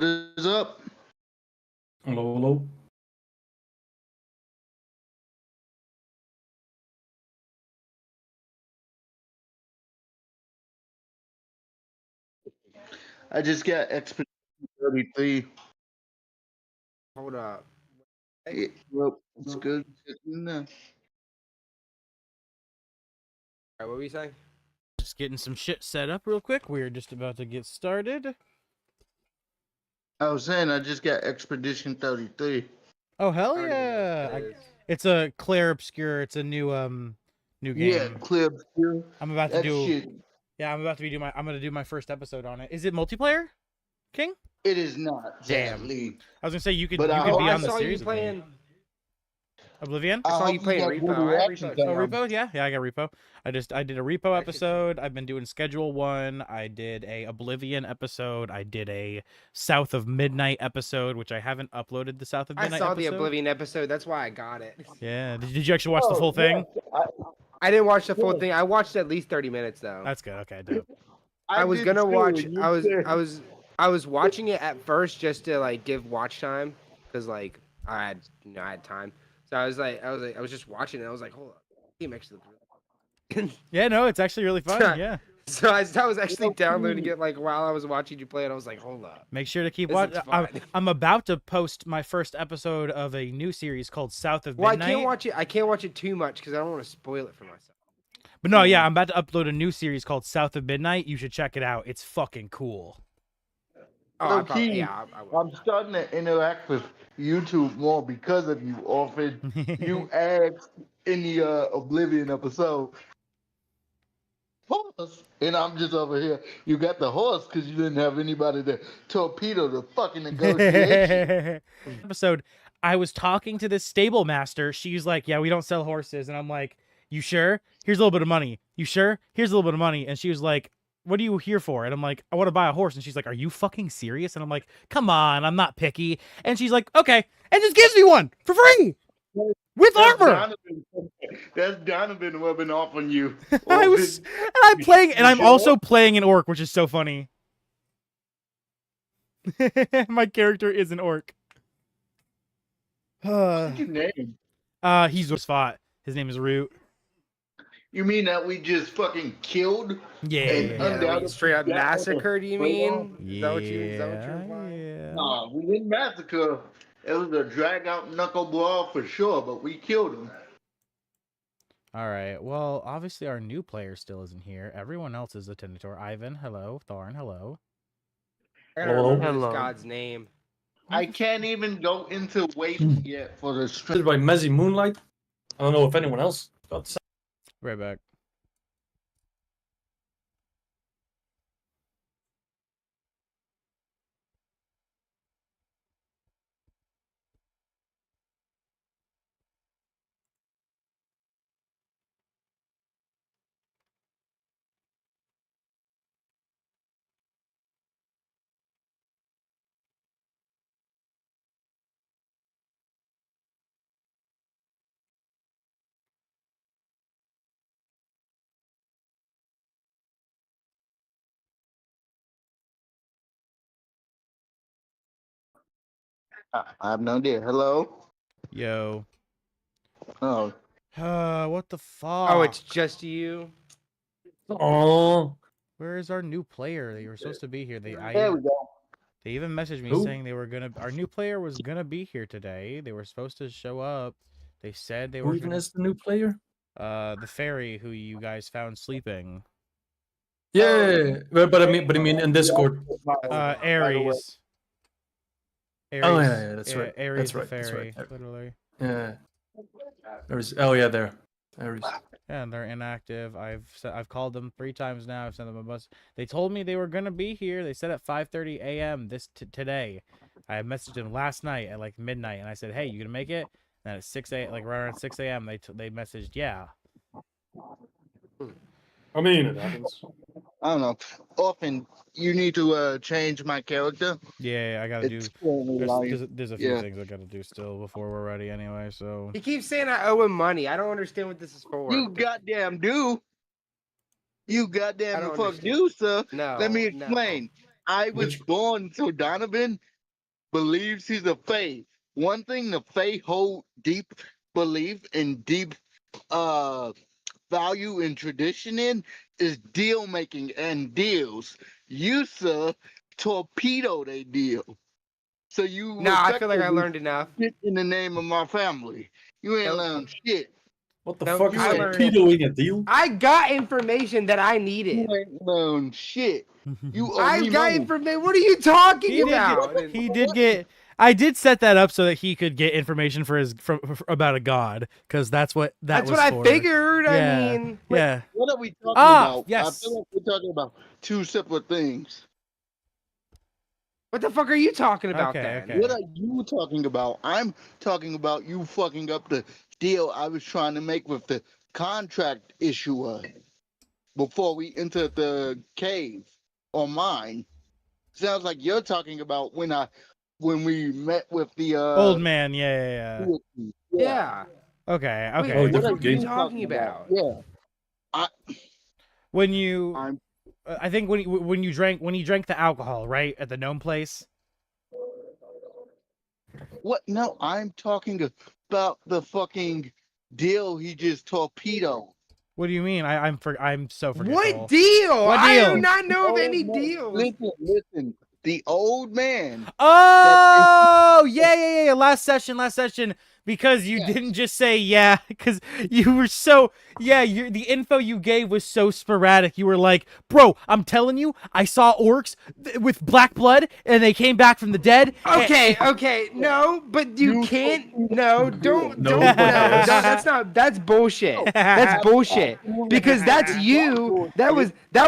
is up? Hello, hello. I just got Expedition 33. Hold up. Yeah, well, it's good. No. All right, what were you saying? Just getting some shit set up real quick. We're just about to get started. I was saying I just got Expedition 33. Oh hell I don't even know yeah! what that is. It's a Claire Obscure. It's a new game. Yeah, clear. I'm about to That do. shit. Yeah, I'm gonna do my first episode on it. Is it multiplayer, King? It is not. Damn. Sadly. I was gonna say you could But be I on the saw series. you playing. Oblivion. I saw hope you playing got Repo. good I have reactions Repo. Oh, on Repo? Yeah, I got Repo. I did a Repo That shit's episode. I've been doing Schedule 1. I did a Oblivion episode. I did a South of Midnight episode, which I haven't uploaded the South of I Midnight saw the episode. Oblivion episode. That's why I got it. Yeah. Did you actually watch the full thing? I didn't watch the full thing. I watched at least 30 minutes though. That's good. Okay, dope. I was did gonna too, watch. you I was watching it at first just to like give watch time because like I had time. So I was just watching it. I was like, hold up, game actually looks really fun. Yeah, no, it's actually really fun. Yeah. So I was actually downloading it like while I was watching you play it. I was like, hold up. Make sure to keep This watching. looks fun. I'm about to post my first episode of a new series called South of Well, Midnight. I can't watch it too much because I don't want to spoil it for myself. But no, yeah, I'm about to upload a new series called South of Midnight. You should check it out. It's fucking cool. Oh, Low I probably, key, yeah, I will. I'm starting to interact with YouTube more because of you. Often you asked in the Oblivion episode, horse, and I'm just over here. You got the horse because you didn't have anybody to torpedo the fucking negotiation. Episode, I was talking to this stable master. She's like, "Yeah, we don't sell horses," and I'm like, "You sure? Here's a little bit of money. You sure? Here's a little bit of money." And she was like, "What are you here for?" And I'm like, "I want to buy a horse." And she's like, "Are you fucking serious?" And I'm like, "Come on, I'm not picky." And she's like, "Okay," and just gives me one for free with armor. That's Donovan rubbing off on you. I'm also playing an orc, which is so funny. My character is an orc. What's your name? He's just fought. His name is Root. You mean that we just fucking killed? Yeah. undoubtedly Straight up got massacre? Do you mean? Yeah. Is that what you're implying? Yeah. Nah, we didn't massacre. It was a drag out knuckle brawl for sure, but we killed him. All right. Well, obviously our new player still isn't here. Everyone else is attending to her. Ivyn, hello. Tharn, hello. I gotta Hello. remember this god's name. I can't even go into waiting yet for the This by Mezzy Moonlight. I don't know if anyone else got the Right back. I have no idea. Hello? Yo. Oh. What the fuck? Oh, it's just you. Oh, Where is our new player? They were supposed to be here. There we go. They even messaged me Who? saying they were gonna. Our new player was gonna be here today. They were supposed to show up. They said they who were. even is the new player? The fairy who you guys found sleeping. Yeah, but I mean in Discord. Aries. Aries. Oh yeah, that's right. Aries That's the right. That's fairy, right. literally. Yeah. There's there. Aries. Yeah, and they're inactive. I've called them 3 times now. I've sent them a bus. They told me they were gonna be here. They said at 5:30 a.m. today. I messaged them last night at like midnight, and I said, "Hey, you gonna make it?" And at 6 a.m., like right around 6 a.m., they messaged, "Yeah." I mean, it happens. I don't know. Often you need to change my character. Yeah, I gotta do. It's currently lying. There's a few Yeah. things I gotta do still before we're ready anyway. So He keeps saying I owe him money. I don't understand what this is for. You goddamn do. You I goddamn don't fuck understand. do, sir. No. Let me no. explain. I was born so Donovan believes he's a Fae. One thing the Fae hold deep belief and deep value and tradition in is deal making and deals. You, sir, torpedo they deal. So you Nah, I feel like I effectively learned enough. shit in the name of my family. You ain't Nope. learned shit. What the No, fuck is I learned- torpedoing a deal? I got information that I needed. You ain't learned shit. You owe I me got money. information. What are you talking He did about? get, he did get. I did set that up so that he could get information for his about a god, because that's what That's was what for. I figured. Yeah. I mean, Yeah. What are we talking Ah, about? yes. I feel like we're talking about two separate things. what the fuck are you talking about Okay, then? okay. What are you talking about? I'm talking about you fucking up the deal I was trying to make with the contract issuer before we entered the cave on mine. Sounds like you're talking about when we met with the Old man. Yeah. Yeah. Okay. Wait, Okay. Oh, what different are you game. talking about? Yeah. When you, I'm I think when you drank the alcohol, right, at the gnome place. what? No, I'm talking about the fucking deal he just torpedoed. What do you mean? I'm so forgetful. What deal? What I deal? do not know of Oh, any no. deals. Listen. The old man. Oh, yeah. Last session. Because you Yes. didn't just say yeah, because you were so the info you gave was so sporadic. You were like, bro, I'm telling you, I saw orcs with black blood and they came back from the dead. Okay, no, but you can't. No, don't. No, That's bullshit. That's bullshit. Because that's you. That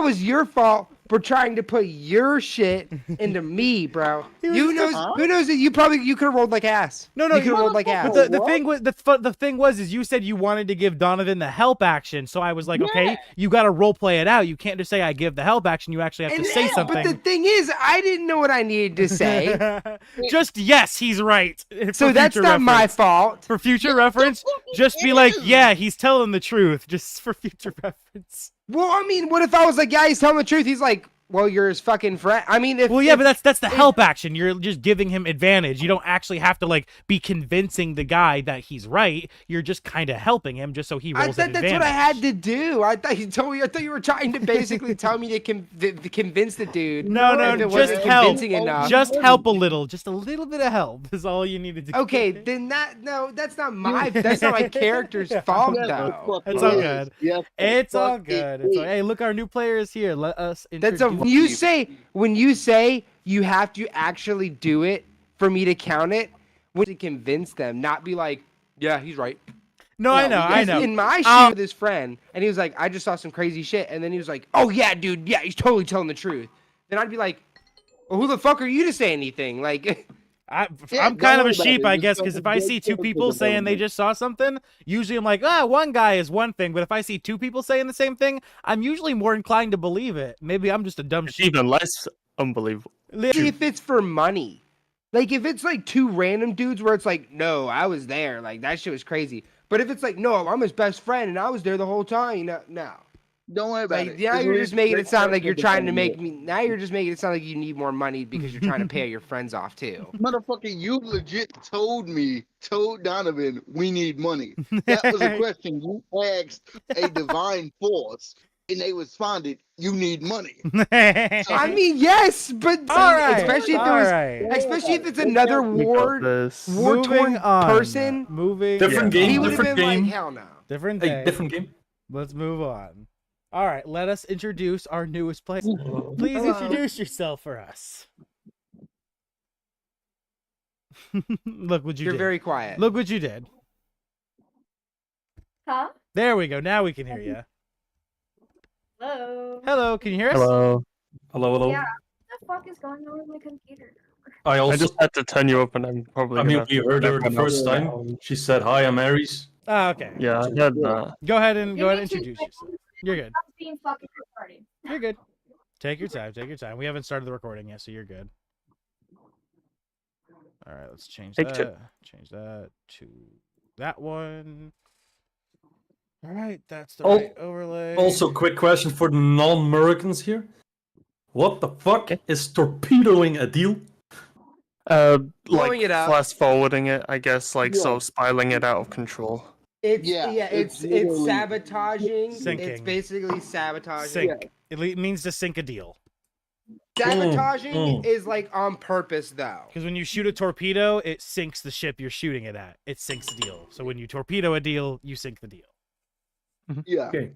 was your fault for trying to put your shit into me, bro. Who knows that you could have rolled like ass. No, you could have rolled like ass. But the thing was, the thing was, is you said you wanted to give Donovan the help action, so I was like, okay, you got to role play it out. You can't just say I give the help action. You actually have to say something. But the thing is, I didn't know what I needed to say. Just yes, he's right. So that's not my fault. For future reference, just be like, yeah, he's telling the truth, just for future reference. Well, I mean, what if I was like, yeah, he's telling the truth? He's like, well, you're his fucking friend. I mean, but that's the help action. You're just giving him advantage. You don't actually have to like be convincing the guy that he's right. You're just kind of helping him just so he rolls an advantage. That's what I had to do. I thought you were trying to basically tell me to convince the dude. No, if it just wasn't help. convincing enough. Just help a little. Just a little bit of help is all you needed to. Okay, then that's not my character's fault though. It's all good. Yes, It's all good. Hey, look, our new player is here. Let us introduce. When you say you have to actually do it for me to count it, when to convince them, not be like, yeah, he's right. No, I know. In my shoe with his friend, and he was like, I just saw some crazy shit, and then he was like, oh yeah, dude, yeah, he's totally telling the truth. Then I'd be like, well, who the fuck are you to say anything? Like, I'm kind of a sheep, I guess, because if I see two people saying they just saw something, usually I'm like, one guy is one thing, but if I see two people saying the same thing, I'm usually more inclined to believe it. Maybe I'm just a dumb It's sheep. even less unbelievable. if it's for money. Like, if it's like two random dudes where it's like, no, I was there, like, that shit was crazy. But if it's like, no, I'm his best friend and I was there the whole time, no. Don't worry about it. Now you're just making it sound like you're trying to make me. Now you're just making it sound like you need more money because you're trying to pay your friends off too. Motherfucker, you legit told Donovan, we need money. That was a question you asked a divine force, and they responded, you need money. I mean, yes, but especially if it's another war-torn person. Different game. He would have Different been game. like, hell no. Different day. Different game. Let's move on. All right, let us introduce our newest player. Please introduce yourself for us. Look what you did. You're very quiet. Look what you did. Huh? There we go. Now we can hear you. Hello. Hello, can you hear us? Hello. Hello. Yeah. What the fuck is going on with my computer? I just had to turn you up, and I'm probably. I mean, gonna we heard her the everyone first else time. down. She said, "Hi, I'm Aries." Oh, okay. Yeah, I had that. Go ahead and introduce yourself. You're good. Stop being fucking retarded. You're good. Take your time. Take your time. We haven't started the recording yet, so you're good. All right, let's change Take that. two. Change that to that one. All right, that's the Oh, right overlay. Also, quick question for the non-Americans here: what the fuck is torpedoing a deal? Blowing it up. fast forwarding it, I guess, like Yeah. so spiraling it out of control. It's Yeah, it's literally- sabotaging. It's Sinking. basically sabotaging. Sink. It means to sink a deal. Sabotaging is like on purpose though. Because when you shoot a torpedo, it sinks the ship you're shooting it at. It sinks the deal. So when you torpedo a deal, you sink the deal. Yeah. Okay.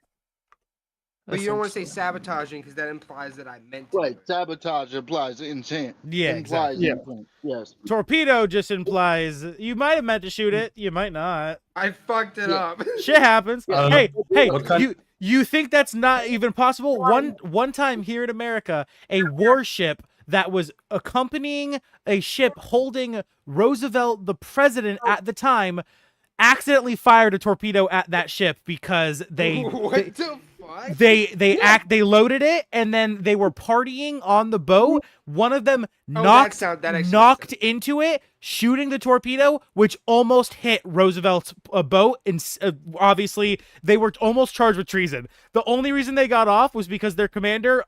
But you don't want to say sabotaging because that implies that I meant to. Right. Sabotage implies intent. Yeah, Implies exactly. intent. Yes. Torpedo just implies you might have meant to shoot it, you might not. I fucked it up. Shit happens. Yeah. Hey, What kind- you think that's not even possible? One time here in America, a warship that was accompanying a ship holding Roosevelt, the president at the time, accidentally fired a torpedo at that ship because they What the fuck? they loaded it and then they were partying on the boat. One of them knocked that actually makes knocked sense. into it, shooting the torpedo, which almost hit Roosevelt's boat. And obviously, they were almost charged with treason. The only reason they got off was because their commander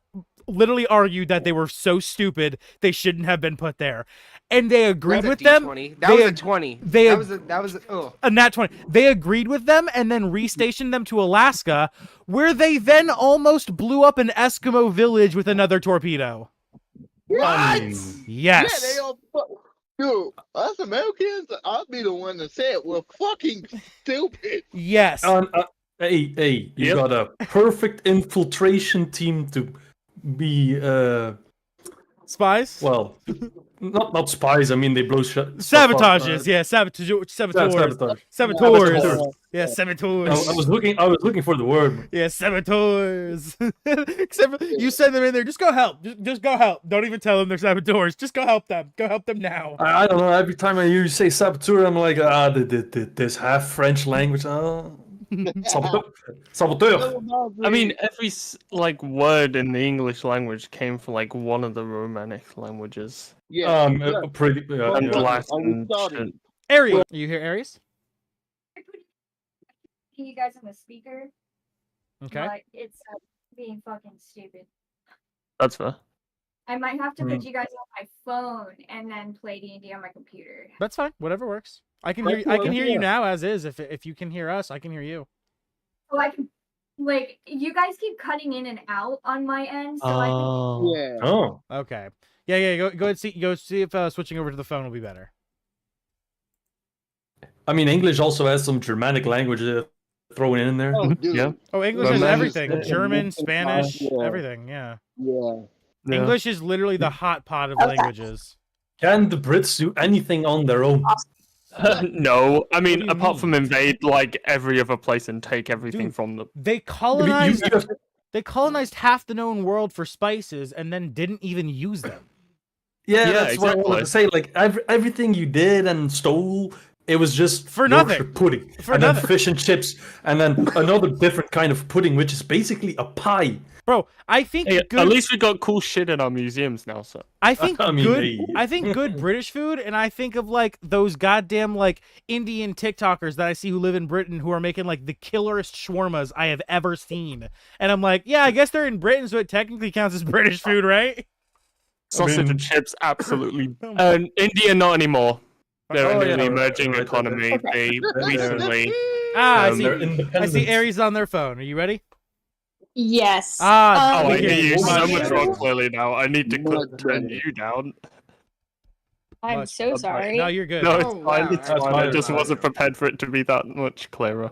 literally argued that they were so stupid they shouldn't have been put there, and they agreed with them. That was a 20. That was oh. A nat 20. They agreed with them and then restationed them to Alaska, where they then almost blew up an Eskimo village with another torpedo. What? Yes. Yeah, they all. Dude, us Americans, I'll be the one to say it. We're fucking stupid. Yes. Hey, you Yep. got a perfect infiltration team to be Spies? well, not spies. I mean, they blow Sabotages. Yeah, saboteurs. Sabotage. Saboteurs. Yeah, saboteurs. I was looking for the word. Yeah, saboteurs. Except for, you send them in there. Just go help. Just go help. Don't even tell them they're saboteurs. Just go help them. Go help them now. I don't know. Every time I hear you say saboteur, I'm like, this half French language. Saboteur. I mean, every word in the English language came from like one of the Romanic languages. Yeah. Pretty. And Yeah. Latin. started. shit. Aries. You hear Aries? I put you guys on the speaker. Okay. But it's being fucking stupid. That's fair. I might have to put you guys on my phone and then play D&D on my computer. That's fine. Whatever works. I can hear you now as is. If you can hear us, I can hear you. So I can, like, you guys keep cutting in and out on my end, so I can. Yeah. Oh. Okay. Yeah. Go ahead. Go see if switching over to the phone will be better. I mean, English also has some Germanic language thrown in there. Oh, dude. Yeah. Oh, English has Romantic, everything. German, Spanish, yeah. everything. Yeah. Yeah. Yeah. English is literally the hot pot of Okay. languages. Can the Brits do anything on their own? No, I What mean, do you apart mean? from invade like every other place and take everything Dude. from them. They colonized. You have- They colonized half the known world for spices and then didn't even use them. Yeah, Yeah, that's what I wanted to say. Like everything you did and stole, it was just For Yorkshire nothing. pudding, For and nothing. then fish and chips, and then another different kind of pudding, which is basically a pie. Bro, I think Hey, good. at least we got cool shit in our museums now, so. I think I mean, good. hey. I think good British food, and I think of like those goddamn like Indian TikTokers that I see who live in Britain who are making like the killerest shawarmas I have ever seen, and I'm like, yeah, I guess they're in Britain, so it technically counts as British food, right? Sausage mean- and chips, absolutely. Oh And India, not anymore. They're Oh, in yeah, an right, emerging right, economy. right. They recently. Ah, I Um, see. They're I independent. see Aries on their phone. Are you ready? Yes. Ah, Oh, we I hear hear you you so much much better. more clearly now. I need to Much turn better. you down. I'm much- so sorry. No, you're good. No, Let it's Oh, fine. wow. It's fine. I just Wow. wasn't prepared for it to be that much clearer.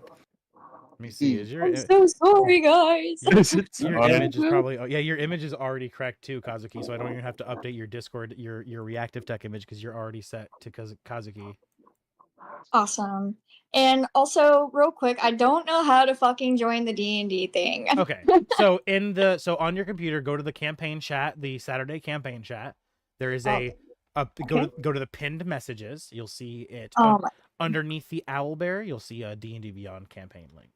me see. Is your I'm so sorry, guys. It's your fine. image is probably your image is already correct too, Kazuki. So I don't even have to update your Discord your reactive tech image because you're already set to Kazuki. Awesome. And also, real quick, I don't know how to fucking join the D&D thing. Okay. So on your computer, go to the campaign chat, the Saturday campaign chat. There is Oh, go to the pinned messages. You'll see it Oh, my- underneath the owl bear. You'll see a D&D Beyond campaign link.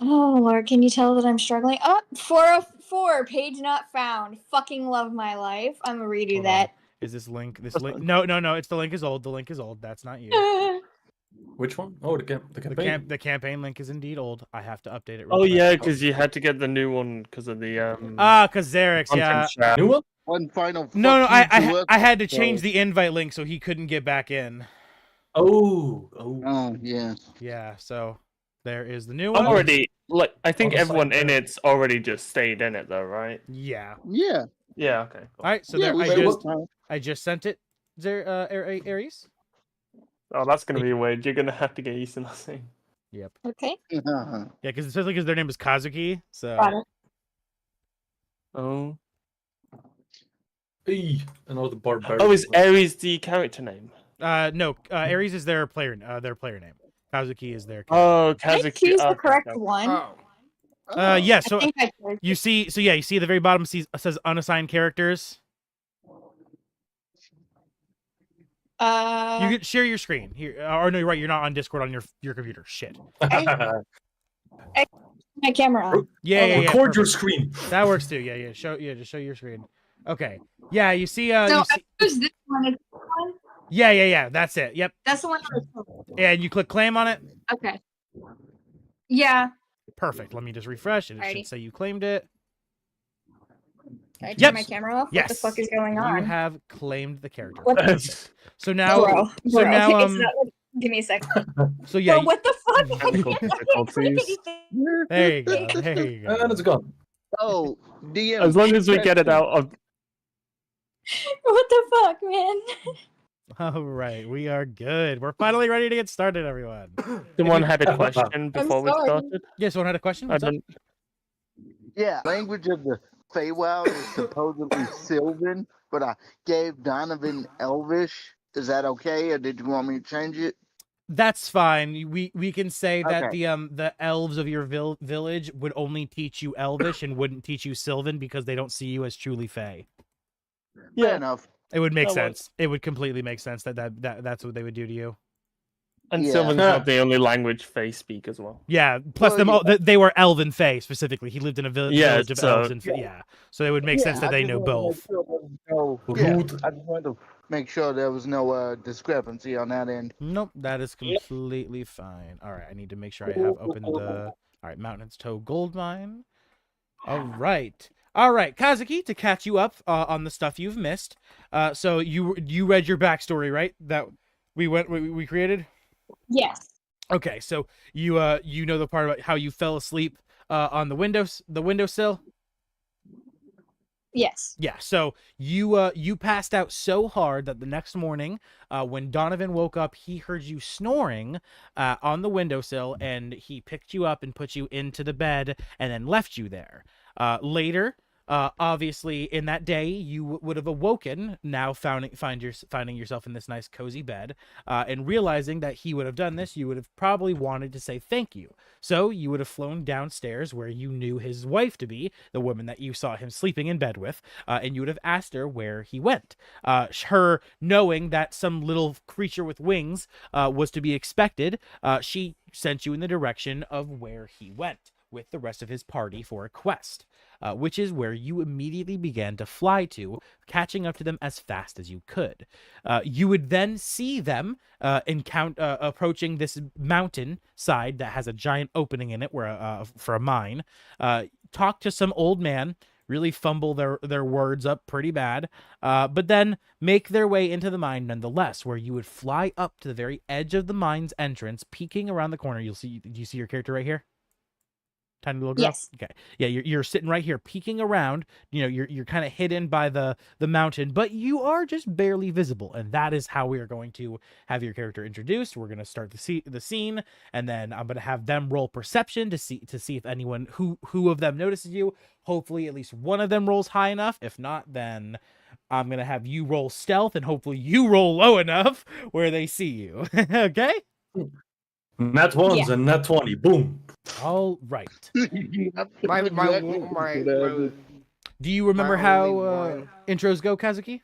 oh, Lord, can you tell that I'm struggling? Oh, 404, page not found. Fucking love my life. I'm gonna redo Hold on. that. Is this link? This link? No. It's the link is old. The link is old. That's not you. Which one? Oh, the campaign. The campaign link is indeed old. I have to update it. Real Oh quick. yeah, because you had to get the new one because of the Because Xerix, yeah. content chat. New one? one final. No, fuck you to us, I had to so- change the invite link so he couldn't get back in. Oh. Oh yeah. Yeah, so there is the new I'm one. already like I think On the everyone side in there. it's already just stayed in it though, right? Yeah. Yeah. Yeah. Okay. Cool. All right, so yeah, there we I made just one time. I just sent it. There, Aries. Oh, that's gonna be weird. You're gonna have to get used to nothing. Yep. Okay. Uh-huh. Yeah, because especially because their name is Kazuki. So Got it. Oh. Hey, another barbarian. Oh, is Ares the character name? no, Aries is their player name. Kazuki is their character. Oh, I Kazuki. choose the okay, correct okay. one. Oh. Yeah, I so think I chose. you see at the very bottom says unassigned characters. You can share your screen here. Or no, you're right. You're not on Discord on your computer. Shit. my camera on. Yeah, yeah, yeah. Record your perfect. screen. That works too. Yeah, yeah. Just show your screen. Okay. Yeah, you see. So You I see choose this one. Is this one. yeah. That's it. Yep. That's the one. I chose. Yeah, and you click claim on it. Okay. Yeah. Perfect. Let me just refresh, and it should Alrighty. say you claimed it. Can I turn Yep. my camera off? Yes. What the fuck is going You on? have claimed the character. What So now, Bro. so Bro. now, It's not what- give me a second. so yeah. Bro, what the fuck? Technical I can't click difficulties. anything. There you go. There you go. And it's gone. Oh, DM. As long as we get it out of. What the fuck, man? All right, we are good. We're finally ready to get started, everyone. Someone had a question before we sorry. started. Yeah, someone had a question. I What's up? don't. Yeah, language of the Feywild is supposedly Sylvan, but I gave Donovan Elvish. Is that okay, or did you want me to change it? That's fine. We can say that Okay. the elves of your village would only teach you Elvish and wouldn't teach you Sylvan because they don't see you as truly Fey. Fair Yeah, enough. It would make That sense. It would completely make sense that's what they would do to you. and Yeah. Sylvan's not the only language they speak as well. Yeah. Plus, Well, them all yeah. they were Elven Fey specifically. He lived in a village Yeah, of so- elves and Fey. Yeah. So it would make sense that I they just know wanted to both. make sure there was no- Rude. I just wanted to make sure there was no discrepancy on that end. Nope, that is completely fine. All right, I need to make sure I have opened the. All right, Mountain's Toe Gold Mine. All right, Kazuki. To catch you up on the stuff you've missed. So you read your backstory, right? That we created. Yes. Okay, so you know the part about how you fell asleep on the windowsill. Yes. Yeah, so you passed out so hard that the next morning, when Donovan woke up, he heard you snoring on the windowsill, and he picked you up and put you into the bed, and then left you there. Later, obviously, in that day, you would have awoken, now finding yourself in this nice cozy bed, and realizing that he would have done this, you would have probably wanted to say thank you. So you would have flown downstairs where you knew his wife to be, the woman that you saw him sleeping in bed with, and you would have asked her where he went. Her knowing that some little creature with wings was to be expected, she sent you in the direction of where he went with the rest of his party for a quest, which is where you immediately began to fly to, catching up to them as fast as you could. You would then see them approaching this mountain side that has a giant opening in it where for a mine, talk to some old man, really fumble their words up pretty bad, but then make their way into the mine nonetheless, where you would fly up to the very edge of the mine's entrance, peeking around the corner. Do you see your character right here? Tiny little girl? Yes. Okay. Yeah, you're sitting right here peeking around. You know, you're kind of hidden by the mountain, but you are just barely visible, and that is how we are going to have your character introduced. We're going to start the scene, and then I'm going to have them roll perception to see if anyone who of them notices you. Hopefully at least one of them rolls high enough. If not, then I'm going to have you roll stealth, and hopefully you roll low enough where they see you. Okay? Nat ones Yeah. and nat 20. Boom. All right. My Do you remember My how only one. intros go, Kazuki?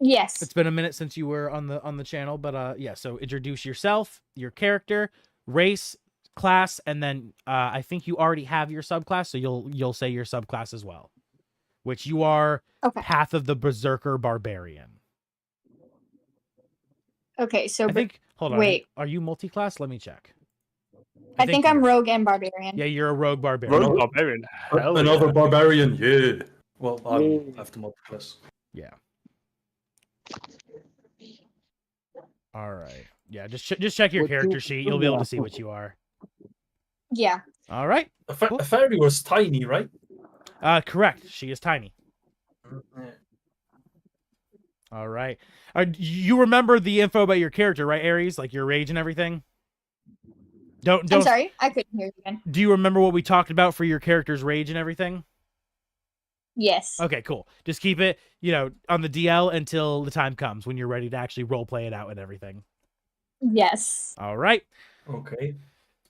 Yes. It's been a minute since you were on the channel, but yeah. So introduce yourself, your character, race, class, and then I think you already have your subclass, so you'll say your subclass as well, which you are Okay. Path of the Berserker Barbarian. Okay. So I think. Hold on. wait. Are you multi-class? Let me check. I think I'm you- rogue and barbarian. Yeah, you're a rogue barbarian. Rogue barbarian. Hell Another yeah. barbarian, yeah. Well, I'll have to multi-class. Yeah. All right. Yeah, just check your What character you- sheet. You'll be able to see what you are. Yeah. All right. A fairy was tiny, right? Correct. She is tiny. Yeah. All right. You remember the info about your character, right, Aries? Like your rage and everything? Don't. I'm sorry, I couldn't hear you again. Do you remember what we talked about for your character's rage and everything? Yes. Okay, cool. Just keep it, on the DL until the time comes when you're ready to actually role play it out and everything. Yes. All right. Okay.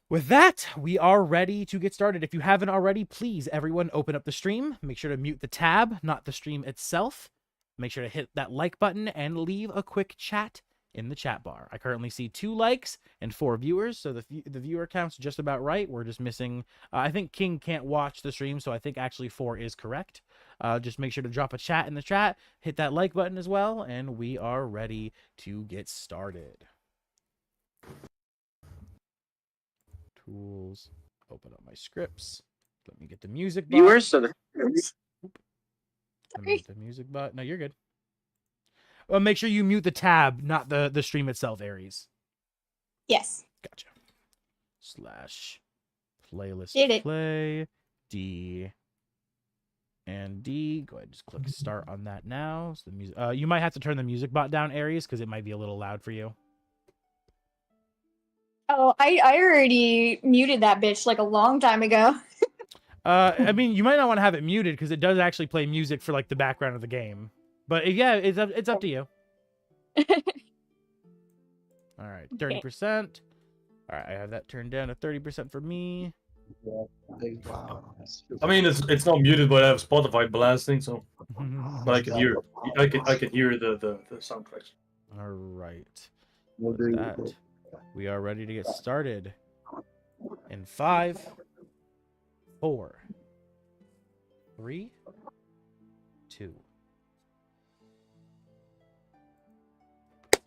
With that, we are ready to get started. If you haven't already, please, everyone, open up the stream. Make sure to mute the tab, not the stream itself. Make sure to hit that like button and leave a quick chat in the chat bar. I currently see 2 likes and 4 viewers, so the viewer count's just about right. We're just missing... I think King can't watch the stream, so I think actually 4 is correct. Just make sure to drop a chat in the chat, hit that like button as well, and we are ready to get started. Tools. Open up my scripts. Let me get the music button. Viewers, so Let me get the music button. No, you're good. Well, make sure you mute the tab, not the stream itself, Aries. Yes. Gotcha. / playlist Did it. play D and D. Go ahead and just click start on that now. So the music. You might have to turn the music bot down, Aries, because it might be a little loud for you. Oh, I already muted that bitch like a long time ago. I mean, you might not want to have it muted because it does actually play music for like the background of the game. But yeah, it's up to you. All right, 30%. All right, I have that turned down to 30% for me. I mean, it's not muted, but I have Spotify blasting, so but I can hear. I can hear the sound tracks. All right. With that, we are ready to get started. In 5, 4, 3, 2.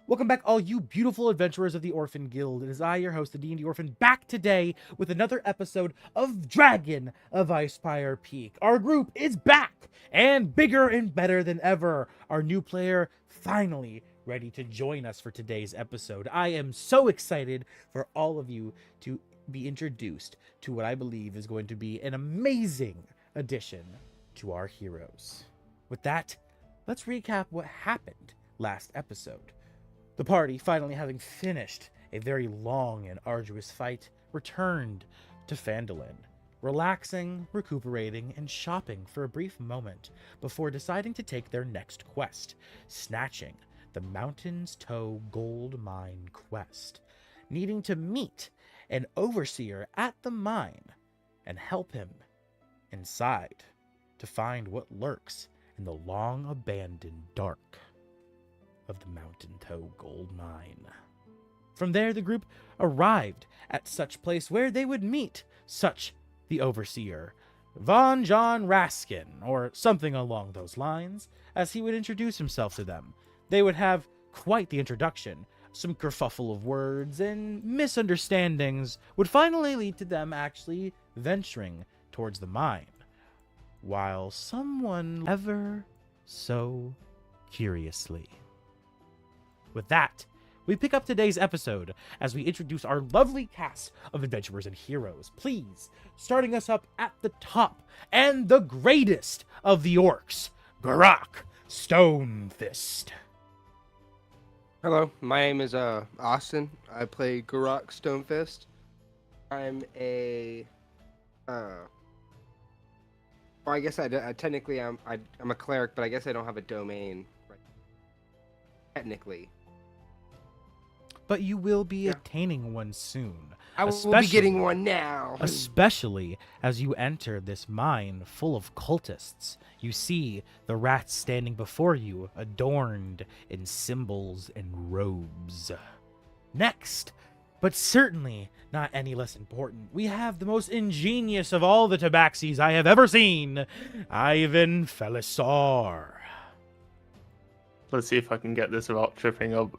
Welcome back, all you beautiful adventurers of the Orphan Guild. It is I, your host, the D&D Orphan, back today with another episode of Dragon of Ice-Spire Peak. Our group is back, and bigger and better than ever. Our new player finally ready to join us for today's episode. I am so excited for all of you to be introduced to what I believe is going to be an amazing addition to our heroes. With that, let's recap what happened last episode. The party, finally having finished a very long and arduous fight, returned to Phandalin, relaxing, recuperating, and shopping for a brief moment before deciding to take their next quest, snatching the Mountain's Toe Gold Mine quest, needing to meet an overseer at the mine and help him inside to find what lurks in the long-abandoned dark of the Mountain Toe Gold Mine. From there, the group arrived at such place where they would meet such the overseer, Von John Raskin, or something along those lines, as he would introduce himself to them. They would have quite the introduction. Some kerfuffle of words and misunderstandings would finally lead to them actually venturing towards the mine, while someone ever so curiously. With that, we pick up today's episode as we introduce our lovely cast of adventurers and heroes. Please, starting us up at the top and the greatest of the orcs, Garrak Stonefist. Hello, my name is Austin. I play Garrak Stonefist. I'm a well, I guess technically I'm a cleric, but I guess I don't have a domain, right? Technically. But you will be attaining one soon. I will be getting one now. Especially as you enter this mine full of cultists. You see the rats standing before you, adorned in symbols and robes. Next, but certainly not any less important, we have the most ingenious of all the Tabaxis I have ever seen, Ivyn Felisar. Let's see if I can get this without tripping up.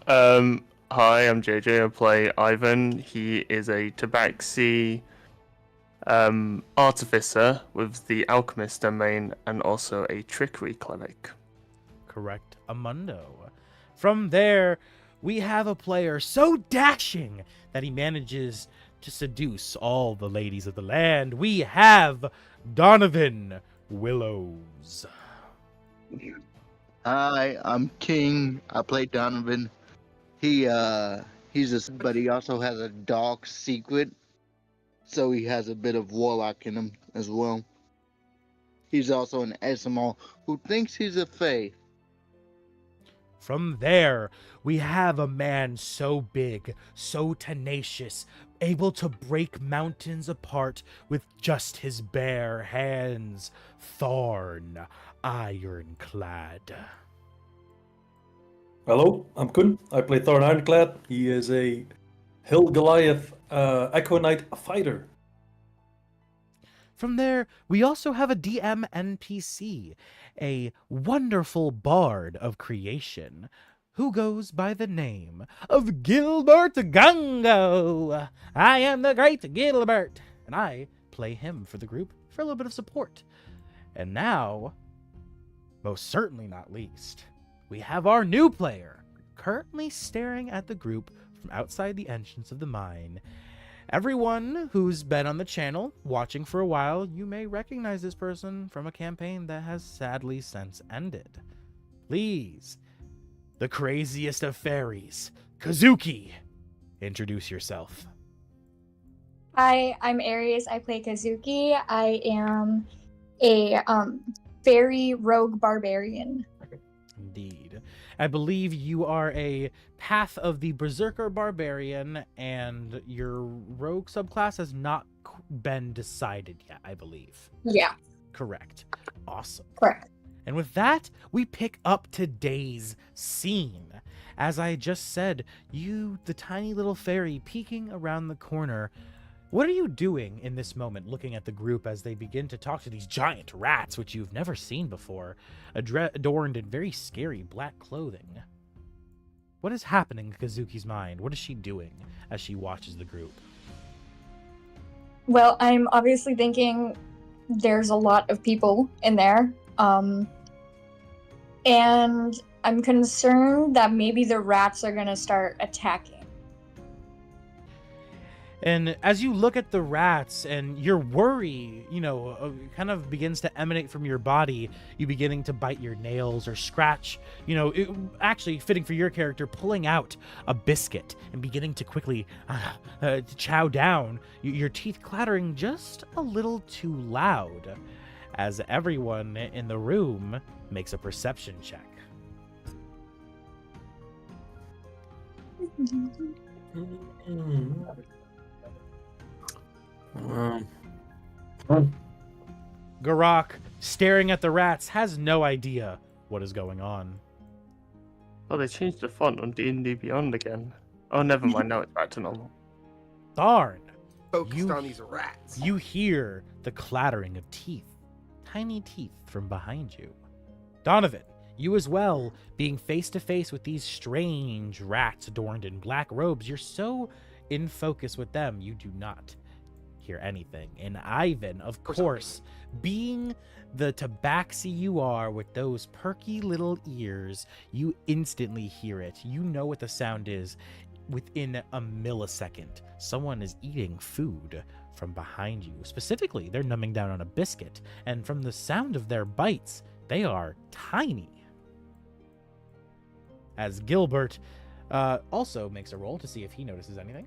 Hi, I'm JJ. I play Ivyn. He is a Tabaxi Artificer with the Alchemist domain, and also a Trickery Cleric. Correct, Amundo. From there, we have a player so dashing that he manages to seduce all the ladies of the land. We have Donovan Willows. Hi, I'm King. I play Donovan. He's but he also has a dark secret, so he has a bit of warlock in him as well. He's also an Eskimo who thinks he's a fae. From there, we have a man so big, so tenacious, able to break mountains apart with just his bare hands. Tharn Ironclad. Hello, I'm Kun. I play Tharn Ironclad. He is a Hill Goliath Echo Knight fighter. From there, we also have a DM NPC, a wonderful bard of creation, who goes by the name of Gilbert Gungo. I am the great Gilbert, and I play him for the group for a little bit of support. And now, most certainly not least, we have our new player, currently staring at the group from outside the entrance of the mine. Everyone who's been on the channel, watching for a while, you may recognize this person from a campaign that has sadly since ended. Please, the craziest of fairies, Kazuki, introduce yourself. Hi, I'm Aries. I play Kazuki. I am a fairy rogue barbarian. Indeed. I believe you are a Path of the Berserker Barbarian, and your rogue subclass has not been decided yet, I believe. Yeah, Correct. Awesome. correct. And with that, we pick up today's scene. As I just said, you, the tiny little fairy peeking around the corner, what are you doing in this moment, looking at the group as they begin to talk to these giant rats, which you've never seen before, adorned in very scary black clothing? What is happening in Kazuki's mind? What is she doing as she watches the group? Well, I'm obviously thinking there's a lot of people in there. And I'm concerned that maybe the rats are gonna start attacking. And as you look at the rats and your worry, kind of begins to emanate from your body, you beginning to bite your nails or scratch, actually fitting for your character, pulling out a biscuit and beginning to quickly to chow down, your teeth clattering just a little too loud as everyone in the room makes a perception check. Garrak, staring at the rats, has no idea what is going on. Oh, they changed the font on D&D Beyond again. Oh, never mind. Now it's back to normal. Focused You- on these rats. You hear the clattering of teeth, tiny teeth from behind you. Donovan, you as well, being face to face with these strange rats adorned in black robes, you're so in focus with them, you do not hear anything. And Ivyn, of course, being the tabaxi you are with those perky little ears, you instantly hear it. You know what the sound is within a millisecond. Someone is eating food from behind you. Specifically, they're numbing down on a biscuit, and from the sound of their bites, they are tiny. As Gilbert also makes a roll to see if he notices anything.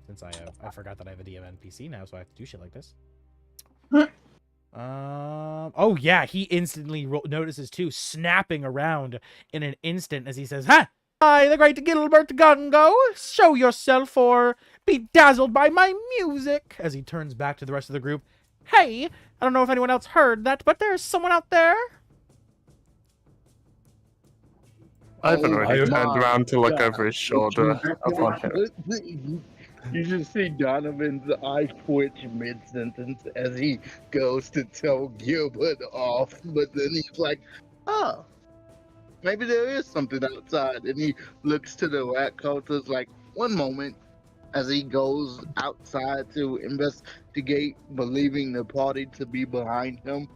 Since I forgot that I have a DM NPC now, so I have to do shit like this. Oh yeah, he instantly notices too, snapping around in an instant as he says, "Ha! Hi, the great Gilbert Gungo! Show yourself or be dazzled by my music!" As he turns back to the rest of the group. "Hey, I don't know if anyone else heard that, but there's someone out there." Ivan already my turned around to look God. over his shoulder upon him. You just see Donovan's eye twitch mid-sentence as he goes to tell Gilbert off, but then he's like, oh, maybe there is something outside. And he looks to the rat cultist like, one moment. as he goes outside to investigate, believing the party to be behind him.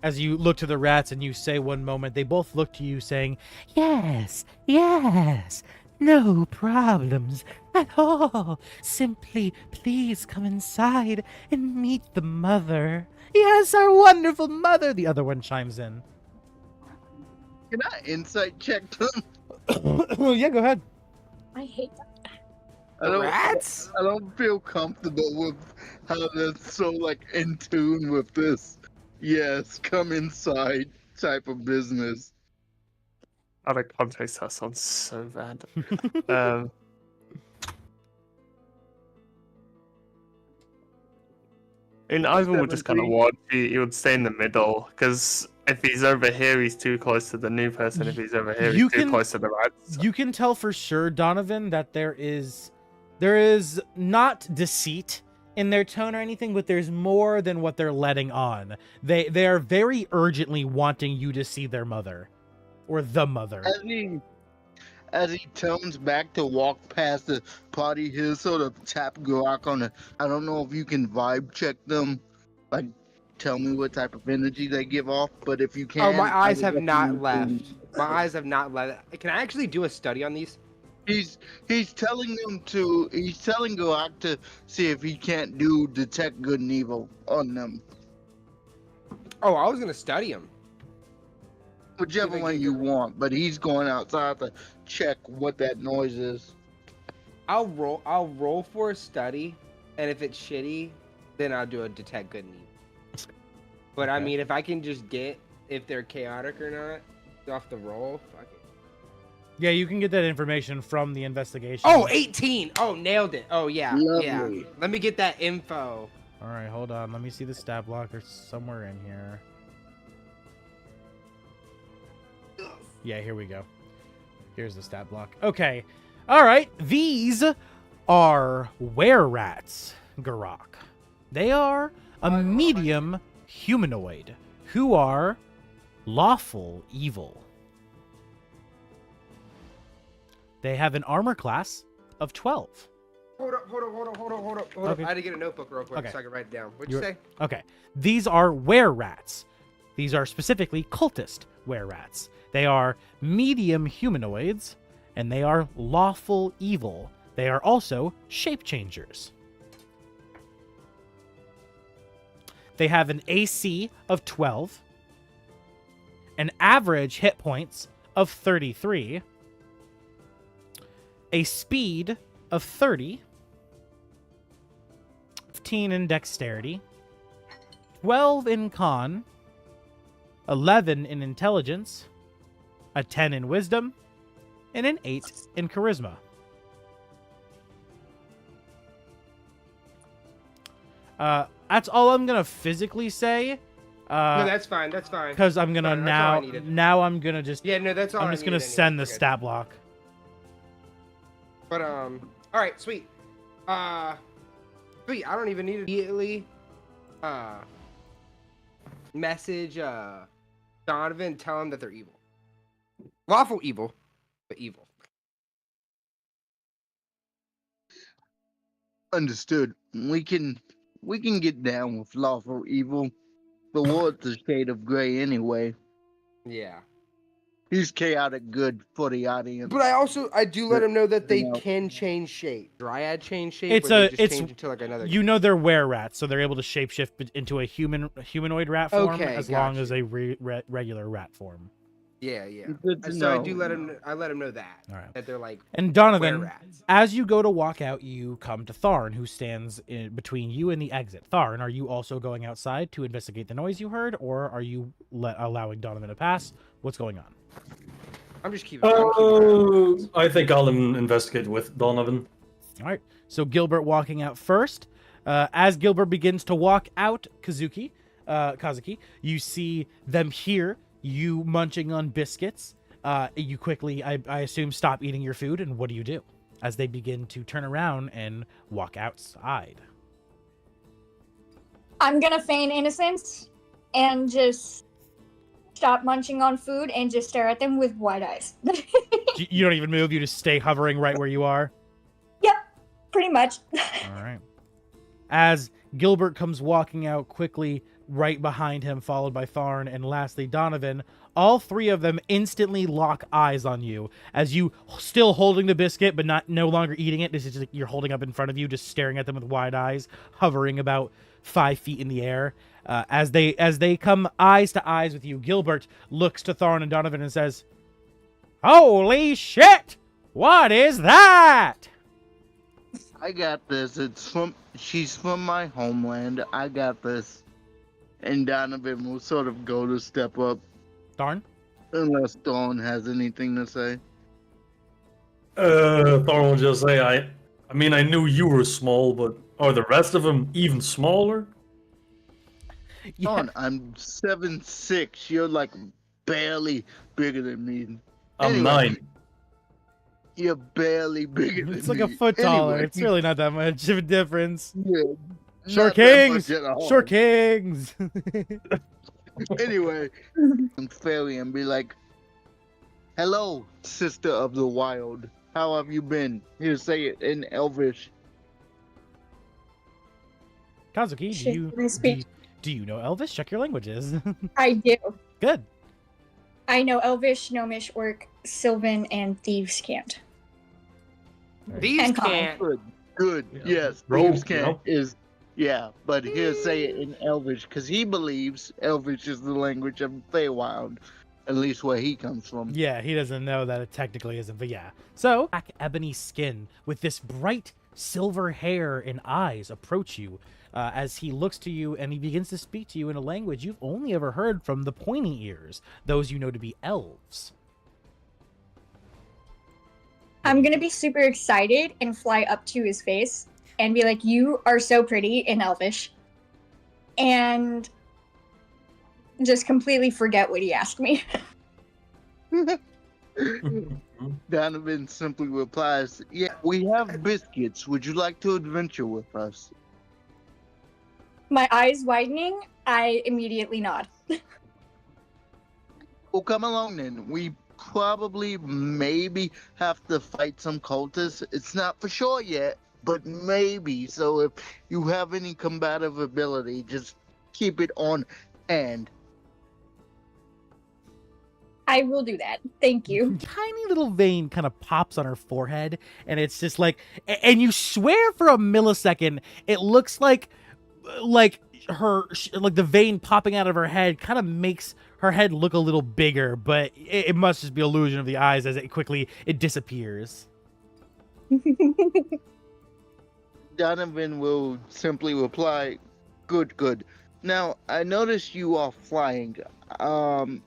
As you look to the rats and you say one moment, they both look to you saying, "Yes, yes, no problems at all. Simply please come inside and meet the mother. Yes, our wonderful mother," the other one chimes in. Can I insight check them? Yeah, go ahead. I hate that. Rats? I don't feel comfortable with how they're so like in tune with this. Yes, come inside type of business. Out of context, that sounds so bad. And Ivyn would just kind of 17. watch. He would stay in the middle, because if he's over here, he's too close to the new person. If he's over here, You he's too can- close to the rats. You can tell for sure, Donovan, that there is not deceit in their tone or anything, but there's more than what they're letting on. They are very urgently wanting you to see their mother, or the mother. As he turns back to walk past the party, he'll sort of tap Garrak on the. I don't know if you can vibe check them, like tell me what type of energy they give off. But if you can, Oh, my I eyes would have not recommend left. My eyes have not left. Can I actually do a study on these? He's telling Garrak to see if he can't do detect good and evil on them. Oh, I was gonna study them. Whichever Either one you you can- want, but he's going outside to check what that noise is. I'll roll for a study, and if it's shitty, then I'll do a detect good and evil. But I Okay. mean, if I can just get if they're chaotic or not off the roll, fuck it. Yeah, you can get that information from the investigation. Oh, 18! Oh, nailed it. Oh, yeah. Yeah. Lovely. Let me get that info. All right, hold on. Let me see the stat blocker somewhere in here. Yeah, here we go. Here's the stat block. Okay. All right. These are were-rats, Garrak. They are a medium humanoid who are lawful evil. They have an armor class of 12. Hold up. Okay. I had to get a notebook real quick Okay. so I can write it down. What'd you You're- say? Okay. These are were-rats. These are specifically cultist were-rats. They are medium humanoids, and they are lawful evil. They are also shape changers. They have an AC of 12, an average hit points of 33, a speed of 30, 15 in dexterity, 12 in con, 11 in intelligence, a 10 in wisdom, and an 8 in charisma. That's all I'm gonna physically say. No, that's fine. That's fine. Because I'm gonna Fine, that's all I needed. now I'm gonna just Yeah, no, that's all. I'm I just gonna needed anyway. send the We're good. stat block. But all right, sweet. Sweet. I don't even need to immediately message Donovan, tell him that they're evil. Lawful evil, but evil. Understood. We can get down with lawful evil. The Lord's a shade of gray anyway. Yeah. He's chaotic good for the audience. But I do let him know that they No. can change shape. Dryad change shape. It's or they a- just it's- change into like another. You know they're were-rats, so they're able to shapeshift into a humanoid rat form Okay, as long gotcha. as a regular rat form. Yeah. Good to So I know. do let him. I let him know that. All right. That they're like And Donovan, were-rats. as you go to walk out, you come to Tharn, who stands in between you and the exit. Tharn, are you also going outside to investigate the noise you heard, or are you allowing Donovan to pass? What's going on? I'm just keeping. I'm keeping I think I'll investigate with Donovan. All right. So Gilbert walking out first. As Gilbert begins to walk out, Kazuki, you see them here, you munching on biscuits. You quickly, I assume, stop eating your food, and what do? As they begin to turn around and walk outside. I'm gonna feign innocence and just stop munching on food and just stare at them with wide eyes. You don't even move, you just stay hovering right where you are? pretty much. All right. As Gilbert comes walking out quickly, right behind him, followed by Tharn, and lastly Donovan, all three of them instantly lock eyes on you as you still holding the biscuit, but no longer eating it. This is just, you're holding up in front of you, just staring at them with wide eyes, hovering about 5 feet in the air. As they come eyes to eyes with you, Gilbert looks to Tharn and Donovan and says, "Holy shit! What is that?" I got this. She's from my homeland. I got this. And Donovan will sort of go to step up. Tharn? Unless Dawn has anything to say. Thorn will just say, I mean, I knew you were small, but are the rest of them even smaller? Yeah. Dawn, I'm 7'6". You're like barely bigger than me. I'm Anyway, 9. You're barely bigger than me. It's like a foot taller. Anyway, It's really not that much of a difference. yeah, Short not that kings! much at all. Short kings! Anyway, and fairy and be like, "Hello, sister of the wild. How have you been?" Here, say it in Elvish. Kazuki, Shit, can I speak? do you know Elvish? Check your languages. I do. Good. I know Elvish, Gnomish, Orc, Sylvan, and Thieves' Cant. These And common. can't. Good. Yeah. Yes, Rogue, Thieves' Cant is. Yeah, but here, say it in Elvish, because he believes Elvish is the language of Feywild, at least where he comes from. Yeah, he doesn't know that it technically isn't, but yeah. So, black ebony skin with this bright silver hair and eyes approach you as he looks to you and he begins to speak to you in a language you've only ever heard from the pointy ears, those you know to be elves. I'm gonna be super excited and fly up to his face and be like, "You are so pretty" in Elvish. And just completely forget what he asked me. Donovan simply replies, "Yeah, we have biscuits. Would you like to adventure with us?" My eyes widening, I immediately nod. Well, come along then. We probably maybe have to fight some cultists. It's not for sure yet, but maybe. So if you have any combative ability, just keep it on hand. I will do that. Thank you. Tiny little vein kind of pops on her forehead, and it's just like, and you swear for a millisecond, it looks like her, like the vein popping out of her head kind of makes her head look a little bigger, but it must just be illusion of the eyes as it disappears. Donovan will simply reply, "Good, good. Now, I noticed you are flying. From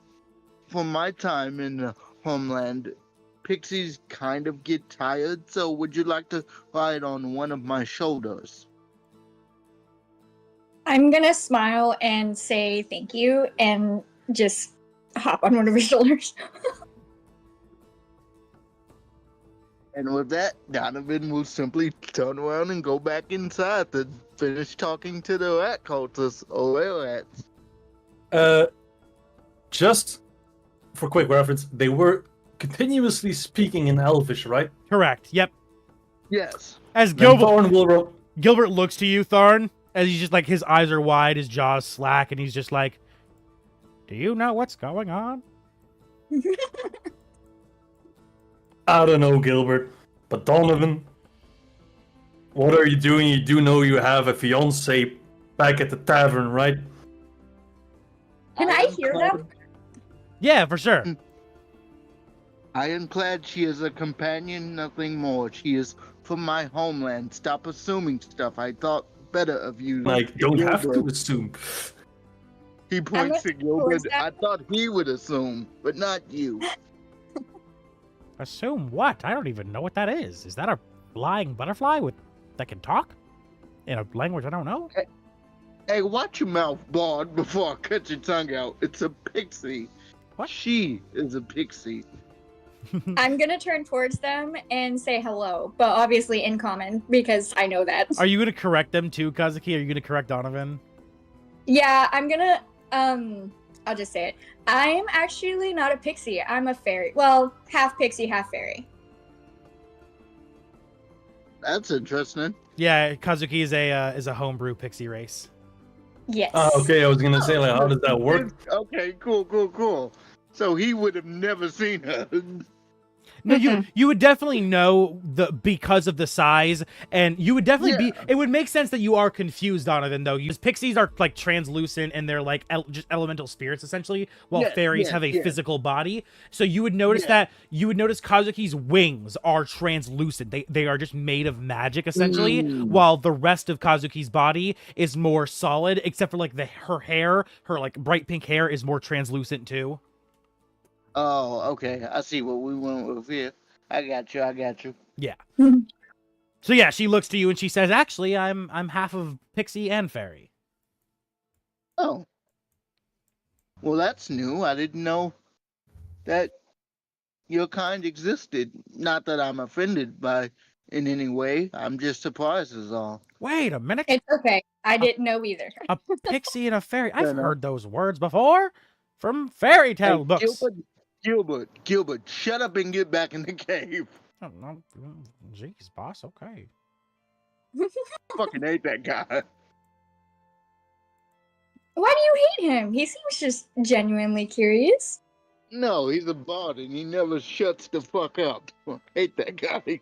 my time in the homeland, pixies kind of get tired, so would you like to ride on one of my shoulders?" I'm gonna smile and say thank you and just hop on one of his shoulders. And with that, Donovan will simply turn around and go back inside to finish talking to the rat cultists or their rats. Just for quick reference, they were continuously speaking in Elvish, right? Correct. Yep. Yes. As Then Gilbert Thorn will Gilbert looks to you, Tharn, as he's just like, his eyes are wide, his jaw's slack, and he's just like, "Do you know what's going on?" I don't know, Gilbert, but Donovan, what are you doing? You do know you have a fiancé back at the tavern, right? Can I hear them? Yeah, for sure. Ironclad, she is a companion, nothing more. She is from my homeland. Stop assuming stuff. I thought better of you. Like, don't have to Gilbert. assume. He points to Gilbert. that. I thought he would assume, but not you. Assume what? I don't even know what that is. Is that a flying butterfly that can talk? In a language I don't know? Hey, watch your mouth, Bard, before I cut your tongue out. It's a pixie. What? She is a pixie. I'm gonna turn towards them and say hello, but obviously in common because I know that. Are you going to correct them too, Kazuki? Are you going to correct Donovan? Yeah, I'm gonna I'll just say it. I'm actually not a pixie. I'm a fairy. Well, half pixie, half fairy. That's interesting. Yeah, Kazuki is a homebrew pixie race. Yes. Okay, I was gonna say, like, how does that work? Okay, cool. So he would have never seen her. No, you would definitely know because of the size, and you would definitely be. It would make sense that you are confused, Donovan. Though, because pixies are like translucent and they're like just elemental spirits essentially, while fairies have a physical body. So you would notice that you would notice Kazuki's wings are translucent. They are just made of magic essentially, while the rest of Kazuki's body is more solid, except for like her hair, her like bright pink hair is more translucent too. Oh, okay. I see what we went with here. I got you. Yeah. So yeah, she looks to you and she says, "Actually, I'm half of pixie and fairy." Oh. Well, that's new. I didn't know that your kind existed. Not that I'm offended by in any way. I'm just surprised is all. Wait a minute. It's okay. I didn't know either. A pixie and a fairy. I've heard those words before from fairy tale books. Gilbert, shut up and get back in the cave. Oh, no, jeez, boss. Okay. Fucking hate that guy. Why do you hate him? He seems just genuinely curious. No, he's a bard and he never shuts the fuck up. Hate that guy.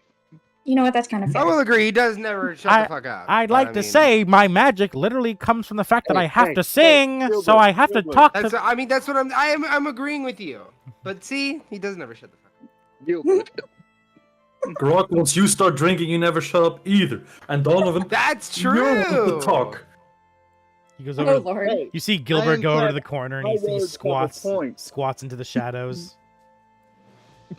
You know what? That's kind of fair. I will agree. He does never shut the fuck up. I'd like to say my magic literally comes from the fact that I have to sing, Gilbert, so I have to talk That's, to. I mean, that's what I'm agreeing with you. But see, he does never shut the fuck up. Gilbert. Garrak, once you start drinking, you never shut up either. And Donovan, That's you're true. to talk. He goes Oh over. Lord. You see Gilbert am go over to glad the corner and my he words have a point. squats into the shadows.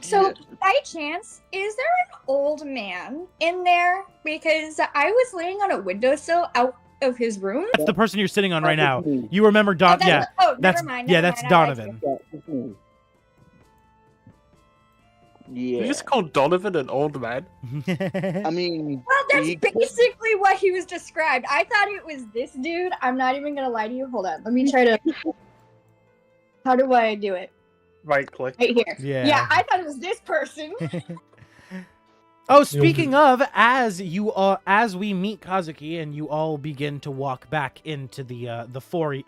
So, by chance, is there an old man in there? Because I was laying on a windowsill out of his room. That's the person you're sitting on right now. You remember Don? Yeah, Never mind. that's Donovan. You Yeah. just called Donovan an old man? I mean, Well, that's he- basically what he was described. I thought it was this dude. I'm not even gonna lie to you. Hold on. Let me try to. How do I do it? Right click. Right here. Yeah. Yeah, I thought it was this person. Oh, speaking of, as we meet Kazuki and you all begin to walk back into the foyer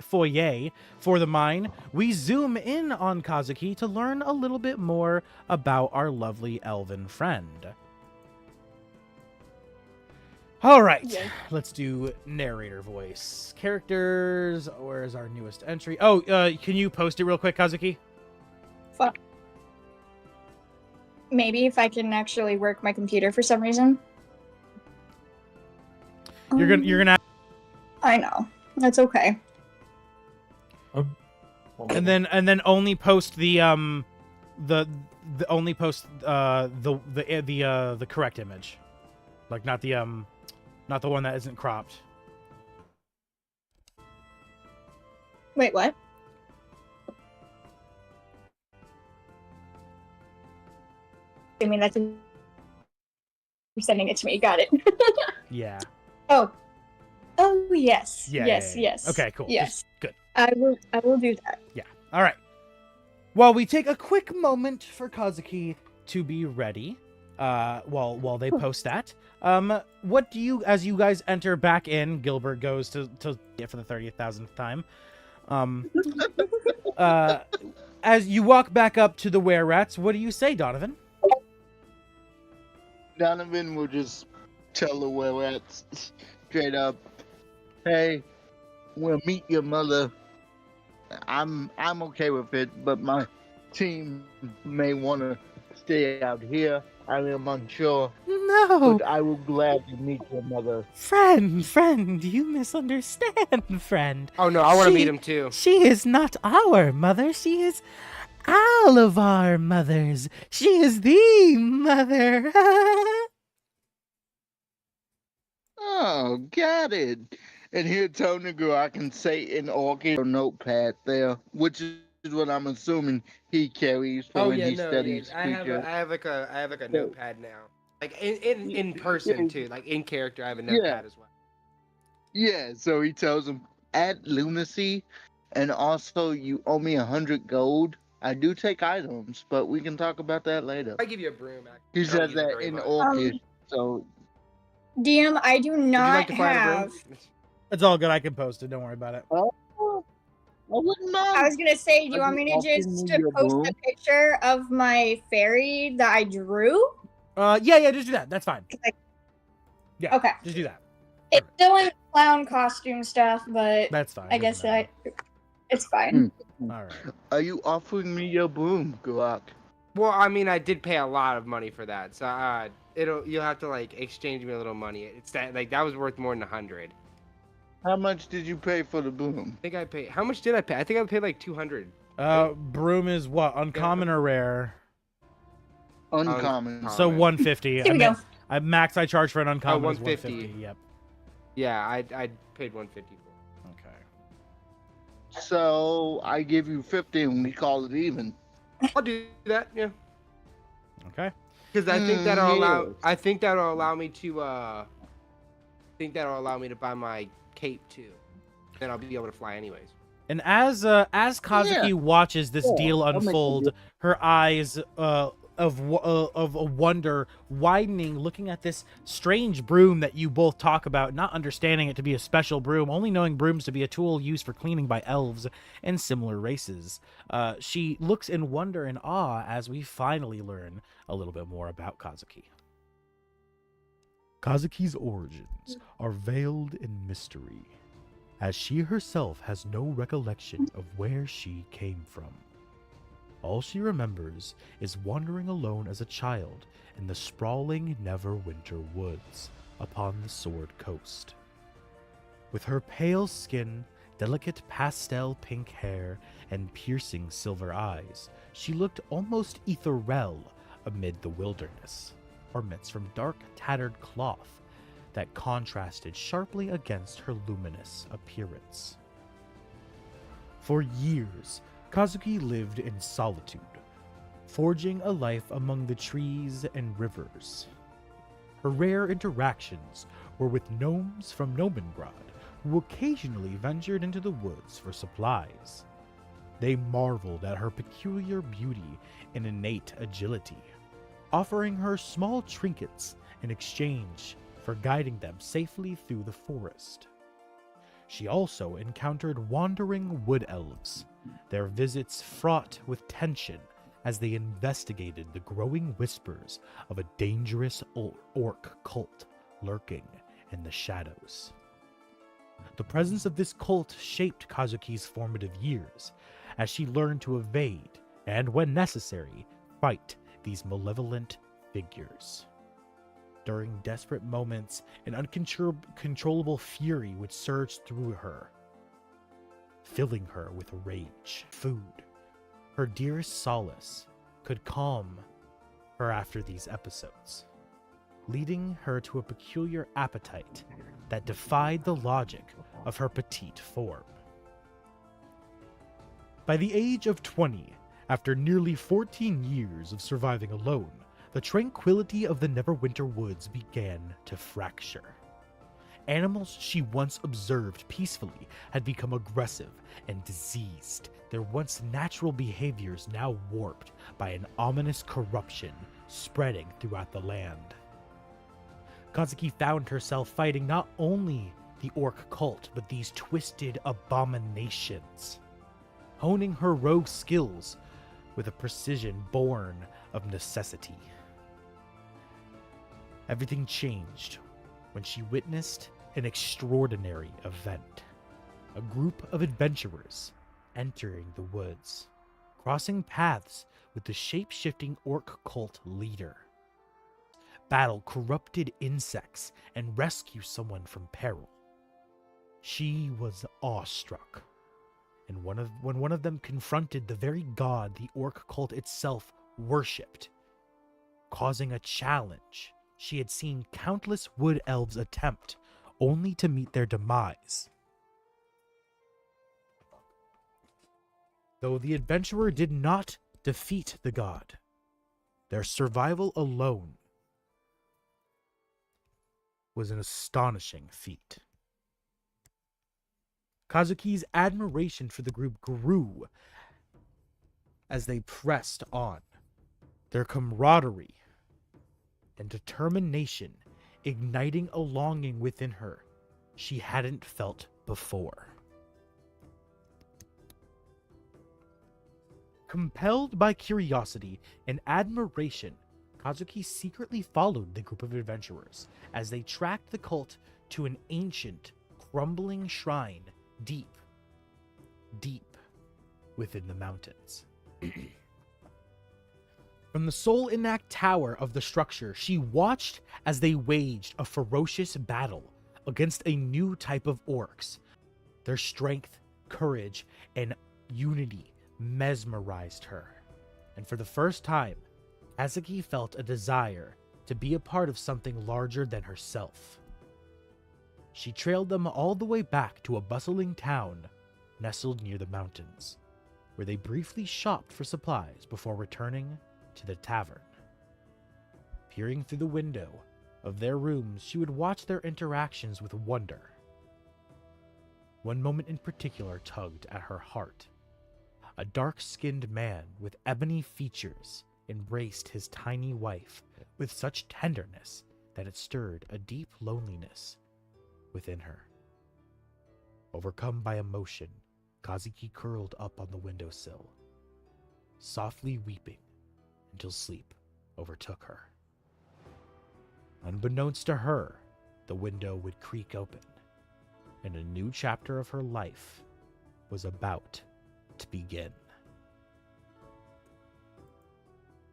for the mine, we zoom in on Kazuki to learn a little bit more about our lovely elven friend. All right, Yeah. let's do narrator voice. Characters, where's our newest entry? Oh, can you post it real quick, Kazuki? Fuck. Maybe if I can actually work my computer for some reason. You're gonna I know. That's okay. and then only post the only post the correct image, like not the one that isn't cropped. Wait, what? I mean, that's you're sending it to me. Got it. Yeah. Oh, yes. Yeah. Yes. Yeah. Yes. Okay. Cool. Yes. Good. I will do that. Yeah. All right. While we take a quick moment for Kazuki to be ready, while they post that, what do you, as you guys enter back in, Gilbert goes to get for the 30,000th time. As you walk back up to the were-rats, what do you say, Donovan? Donovan will just tell the were-rats straight up, "Hey, we'll meet your mother. I'm okay with it, but my team may want to stay out here. I am unsure, No, but I will gladly meet your mother." friend, you misunderstand, friend. Oh no, I want to She- meet him too. She is not our mother. She is all of our mothers. She is the mother. Oh, got it. And here, Tonigu, I can say in Orchid notepad there, which is what I'm assuming he carries for when he studies I have a notepad now. Like in person too, like in character. I have a notepad as well. Yeah, so he tells him, "Add lunacy, and also you owe me 100 gold. I do take items, but we can talk about that later." I give you a broom. Actually. He I don't says use it that very in much. Orchid, so DM, I do Would you not like to fly on a have. broom? It's all good. I can post it. Don't worry about it. Oh, I wouldn't mind. I was gonna say, do you Are want you me to offering just me your post broom? a picture of my fairy that I drew? Yeah, just do that. That's fine. Yeah. Okay. Just do that. It's still in clown costume stuff, but That's fine. I guess it's fine. All right. Are you offering me your broom, Garrak? Well, I mean, I did pay a lot of money for that, so you'll have to like exchange me a little money. It's that was worth more than 100. How much did you pay for the broom? I think I paid. How much did I pay? I think I paid like 200. Broom is what? Uncommon or rare? Uncommon. So 150. Here we go. Max I charge for an uncommon is 150. 150. Yep. Yeah, I paid 150 for it. Okay. So I give you 50 and we call it even. I'll do that. Yeah. Okay. Because I think that'll allow. yes. I think that'll allow me to. Buy my cape too. Then I'll be able to fly anyways. And as Kazuki watches this deal that makes unfold, her eyes of wonder widening, looking at this strange broom that you both talk about, not understanding it to be a special broom, only knowing brooms to be a tool used for cleaning by elves and similar races. She looks in wonder and awe as we finally learn a little bit more about Kazuki. Kazuki's origins are veiled in mystery, as she herself has no recollection of where she came from. All she remembers is wandering alone as a child in the sprawling Neverwinter woods upon the Sword Coast. With her pale skin, delicate pastel pink hair, and piercing silver eyes, she looked almost ethereal amid the wilderness, ornaments from dark, tattered cloth that contrasted sharply against her luminous appearance. For years, Kazuki lived in solitude, forging a life among the trees and rivers. Her rare interactions were with gnomes from Nomengrad, who occasionally ventured into the woods for supplies. They marveled at her peculiar beauty and innate agility, offering her small trinkets in exchange for guiding them safely through the forest. She also encountered wandering wood elves, their visits fraught with tension as they investigated the growing whispers of a dangerous orc cult lurking in the shadows. The presence of this cult shaped Kazuki's formative years, as she learned to evade and, when necessary, fight these malevolent figures. During desperate moments, an uncontrollable fury would surge through her, filling her with rage. Food, her dearest solace, could calm her after these episodes, leading her to a peculiar appetite that defied the logic of her petite form. By the age of 20, after nearly 14 years of surviving alone, the tranquility of the Neverwinter woods began to fracture. Animals she once observed peacefully had become aggressive and diseased, their once natural behaviors now warped by an ominous corruption spreading throughout the land. Kazuki found herself fighting not only the orc cult, but these twisted abominations, honing her rogue skills with a precision born of necessity. Everything changed when she witnessed an extraordinary event. A group of adventurers entering the woods, crossing paths with the shape-shifting orc cult leader, battle corrupted insects, and rescue someone from peril. She was awestruck, and when one of them confronted the very god the orc cult itself worshipped, causing a challenge she had seen countless wood elves attempt, only to meet their demise. Though the adventurer did not defeat the god, their survival alone was an astonishing feat. Kazuki's admiration for the group grew as they pressed on. Their camaraderie and determination igniting a longing within her she hadn't felt before. Compelled by curiosity and admiration, Kazuki secretly followed the group of adventurers as they tracked the cult to an ancient, crumbling shrine deep within the mountains. From the sole inact tower of the structure, she watched as they waged a ferocious battle against a new type of orcs. Their strength, courage, and unity mesmerized her. And for the first time, Kazuki felt a desire to be a part of something larger than herself. She trailed them all the way back to a bustling town nestled near the mountains, where they briefly shopped for supplies before returning to the tavern. Peering through the window of their rooms, she would watch their interactions with wonder. One moment in particular tugged at her heart. A dark-skinned man with ebony features embraced his tiny wife with such tenderness that it stirred a deep loneliness within her. Overcome by emotion, Kazuki curled up on the windowsill, softly weeping until sleep overtook her. Unbeknownst to her, the window would creak open, and a new chapter of her life was about to begin.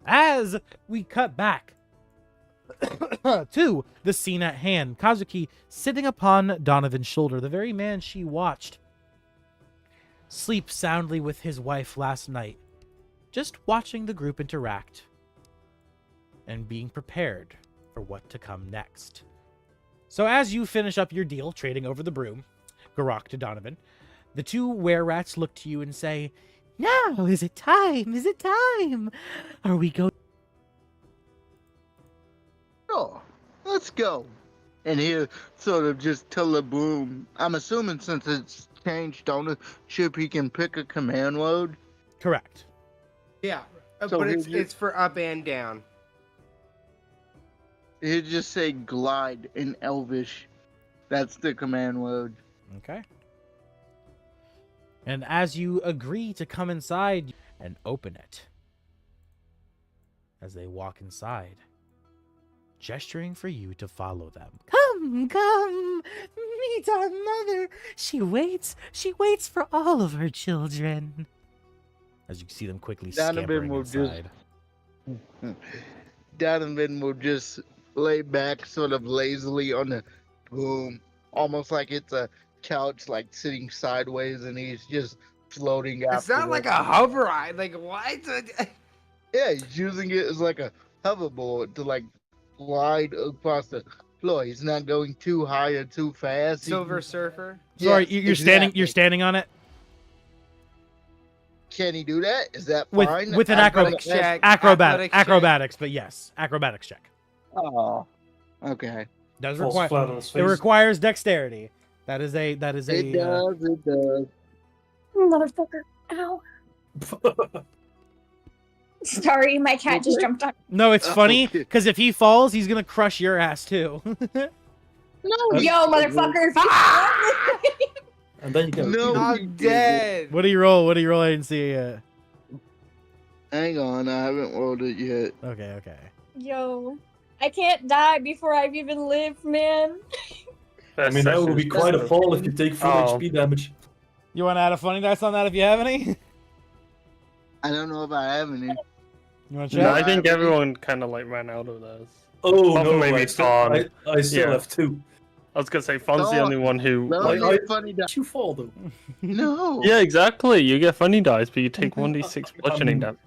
As we cut back to the scene at hand, Kazuki sitting upon Donovan's shoulder, the very man she watched sleep soundly with his wife last night, just watching the group interact and being prepared for what to come next. So as you finish up your deal trading over the broom, Garrak to Donovan, the two were-rats look to you and say, "Now is it time? Is it time? Are we going?" Sure, let's go. And he'll sort of just tell the broom. I'm assuming since it's changed ownership, he can pick a command word. Correct. Yeah, So but he'll it's for up and down. He'll just say glide in Elvish. That's the command word. Okay. And as you agree to come inside and open it, as they walk inside, gesturing for you to follow them. Come, meet our mother. She waits for all of her children. As you see them quickly scampering inside. Donovan will just lay back sort of lazily on the broom, almost like it's a couch, like sitting sideways, and he's just floating out. It's not like a hover ride. Like, what? Yeah, he's using it as like a hoverboard to like glide across the floor. He's not going too high or too fast. Silver Surfer. Sorry, Yes, you're standing. You're exactly. standing on it Can he do that? Is that with fine? with an Athletics check. acrobatics Athletics check. but yes, acrobatics check. Oh, okay. Does Falls require. flat on his It face. requires dexterity. That is a. It does. It does. Motherfucker. Ow. Sorry, my cat just jumped on. No, it's funny Okay. because if he falls, he's gonna crush your ass too. No, Yo, motherfucker. If you And then you get No. I'm dead. What do you roll? What do you roll? I didn't see it yet. hang on. I haven't rolled it yet. Okay. Yo, I can't die before I've even lived, man. I mean, that would be quite a fall if you take full Oh. HP damage. You want to add a funny dice on that if you have any? I don't know if I have any. You want to No, check? I think everyone kind of like ran out of those. Oh Apart no, from maybe I still, Tharn. I still Yeah. have two. I was gonna say Fawn's the No, only one who No, like. you get funny dice. You fall though. No. Yeah, exactly. You get funny dice, but you take 1d6 bludgeoning damage.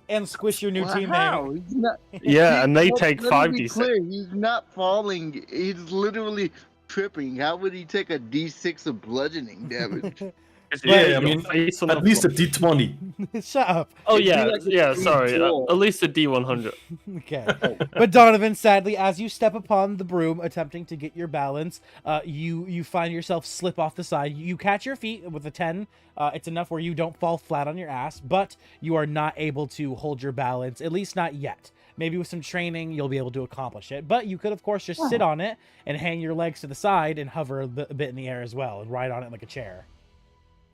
And squish your new Wow, teammate. he's not. Yeah, and they Let- take let me be 5d6. clear, he's not falling. He's literally tripping. How would he take a D6 of bludgeoning damage? Yeah, I mean, at least a D20. Shut up. Oh It'd be yeah, like a yeah. Sorry, D12. at least a D100. Okay. But Donovan, sadly, as you step upon the broom, attempting to get your balance, you find yourself slip off the side. You catch your feet with a 10. It's enough where you don't fall flat on your ass, but you are not able to hold your balance, at least not yet. maybe with some training, you'll be able to accomplish it. But you could, of course, just sit on it and hang your legs to the side and hover a bit in the air as well and ride on it like a chair.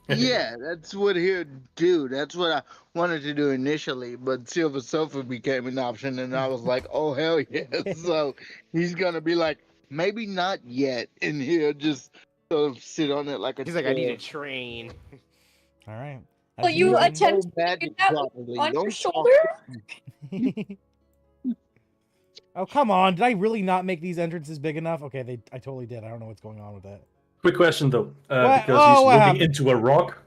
Yeah, that's what he'll do. That's what I wanted to do initially, but Silver Surfer became an option, and I was like, oh, hell yes. So he's going to be like, maybe not yet, and he'll just sort of sit on it like a He's like, I need to chair. train. All right. Will As you don't attempt know to do magic that properly. on your Don't shoulder? Oh, come on. Did I really not make these entrances big enough? Okay, I totally did. I don't know what's going on with that. Quick question though, What? because Oh, he's what looking happened? into a rock.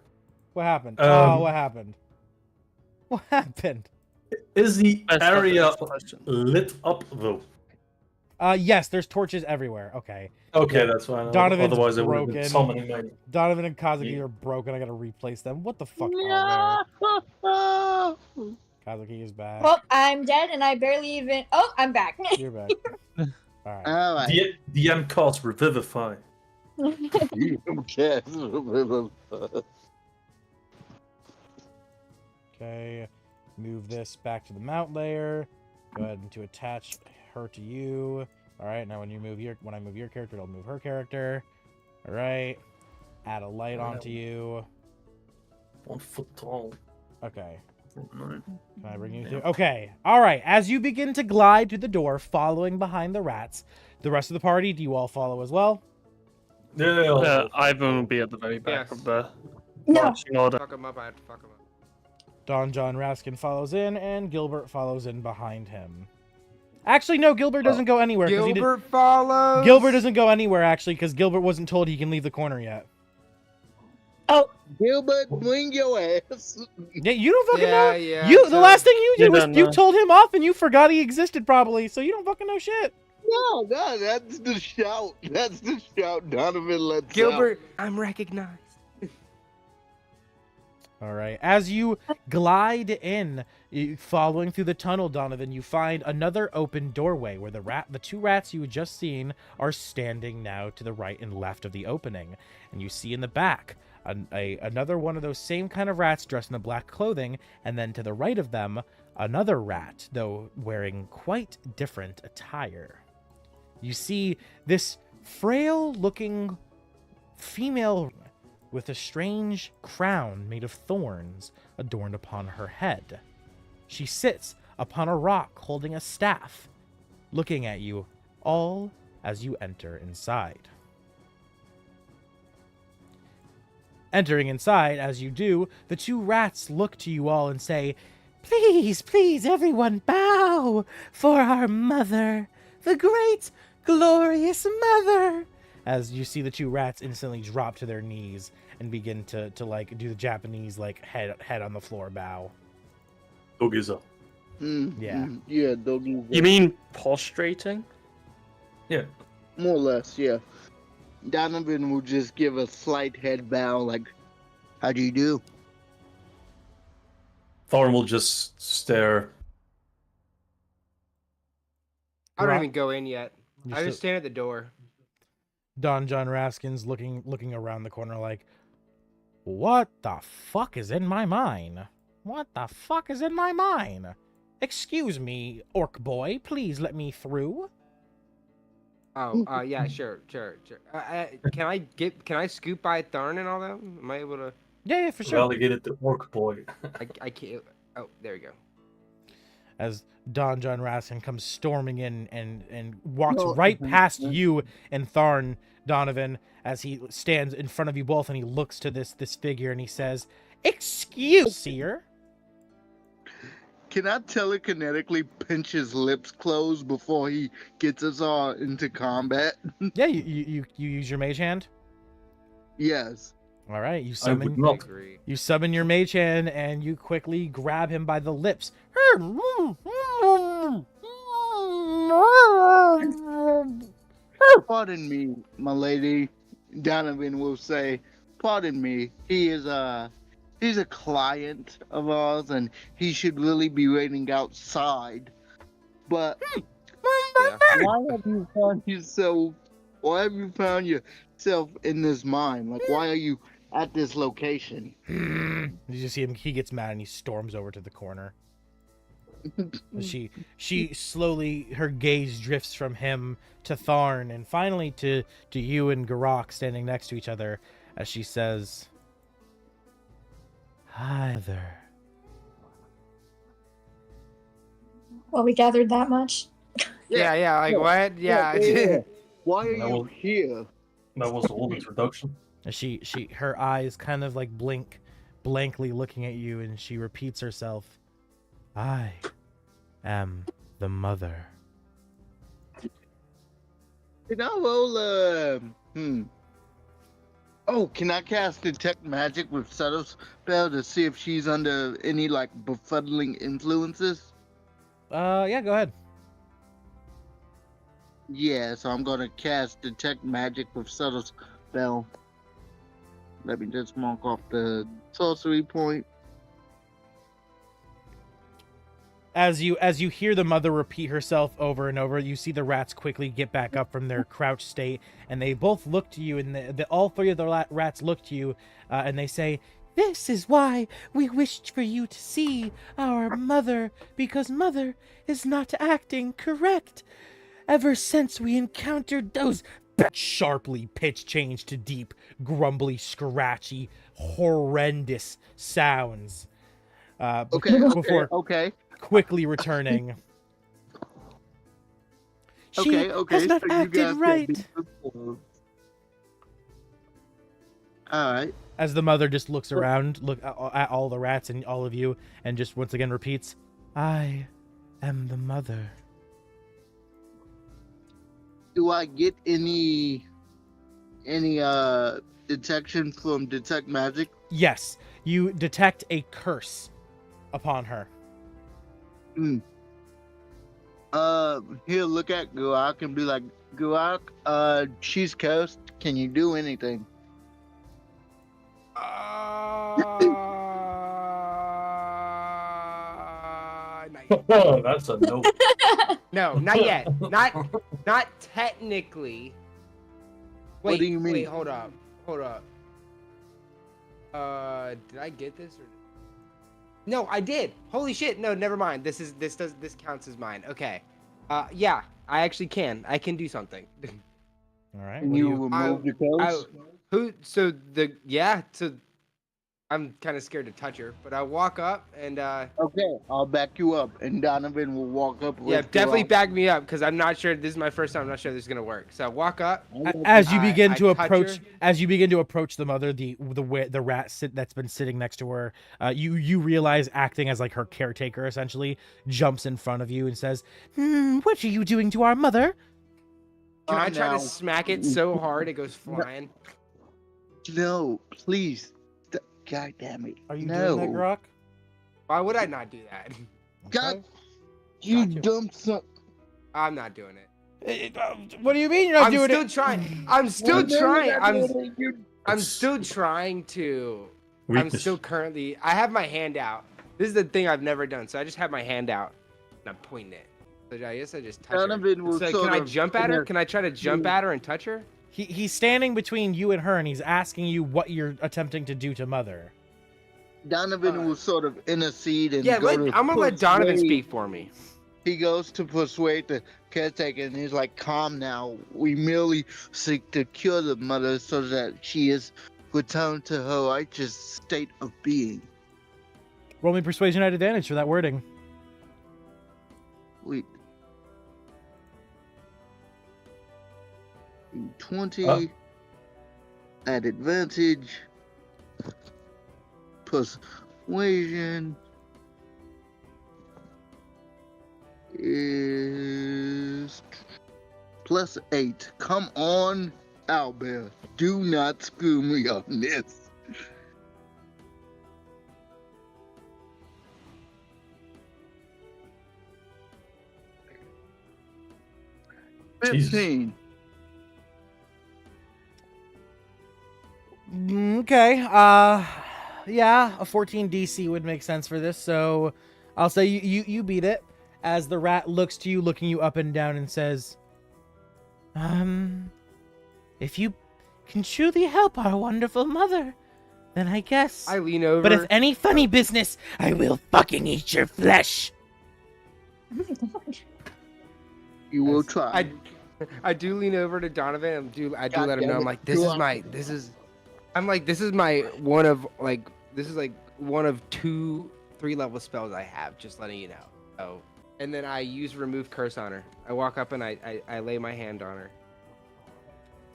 What happened? Um, What happened? What happened? Is the That's not the area next question. lit up though? Yes, there's torches everywhere. Okay. Okay, that's fine. Donovan's Otherwise, I would have been broken. summoning my. Donovan and Kazuki Yeah. are broken. I gotta replace them. What the fuck? Oh, Oh, there. Kazuki is back. Well, I'm dead and I barely even. Oh, I'm back. You're back. Alright. all right. DM cast Revivify. Okay. Okay. Move this back to the mount layer. Go ahead and to attach her to you. Alright, now when I move your character, it'll move her character. Alright. Add a light onto you. 1 foot tall. Okay. Nine. Can I bring you through? Okay. All right. As you begin to glide to the door, following behind the rats, the rest of the party, do you all follow as well? Yeah. Ivyn will be at the very back Yes. of the No. marching order. Fuck him up. I have to fuck him up. Don John Raskin follows in, and Gilbert follows in behind him. Actually, no, Gilbert doesn't go anywhere. 'Cause Gilbert follows. Gilbert doesn't go anywhere, actually, because Gilbert wasn't told he can leave the corner yet. Oh, Gilbert, bring your ass. Yeah, you don't fucking Yeah, know. yeah. The so- last thing you did You was don't you know. told him off, and you forgot he existed probably, so you don't fucking know shit. No, that's the shout. That's the shout Donovan lets out. Gilbert, I'm recognized. All right. As you glide in, following through the tunnel, Donovan, you find another open doorway where the two rats you had just seen are standing now to the right and left of the opening. And you see in the back another one of those same kind of rats dressed in the black clothing, and then to the right of them, another rat, though wearing quite different attire. You see this frail-looking female with a strange crown made of thorns adorned upon her head. She sits upon a rock holding a staff, looking at you all as you enter inside. Entering inside, as you do, the two rats look to you all and say, "Please, please, everyone, bow for our mother, the great, glorious mother." As you see the two rats instantly drop to their knees and begin to like do the Japanese like head on the floor bow. Dogiza. Yeah, doggy. You mean prostrating? Yeah. More or less, yeah. Donovan will just give a slight head bow, like, how do you do? Tharn will just stare. I don't Right. even go in yet. You I still- just stand at the door. Don John Raskin's looking around the corner like, "What the fuck is in my mind? What the fuck is in my mind? Excuse me, orc boy, please let me through." Oh, yeah, sure. Can I scoop by Tharn and all that? Am I able to? Yeah, for sure. Relegated to orc boy. I can't. Oh, there we go. As Don John Raskin comes storming in and walks No, right mhm, past mhm. you and Tharn, Donovan, as he stands in front of you both and he looks to this figure and he says, "Excuse, seer." Can I telekinetically pinch his lips closed before he gets us all into combat? Yeah, you use your mage hand. Yes. All right, you I summon would not. Agree. You summon your mage hand and you quickly grab him by the lips. Pardon me, my lady. Donovan will say, pardon me. He's a client of ours and he should really be waiting outside. But Yeah. why have you found yourself in this mine? Like, why are you at this location? You just see him, he gets mad and he storms over to the corner. She slowly, her gaze drifts from him to Tharn and finally to you and Garrak standing next to each other as she says, "Hi there." Well, we gathered that much. Yeah, like what? Yeah. Why are you here? That was the whole introduction. As her eyes kind of like blink blankly looking at you, and she repeats herself, "I am the mother." Can I roll Oh, can I cast detect magic with subtle spell to see if she's under any like befuddling influences? Yeah, go ahead. Yeah, so I'm gonna cast detect magic with subtle spell. Let me just mark off the sorcery point. As you hear the mother repeat herself over and over, you see the rats quickly get back up from their crouched state, and they both look to you, and all three of the rats look to you, and they say, "This is why we wished for you to see our mother, because mother is not acting correct. Ever since we encountered those sharply pitch change to deep, grumbly, scratchy, horrendous sounds." Okay. Quickly returning. She Okay. has not so you acted guys right. can be- Alright. As the mother just looks around, look at all the rats and all of you, and just once again repeats, "I am the mother." Do I get any detection from detect magic? Yes, you detect a curse upon her. He'll look at Garrak and be like, Garrak, she's cursed. Can you do anything? That's a no. No, not yet. Not technically. Wait, What do you mean? Wait, hold up. Did I get this or? No, I did. Holy shit! No, never mind. This counts as mine. Okay. Yeah, I actually can. I can do something. All right. Can what do you remove the curse? So I'm kind of scared to touch her, but I walk up and Okay, I'll back you up, and Donovan will walk up. yeah, with definitely Garrak. back me up because I'm not sure. This is my first time. I'm not sure this is gonna work. So I walk up. As you begin I to touch approach, her. as you begin to approach the mother, the rat that's been sitting next to her, you realize, acting as like her caretaker, essentially, jumps in front of you and says, "What are you doing to our mother?" Can I try Now- to smack it so hard it goes flying? No, please. God damn it. Are you no. doing that, Garrak? Why would I not do that? God, you Gotcha. dumb son. I'm not doing it. What do you mean you're not I'm doing still it? trying. I'm still No, trying. you- I'm still trying to. I'm Weakness. still currently. I have my hand out. This is the thing I've never done. So I just have my hand out and I'm pointing it. So I guess I just touch Donovan her. will So sort can I of- jump at her? Can I try to jump at her and touch her? He's standing between you and her, and he's asking you what you're attempting to do to mother. Donovan will sort of intercede and Yeah, go to I'm gonna let Donovan persuade- speak for me. He goes to persuade the caretaker, and he's like, "Calm now. We merely seek to cure the mother so that she is returned to her righteous state of being." Roll me persuasion at advantage for that wording. Wait. 20 Huh? at advantage. Persuasion is +8. Come on, Albert. Do not screw me on this. Jesus. 15. Okay. Yeah, a 14 DC would make sense for this. So I'll say you beat it. As the rat looks to you, looking you up and down, and says, if you can truly help our wonderful mother, then I guess. I lean over. But if any funny business, I will fucking eat your flesh." Oh my god. You will try. I do lean over to Donovan. I do God let him know. damn I'm it. like, this is my one of one of 2 3-level spells I have. Just letting you know. Oh, and then I use remove curse on her. I walk up and I lay my hand on her.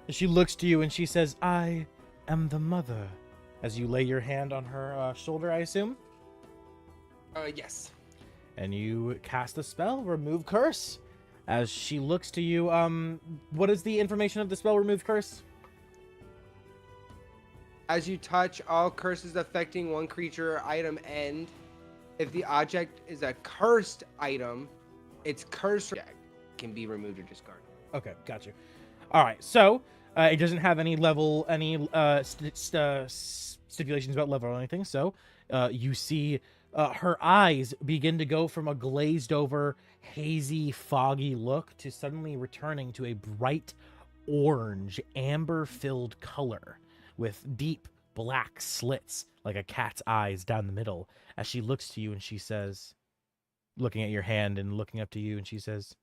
She looks to you and she says, "I am the mother." As you lay your hand on her shoulder, I assume. Yes. And you cast the spell, remove curse. As she looks to you, what is the information of the spell, remove curse? As you touch, all curses affecting one creature or item end. If the object is a cursed item, its curse can be removed or discarded. Okay, got you. All right, so it doesn't have any level, stipulations about level or anything. So you see her eyes begin to go from a glazed over, hazy, foggy look to suddenly returning to a bright orange, amber-filled color with deep black slits like a cat's eyes down the middle. As she looks to you and she says, looking at your hand and looking up to you, and she says,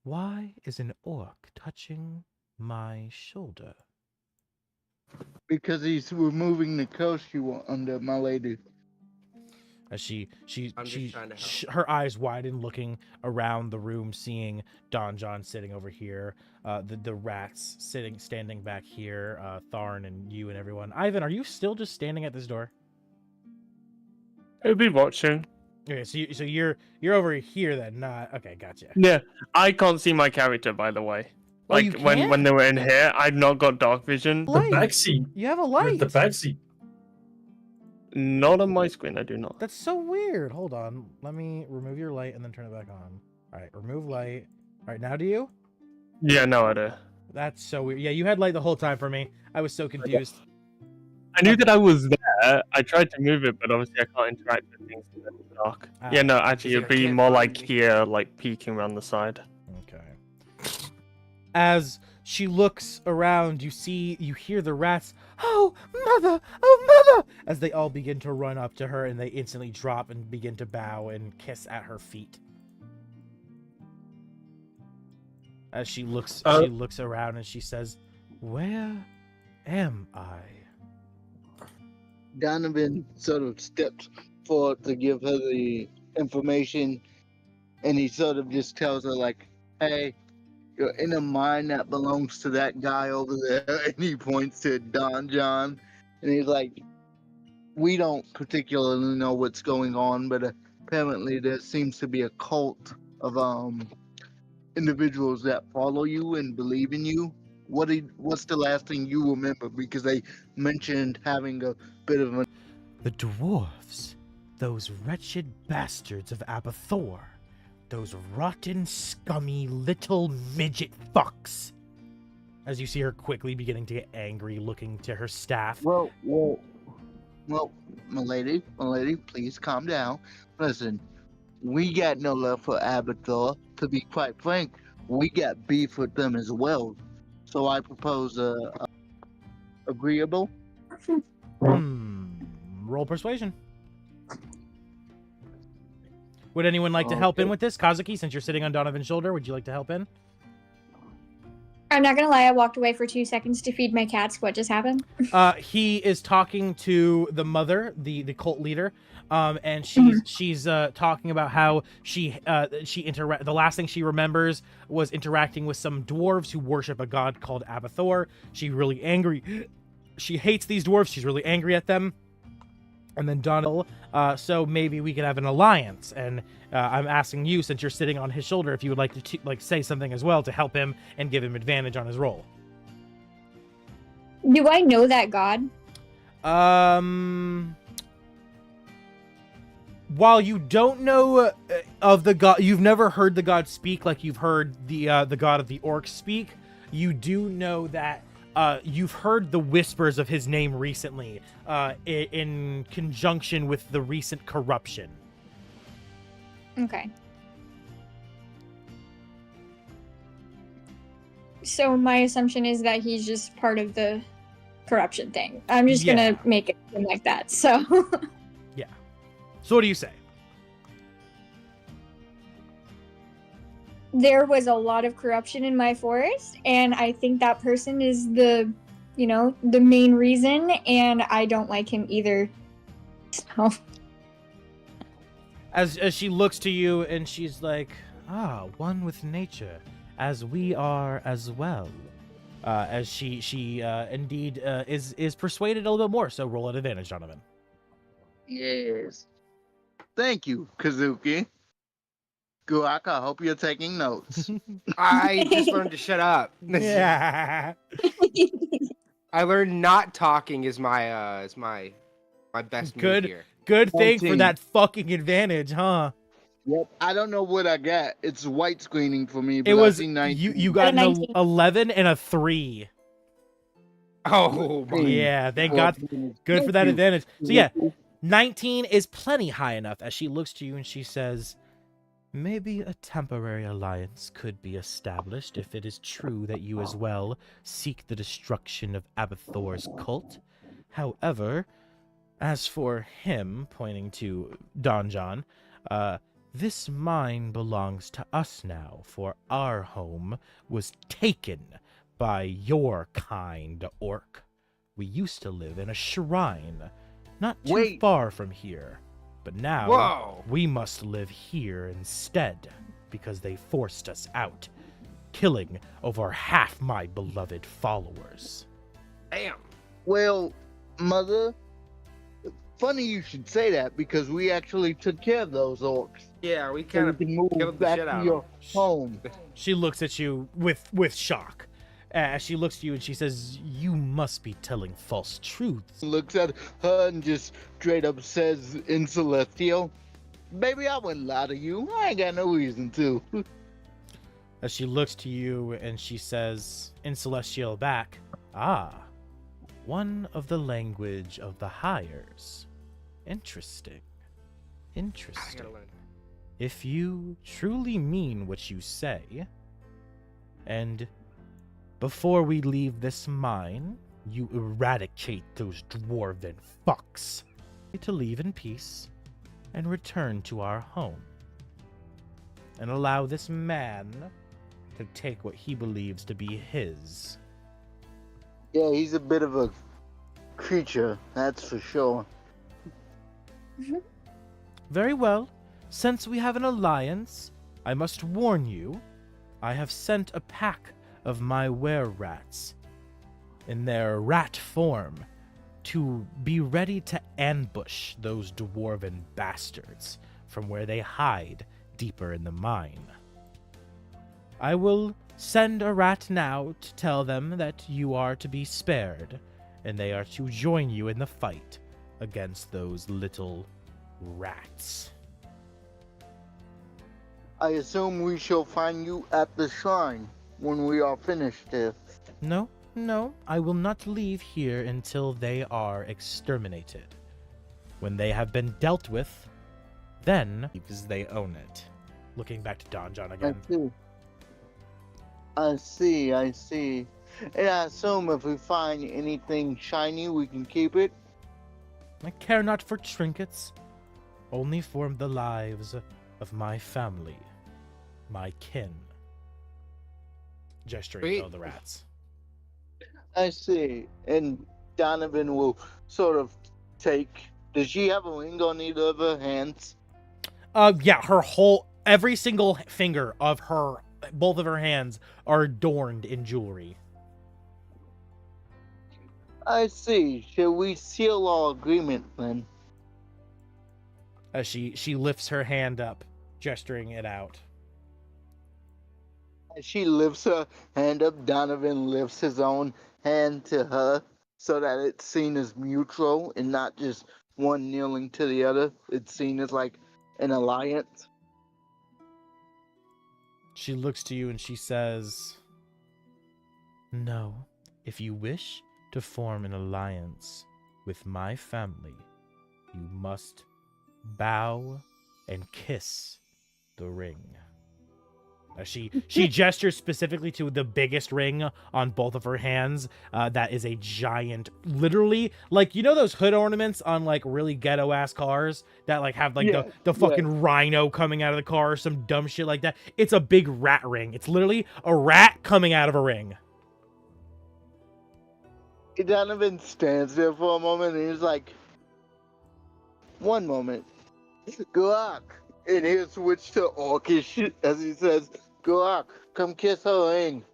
"Why is an orc touching my shoulder?" Because he's removing the curse you were under, my lady. As I'm just trying to help. her eyes widen, looking around the room, seeing Don John sitting over here, the rats standing back here, Tharn and you and everyone. Ivyn, are you still just standing at this door? I'll be watching. Okay, so you're over here then, not okay, gotcha. Yeah, I can't see my character, by the way. Oh, you Like when can't? they were in here, I've not got dark vision. Light. Tabaxi. You have a light. Tabaxi. Not on my screen, I do not. That's so weird. Hold on, let me remove your light and then turn it back on. All right, remove light. All right, now do you? Yeah, no, I do. That's so weird. Yeah, you had light the whole time for me. I was so confused. I knew that I was there. I tried to move it, but obviously I can't interact with things in the dark. Ah. Yeah, no, actually, Yeah, it'd I be can't more find like me. here, like peeking around the side. Okay. As she looks around, you hear the rats, "Oh, mother! Oh, mother!" as they all begin to run up to her, and they instantly drop and begin to bow and kiss at her feet. As she looks around and she says, "Where am I?" Donovan sort of steps forward to give her the information, and he sort of just tells her, like, "Hey, you're in a mine that belongs to that guy over there," and he points to Don John, and he's like, "We don't particularly know what's going on, but apparently there seems to be a cult of individuals that follow you and believe in you. What's the last thing you remember? Because they mentioned having a bit of a..." "The dwarves, those wretched bastards of Abathor, those rotten, scummy, little midget fucks." As you see her quickly beginning to get angry, looking to her staff. Well, my lady, please calm down. Listen, we got no love for Abathor. To be quite frank, we got beef with them as well. So I propose agreeable. Roll persuasion. Would anyone like to help in Okay. with this? Kazuki, since you're sitting on Donovan's shoulder, would you like to help in? I'm not gonna lie, I walked away for 2 seconds to feed my cats. What just happened? He is talking to the mother, the cult leader, and she's talking about how the last thing she remembers was interacting with some dwarves who worship a god called Abathor. She's really angry. She hates these dwarves. She's really angry at them. And then Donald, so maybe we could have an alliance. And I'm asking you, since you're sitting on his shoulder, if you would like to say something as well to help him and give him advantage on his roll. Do I know that god? While you don't know of the god, you've never heard the god speak like you've heard the god of the orcs speak. You do know that you've heard the whispers of his name recently, in conjunction with the recent corruption. Okay. So my assumption is that he's just part of the corruption thing. I'm just gonna make it seem like that. So So what do you say? there was a lot of corruption in my forest, and I think that person is the main reason, and I don't like him either. So As she looks to you and she's like, "Ah, one with nature, as we are as well." As she indeed is persuaded a little bit more. So roll at advantage, Donovan. Yes. Thank you, Kazuki. Garrak, I hope you're taking notes. I just learned to shut up. Yeah. I learned not talking is my best Good. move here. Good thing for 19. that fucking advantage, huh? Yep. I don't know what I got. It's white screening for me, but It was I see 19. you got Got a an 19. 11 and a 3. Oh my! Yeah, thank God. Good for that advantage. So yeah, 19 is plenty high enough as she looks to you and she says, "Maybe a temporary alliance could be established if it is true that you as well seek the destruction of Abathor's cult. However, as for him," pointing to Donjon, "this mine belongs to us now, for our home was taken by your kind orc. We used to live in a shrine, not too Wait. far from here, but now Whoa! we must live here instead, because they forced us out, killing over half my beloved followers." Damn. Well, Mother, funny you should say that because we actually took care of those orcs. Yeah, we So kind you of can move killed the back shit out to of your them. home. She looks at you with shock. As she looks to you and she says, "You must be telling false truths." Looks at her and just straight up says in Celestial, "Baby, I wouldn't lie to you. I ain't got no reason to." As she looks to you and she says in Celestial back, "Ah, one of the language of the hires. Interesting. I Interesting. gotta learn. If you truly mean what you say, and before we leave this mine, you eradicate those dwarven fucks, to leave in peace and return to our home, and allow this man to take what he believes to be his." Yeah, he's a bit of a creature, that's for sure. "Very well. Since we have an alliance, I must warn you, I have sent a pack of my were-rats in their rat form to be ready to ambush those dwarven bastards from where they hide deeper in the mine. I will send a rat now to tell them that you are to be spared, and they are to join you in the fight against those little rats." I assume we shall find you at the shrine when we are finished here. No, I will not leave here until they are exterminated. When they have been dealt with, then because they own it. Looking back to Donjon again. I see. And I assume if we find anything shiny, we can keep it. I care not for trinkets, only for the lives of my family, my kin. Gesturing Sweet. to all the rats. I see. And Donovan will sort of take. Does she have a ring on either of her hands? Yeah, every single finger of both of her hands are adorned in jewelry. I see. Shall we seal our agreement then? As she lifts her hand up, gesturing it out. As she lifts her hand up, Donovan lifts his own hand to her so that it's seen as mutual and not just one kneeling to the other. It's seen as like an alliance. She looks to you and she says, "No, if you wish to form an alliance with my family, you must bow and kiss the ring." She gestures specifically to the biggest ring on both of her hands. That is a giant, literally, like, you know those hood ornaments on like really ghetto ass cars that like have like the fucking rhino coming out of the car or some dumb shit like that. It's a big rat ring. It's literally a rat coming out of a ring. Donovan stands there for a moment and he's like, one moment, Garrak. And he'll switch to orcish as he says, Garrak, come kiss her ring.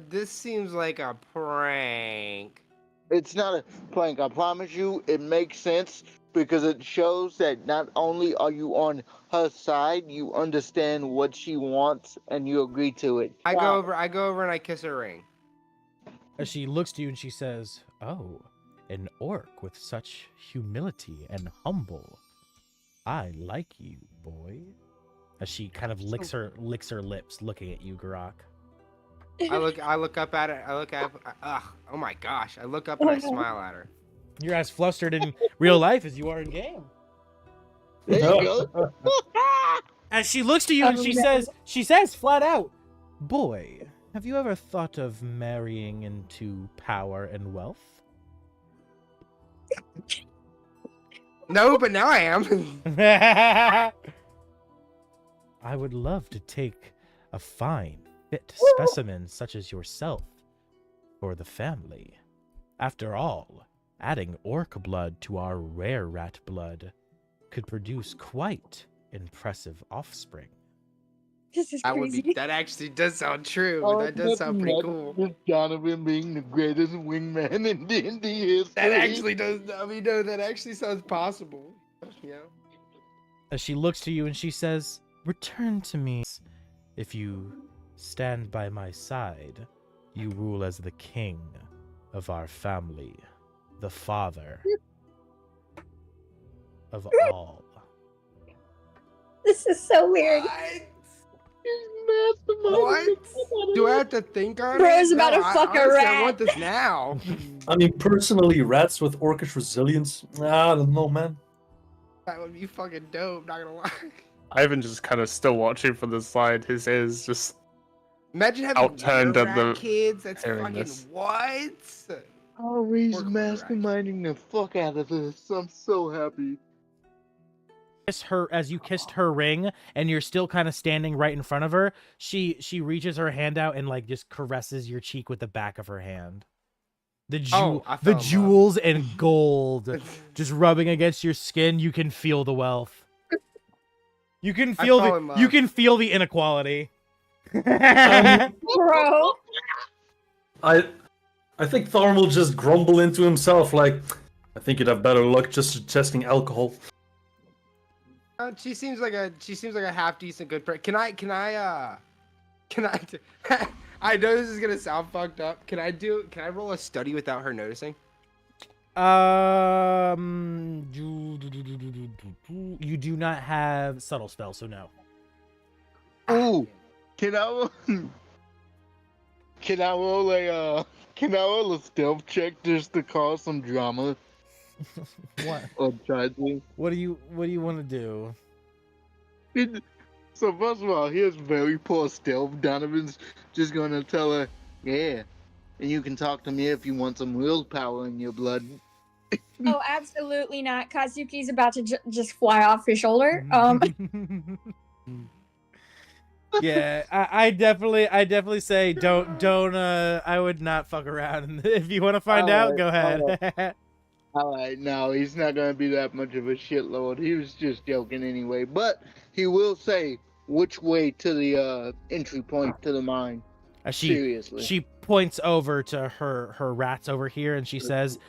This seems like a prank. It's not a prank, I promise you, it makes sense because it shows that not only are you on her side, you understand what she wants and you agree to it. I go over and I kiss her ring. As she looks to you and she says, "Oh, an orc with such humility and humble. I like you, boy." As she kind of licks her lips, looking at you, Garrak. I look up at it. Oh my gosh! I look up and I smile at her. You're as flustered in real life as you are in game. There you go. As she looks to you and she says flat out, "Boy, have you ever thought of marrying into power and wealth?" No, but now I am. I would love to take a fine, fit specimen such as yourself for the family. After all, adding orc blood to our rare rat blood could produce quite impressive offspring. This is crazy. That actually does sound true. Oh, That does sound pretty cool. With Donovan being the greatest wingman in D&D history. That actually does. I mean, no, that actually sounds possible. Yeah. As she looks to you and she says, "Return to me. If you stand by my side, you rule as the king of our family, the father of all." This is so weird. What? Do I have to think on it? Bro's about to fuck a honestly, rat. I want this now. I mean, personally, rats with orcish resilience, I don't know, man. That would be fucking dope. Not gonna lie. Ivan just kind of still watching from the side. His ears just Imagine having outturned at rat the kids. That's hearing fucking this. what? Always Orc masterminding the fuck out of this. I'm so happy. As you kissed her ring and you're still kind of standing right in front of her, she reaches her hand out and like just caresses your cheek with the back of her hand. The jewels and gold just rubbing against your skin. You can feel the wealth. You can feel the inequality. Bro. I think Tharn will just grumble into himself like, "I think you'd have better luck just suggesting alcohol." She seems like a half decent good person. Can I I know this is gonna sound fucked up. Can I roll a study without her noticing? You do not have subtle spell, so no. Ooh, can I roll a stealth check just to cause some drama? What? Or try to. What do you want to do? So first of all, here's very poor stealth. Donovan's just gonna tell her, "Yeah, and you can talk to me if you want some willpower in your blood." Oh, absolutely not. Kazuki's about to just fly off his shoulder. Yeah, I definitely say don't. I would not fuck around. If you want to find out, go ahead. Alright, no, he's not gonna be that much of a shitlord. He was just joking anyway. But he will say which way to the entry point to the mine. Seriously. She points over to her rats over here and she says,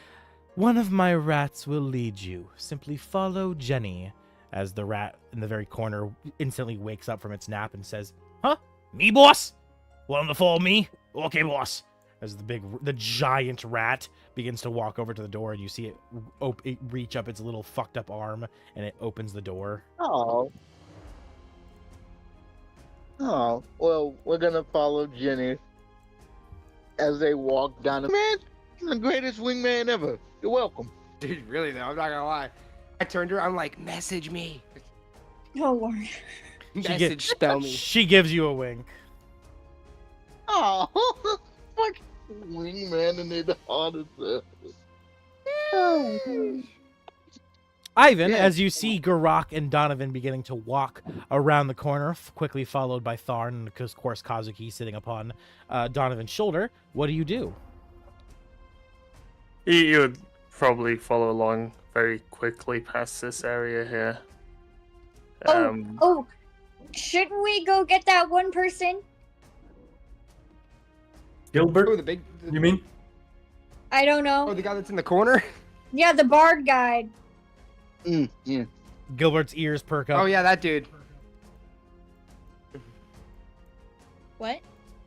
"One of my rats will lead you. Simply follow Jenny." As the rat in the very corner instantly wakes up from its nap and says, "Huh? Me, boss? Want to follow me? Okay, boss." As the giant rat begins to walk over to the door and you see it reach up its little fucked up arm and it opens the door. Oh, well, we're gonna follow Jenny as they walk down the... Man, you're the greatest wingman ever. You're welcome. Dude, really though, I'm not gonna lie. I turned to her, I'm like, "Message me." Oh Lord. Message spell me. She gives you a wink. Oh, fucking wingman and it hard as Ivyn, Yeah. as you see Garrak and Donovan beginning to walk around the corner, quickly followed by Tharn and, of course, Kazuki sitting upon Donovan's shoulder, what do you do? You would probably follow along very quickly past this area here. Oh, shouldn't we go get that one person? Gilbert, Oh, the big. you mean? I don't Oh, know. the guy that's in the corner. Yeah, the bard guy. yeah. Gilbert's ears perk up. Oh yeah, that dude. What?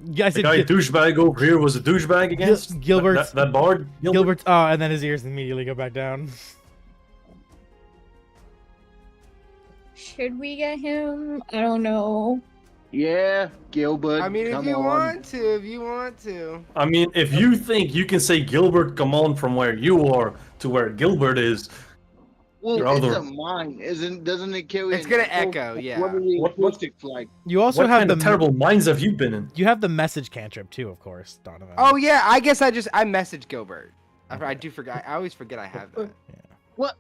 Yeah, I The said guy douchebag over here was a douchebag against Gilbert's- that bard. Gilbert. Oh, and then his ears immediately go back down. Should we get him? I don't know. Yeah, Gilbert. I mean, if come you on. want to. I mean, if you think you can say Gilbert, come on from where you are to where Gilbert is, Well, Your it's other- a mine, doesn't it carry? It's an gonna echo? echo, yeah. What are the What- acoustics like? You also what have kind the of terrible minds have you been in? You have the message cantrip too, of course, Donovan. Oh yeah, I guess I messaged Gilbert. I do forget. I always forget I have that. What?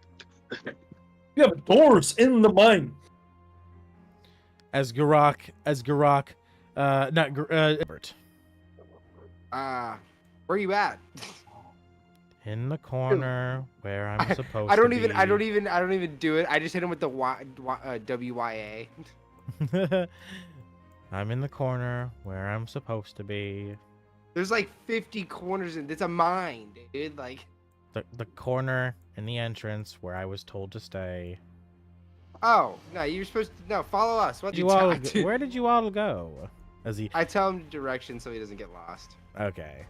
You have doors in the mine. As Garrak, not Gilbert. Where you at? In the corner where I'm supposed I don't to even. be. I don't even do it. I just hit him with the WYA. I'm in the corner where I'm supposed to be. There's like 50 corners in. It's a mine, dude. Like. The corner in the entrance where I was told to stay. Oh no, you're supposed to no follow us. What Where did you all go? As he I tell him direction so he doesn't get lost. okay.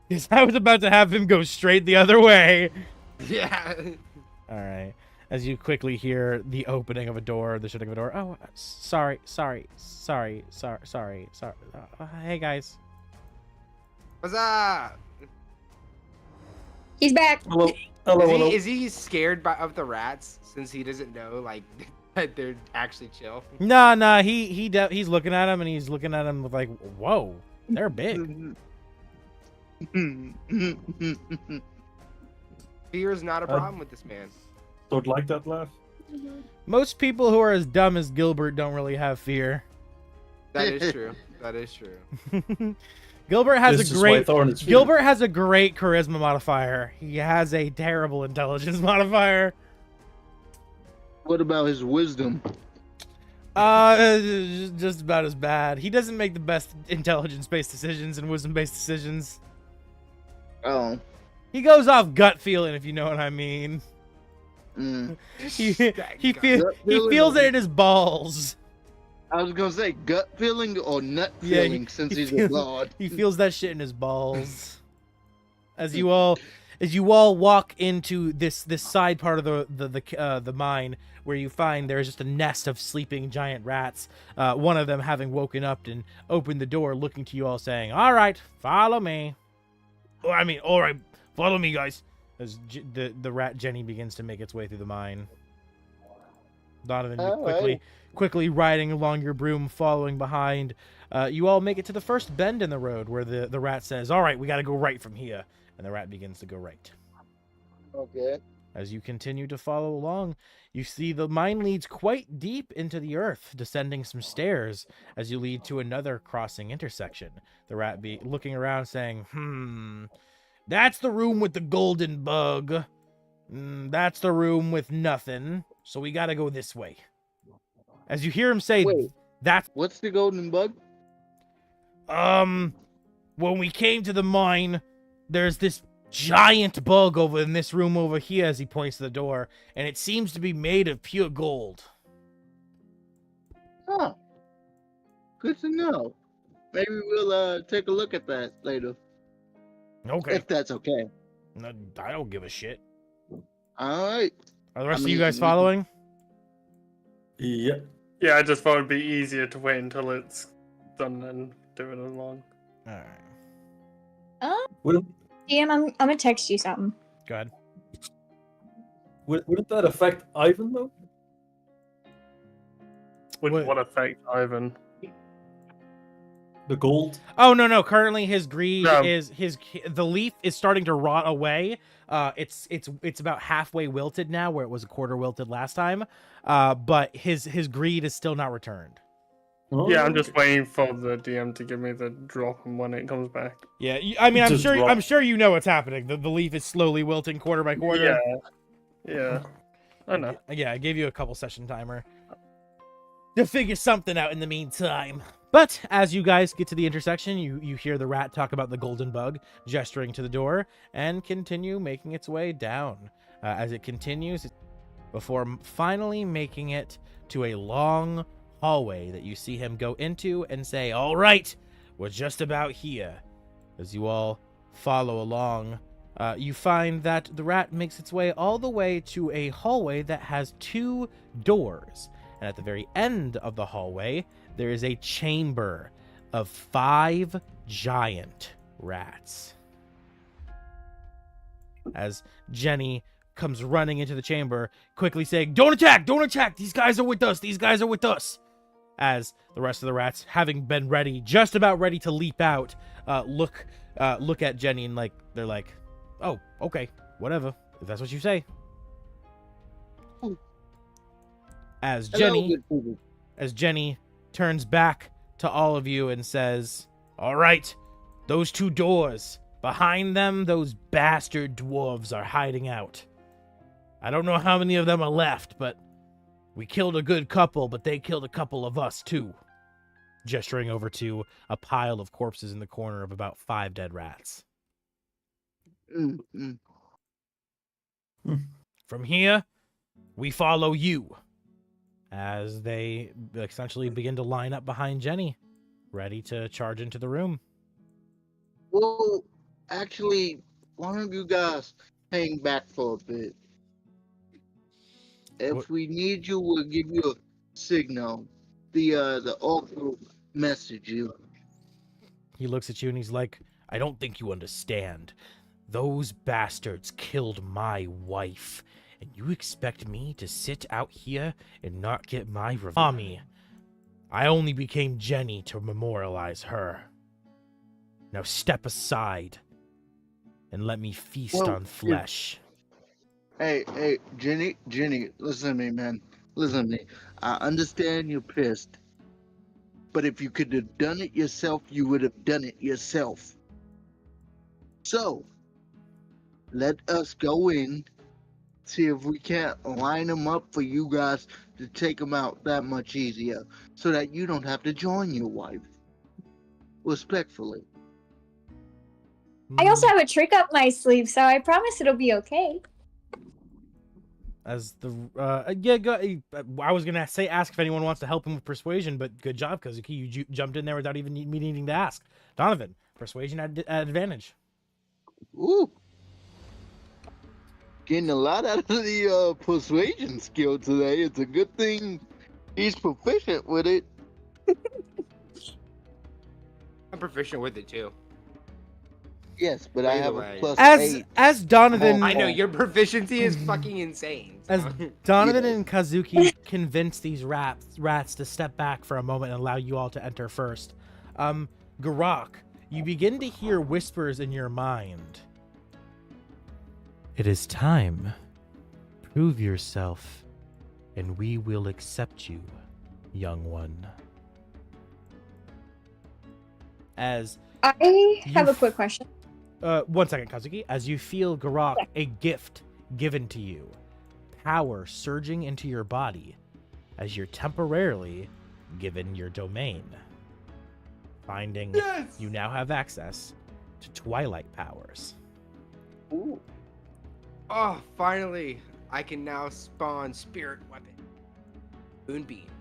Because I was about to have him go straight the other way. Yeah. All right. As you quickly hear the opening of a door, the shutting of a door. Oh, sorry. Hey guys. What's up? He's back. Hello, hello. Is he scared of the rats since he doesn't know like that they're actually chill? No. He's looking at him and he's looking at him with like, whoa, they're big. Fear is not a problem with this man. Don't like that laugh. Most people who are as dumb as Gilbert don't really have fear. That is true. That is true. Gilbert has This a is why great Tharn is feared. Gilbert has a great charisma modifier. He has a terrible intelligence modifier. What about his wisdom? Just about as bad. He doesn't make the best intelligence-based decisions and wisdom-based decisions. Oh. He goes off gut feeling, if you know what I mean. Mm. He Gut feels it feeling. in his balls. I was gonna say gut feeling or nut Yeah, feeling since he's a feels, god. he feels that shit in his balls. As you all walk into this side part of the mine, where you find there's just a nest of sleeping giant rats. One of them having woken up and opened the door, looking to you all, saying, "All right, follow me." All right, follow me, guys. As the rat Jenny begins to make its way through the mine. Donovan, you quickly riding along your broom, following behind. You all make it to the first bend in the road where the rat says, "All right, we got to go right from here." And the rat begins to go right. Okay. As you continue to follow along, you see the mine leads quite deep into the earth, descending some stairs as you lead to another crossing intersection. The rat be looking around saying, that's the room with the golden bug. That's the room with nothing. So we gotta go this way. As you hear him say, Wait. that's, What's the golden bug? when we came to the mine, there's this giant bug over in this room over here, as he points to the door, and it seems to be made of pure gold. Oh. Good to know. Maybe we'll take a look at that later. Okay. If that's okay. No, I don't give a shit. Alright. Are the rest I of you mean, guys following? Yeah. Yeah, I just thought it'd be easier to wait until it's done and do it along. Alright. Wouldn't DM, I'm gonna text you something. Go ahead. wouldn't that affect Ivyn though? With What- what effect, Ivan? The gold. Oh no! Currently, his greed No. is the leaf is starting to rot away. It's about halfway wilted now, where it was a quarter wilted last time. But his greed is still not returned. Oh, Yeah, I'm just waiting for the DM to give me the drop and when it comes back. Yeah, I mean, I'm Just sure drop. I'm sure you know what's happening. The leaf is slowly wilting quarter by quarter. Yeah. I know. Yeah, I gave you a couple session timer to figure something out in the meantime. But as you guys get to the intersection, you hear the rat talk about the golden bug, gesturing to the door, and continue making its way down. As it continues, before finally making it to a long hallway that you see him go into and say, "All right, we're just about here." As you all follow along, you find that the rat makes its way all the way to a hallway that has 2 doors. And at the very end of the hallway, there is a chamber of 5 giant rats. As Jenny comes running into the chamber, quickly saying, "Don't attack! Don't attack! These guys are with us! These guys are with us!" As the rest of the rats, having been ready, just about ready to leap out, look at Jenny and they're like, "Oh, okay, whatever, if that's what you say." As Jenny turns back to all of you and says, "All right, those 2 doors, behind them, those bastard dwarves are hiding out. I don't know how many of them are left, but we killed a good couple, but they killed a couple of us too." Gesturing over to a pile of corpses in the corner of about 5 dead rats. Mm-hmm. From here, we follow you. As they essentially begin to line up behind Jenny, ready to charge into the room. Well, actually, why don't you guys hang back for a bit? If What- we need you, we'll give you a signal. The orc will message you. He looks at you and he's like, "I don't think you understand. Those bastards killed my wife. And you expect me to sit out here and not get my revenge? Mommy, I only became Jenny to memorialize her. Now step aside and let me feast Well, on flesh." Hey, Jenny, listen to me, man. Listen to me. I understand you're pissed. But if you could have done it yourself, you would have done it yourself. So, let us go in, see if we can't line them up for you guys to take them out that much easier, so that you don't have to join your wife. Respectfully. I also have a trick up my sleeve, so I promise it'll be okay. As the yeah, go, I was gonna say ask if anyone wants to help him with persuasion, but good job, Kazuki. You jumped in there without even me needing to ask. Donovan, persuasion at advantage. Ooh. Getting a lot out of the persuasion skill today. It's a good thing he's proficient with it. I'm proficient with it too. Yes, but I Either have way. a plus As 8. as Donovan, I know your proficiency is fucking insane. as so. Donovan Yeah. and Kazuki convince these rats to step back for a moment and allow you all to enter first. Garrak, you begin to hear whispers in your mind. "It is time. Prove yourself, and we will accept you, young one." As I have a You- quick question. 1 second, Kazuki. As you feel Garrak, a gift given to you, power surging into your body, as you're temporarily given your domain, finding you now have access to Twilight powers. Ooh. Oh, finally, I can now spawn spirit weapon, moonbeams,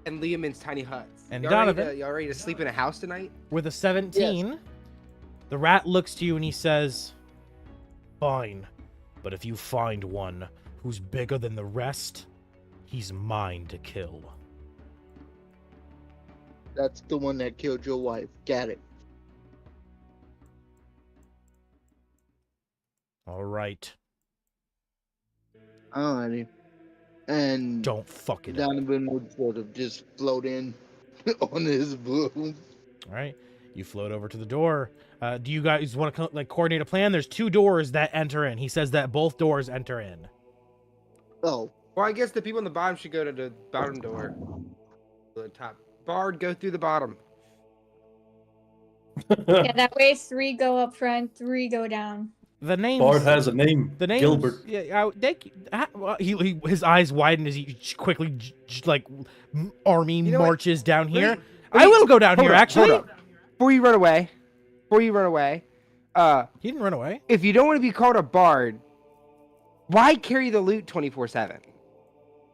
and Liamin's tiny huts. And y'all ready Donovan? y'all ready to sleep in a house tonight? With a 17, the rat looks to you and he says, "Fine, but if you find one who's bigger than the rest, he's mine to kill." That's the one that killed your wife. Got it. All right. Alrighty. and Don't fuck it up. Donovan would sort of just float in on his broom. All right. You float over to the door. Do you guys want to like coordinate a plan? There's 2 doors that enter in. He says that both doors enter in. Oh, Well, I guess the people on the bottom should go to the bottom door. The top. Bard, go through the bottom. Yeah, that way 3 go up front, 3 go down. The name. Bard has a name. The name. Gilbert. Yeah. His eyes widen as he quickly like army You know what? marches down here. Wait, I will go down hold here. up, Actually, hold up. Before you run away, he didn't run away. if you don't want to be called a bard, why carry the loot 24/7?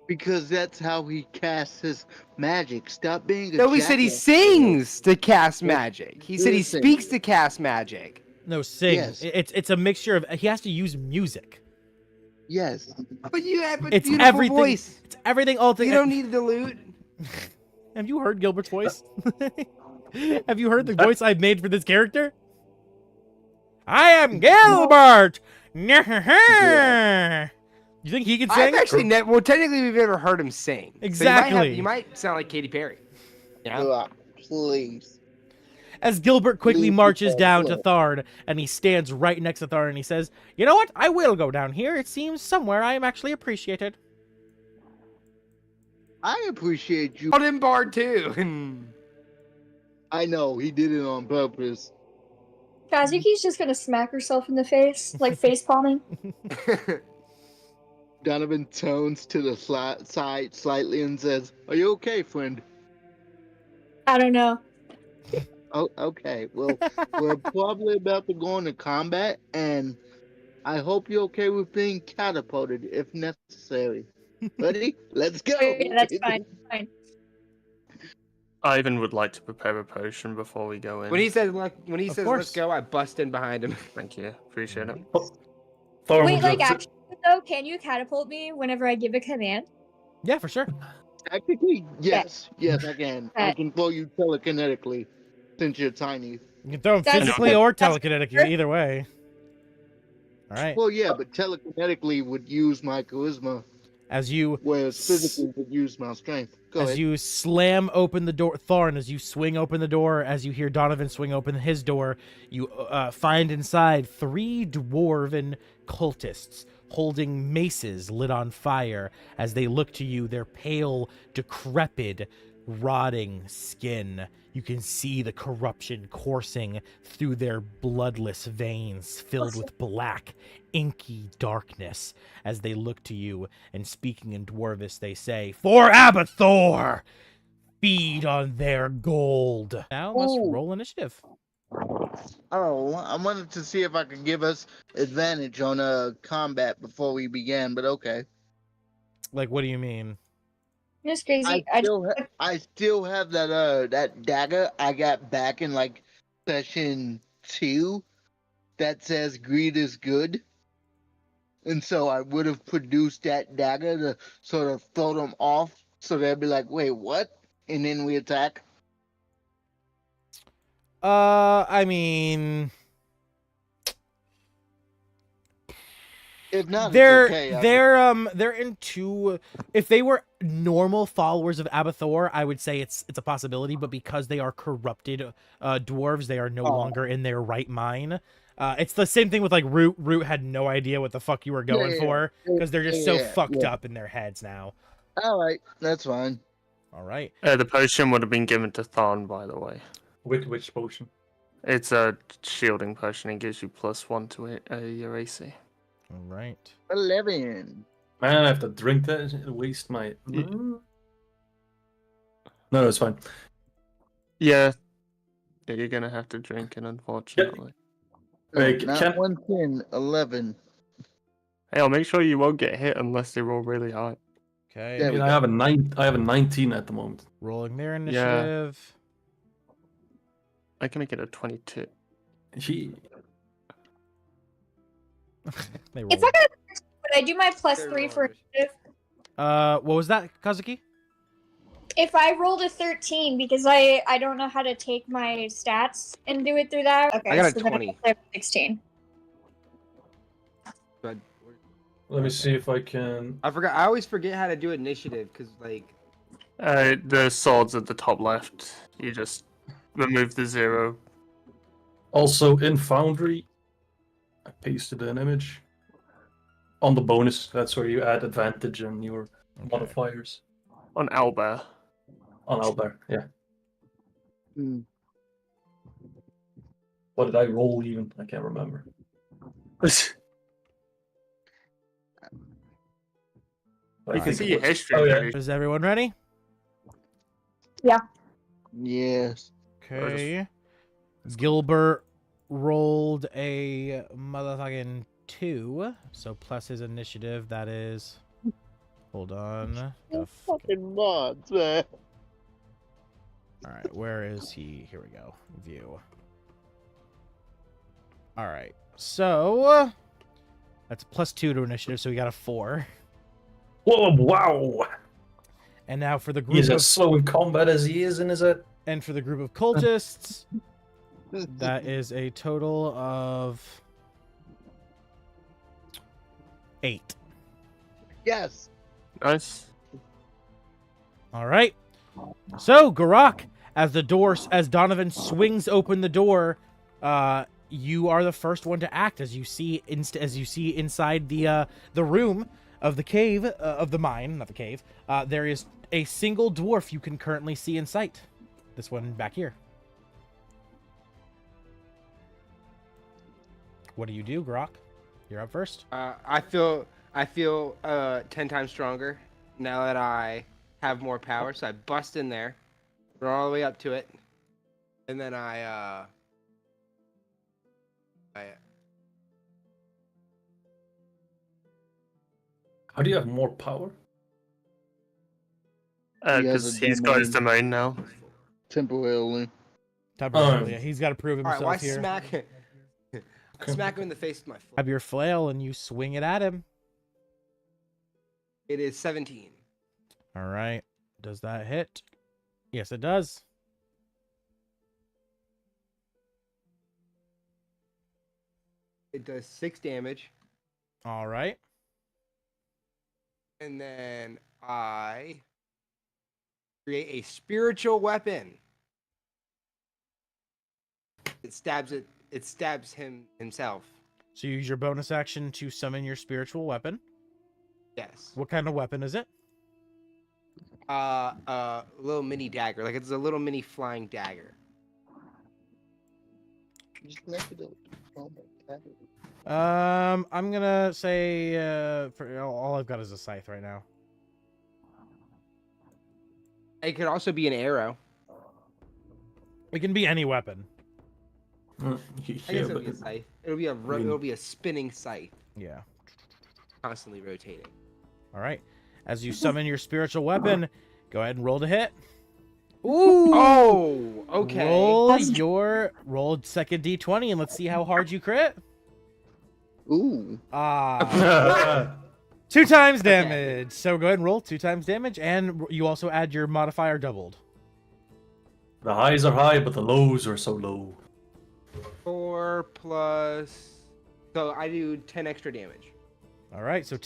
because that's how he casts his magic. Stop being a No, he said he jackass. sings to cast magic. He said he Listen. speaks to cast magic. No, sing. Yes. It's a mixture of. He has to use music. Yes. But you have a It's beautiful everything. voice. It's everything all You together. don't need the loot. Have you heard Gilbert's voice? Have you heard the voice I've made for this character? I am Gilbert. You think he can I've sing? actually never. Well, technically, we've never heard him sing. So Exactly. you might sound like Katy Perry. You know? Ugh, please. As Gilbert quickly Leave marches the down to door. Tharn, and he stands right next to Tharn, and he says, "You know what? I will go down here. It seems somewhere I am actually appreciated." I appreciate you. Called him Bard too. I know he did it on purpose. Kazuki's just gonna smack herself in the face, like face palming. Donovan turns to the side slightly and says, "Are you okay, friend?" I don't know. Oh, okay. Well, we're probably about to go into combat, and I hope you're okay with being catapulted if necessary. Ready? Let's go. Yeah, that's fine. Fine. Ivan would like to prepare a potion before we go in. when he says Of let's course. go, I bust in behind him. Thank you. Appreciate it. Thor Wait, will like just- actually though, can you catapult me whenever I give a command? Yeah, for sure. Technically, yes. Yes, I can. I can throw you telekinetically since you're tiny. You can throw him That's- physically or that's- telekinetically, either way. All right. Well, yeah, but telekinetically would use my charisma, As you whereas physically would use my strength. Go as ahead. you slam open the door, Tharn, as you swing open the door, as you hear Donovan swing open his door, you find inside 3 dwarven cultists holding maces lit on fire. As they look to you, their pale, decrepit, rotting skin. You can see the corruption coursing through their bloodless veins, filled with black, inky darkness. As they look to you, and speaking in Dwarvish, they say, "For Abathor! Feed on their gold." Now let's Ooh. roll initiative. Oh, I wanted to see if I could give us advantage on combat before we began, but okay. Like, what do you mean? It's crazy. I still have that that dagger I got back in like session 2 that says greed is good. And so I would have produced that dagger to sort of throw them off so they'd be like, wait, what? And then we attack. I mean, If not, they're it's okay. they're into. If they were normal followers of Abathor, I would say it's a possibility. But because they are corrupted dwarves, they are no longer in their right mind. It's the same thing with like Root. Root had no idea what the fuck you were going for because they're just so fucked up in their heads now. All right, that's fine. All right. The potion would have been given to Tharn, by the way. Which potion? It's a shielding potion. It gives you +1 to your AC. All right. 11. Man, I have to drink that and waste my. No, it's fine. Yeah. Yeah, you're gonna have to drink it, unfortunately. Wait, Not can- 110, 11. Hey, I'll make sure you won't get hit unless they roll really high. Okay. There we I have a 9. I have a 19 at the moment. Rolling their initiative. I can make it a 22. She. They If rolled. I got, would I do my +3 for initiative? What was that, Kazuki? If I rolled a 13, because I don't know how to take my stats and do it through that. Okay, I got a so then 20. I have 16. Let me see if I can. I forgot. I always forget how to do initiative because like. The sword's at the top left. You just remove the 0. Also in Foundry, I pasted an image. On the bonus, that's where you add advantage and your modifiers. On Owlbear. On Owlbear, yeah. Mm. What did I roll even? I can't remember. You can see your history. Oh, yeah. Is everyone ready? Yes. Okay. Gilbert rolled a motherfucking 2, so plus his initiative, that is. Hold on. Fucking mods, man. Alright, where is he? Here we go. View. Alright, so. That's plus 2 to initiative, so we got a 4. Whoa, wow! And now for the group He's of. as slow in combat as he is in his head. And for the group of cultists, that is a total of 8. Yes. Nice. All right. So Garrak, as Donovan swings open the door, you are the first one to act as you see inside the room of the cave of the mine, not the cave. There is a single dwarf you can currently see in sight. This one back here. What do you do, Garrak? You're up first. I feel 10 times stronger now that I have more power. So I bust in there, run all the way up to it, and then I How do you have more power? He has Because a he's got his domain. domain now. Temporarily. Yeah, he's got to prove all right. himself Well, I here. smack him in the face with my foot. Grab your flail and you swing it at him. It is 17. All right. Does that hit? Yes, it does. It does 6 damage, All right. and then I create a spiritual weapon. It stabs him himself. So you use your bonus action to summon your spiritual weapon. Yes. What kind of weapon is it? Little mini dagger. Like it's a little mini flying dagger. I'm gonna say for all I've got is a scythe right now. It could also be an arrow. It can be any weapon. I guess it'll be a scythe. It'll be a spinning scythe, Yeah. constantly rotating. All right. As you summon your spiritual weapon, go ahead and roll to hit. Ooh. Oh, okay. Roll second d20 and let's see how hard you crit. Ooh. 2 times damage. So go ahead and roll 2 times damage, and you also add your modifier doubled. The highs are high, but the lows are so low. 4 plus. So I do 10 extra damage. All right. So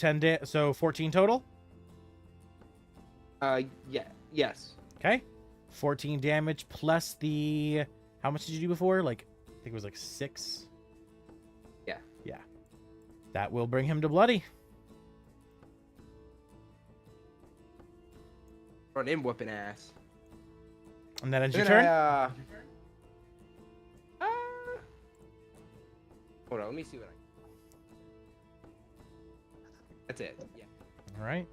14 total. Yeah. Yes. Okay. 14 damage plus the. How much did you do before? Like, I think it was like 6. Yeah. Yeah. That will bring him to bloody. Run in whooping ass. And that ends your Then turn. Hold on, let me see what I. That's it. Yeah. All right.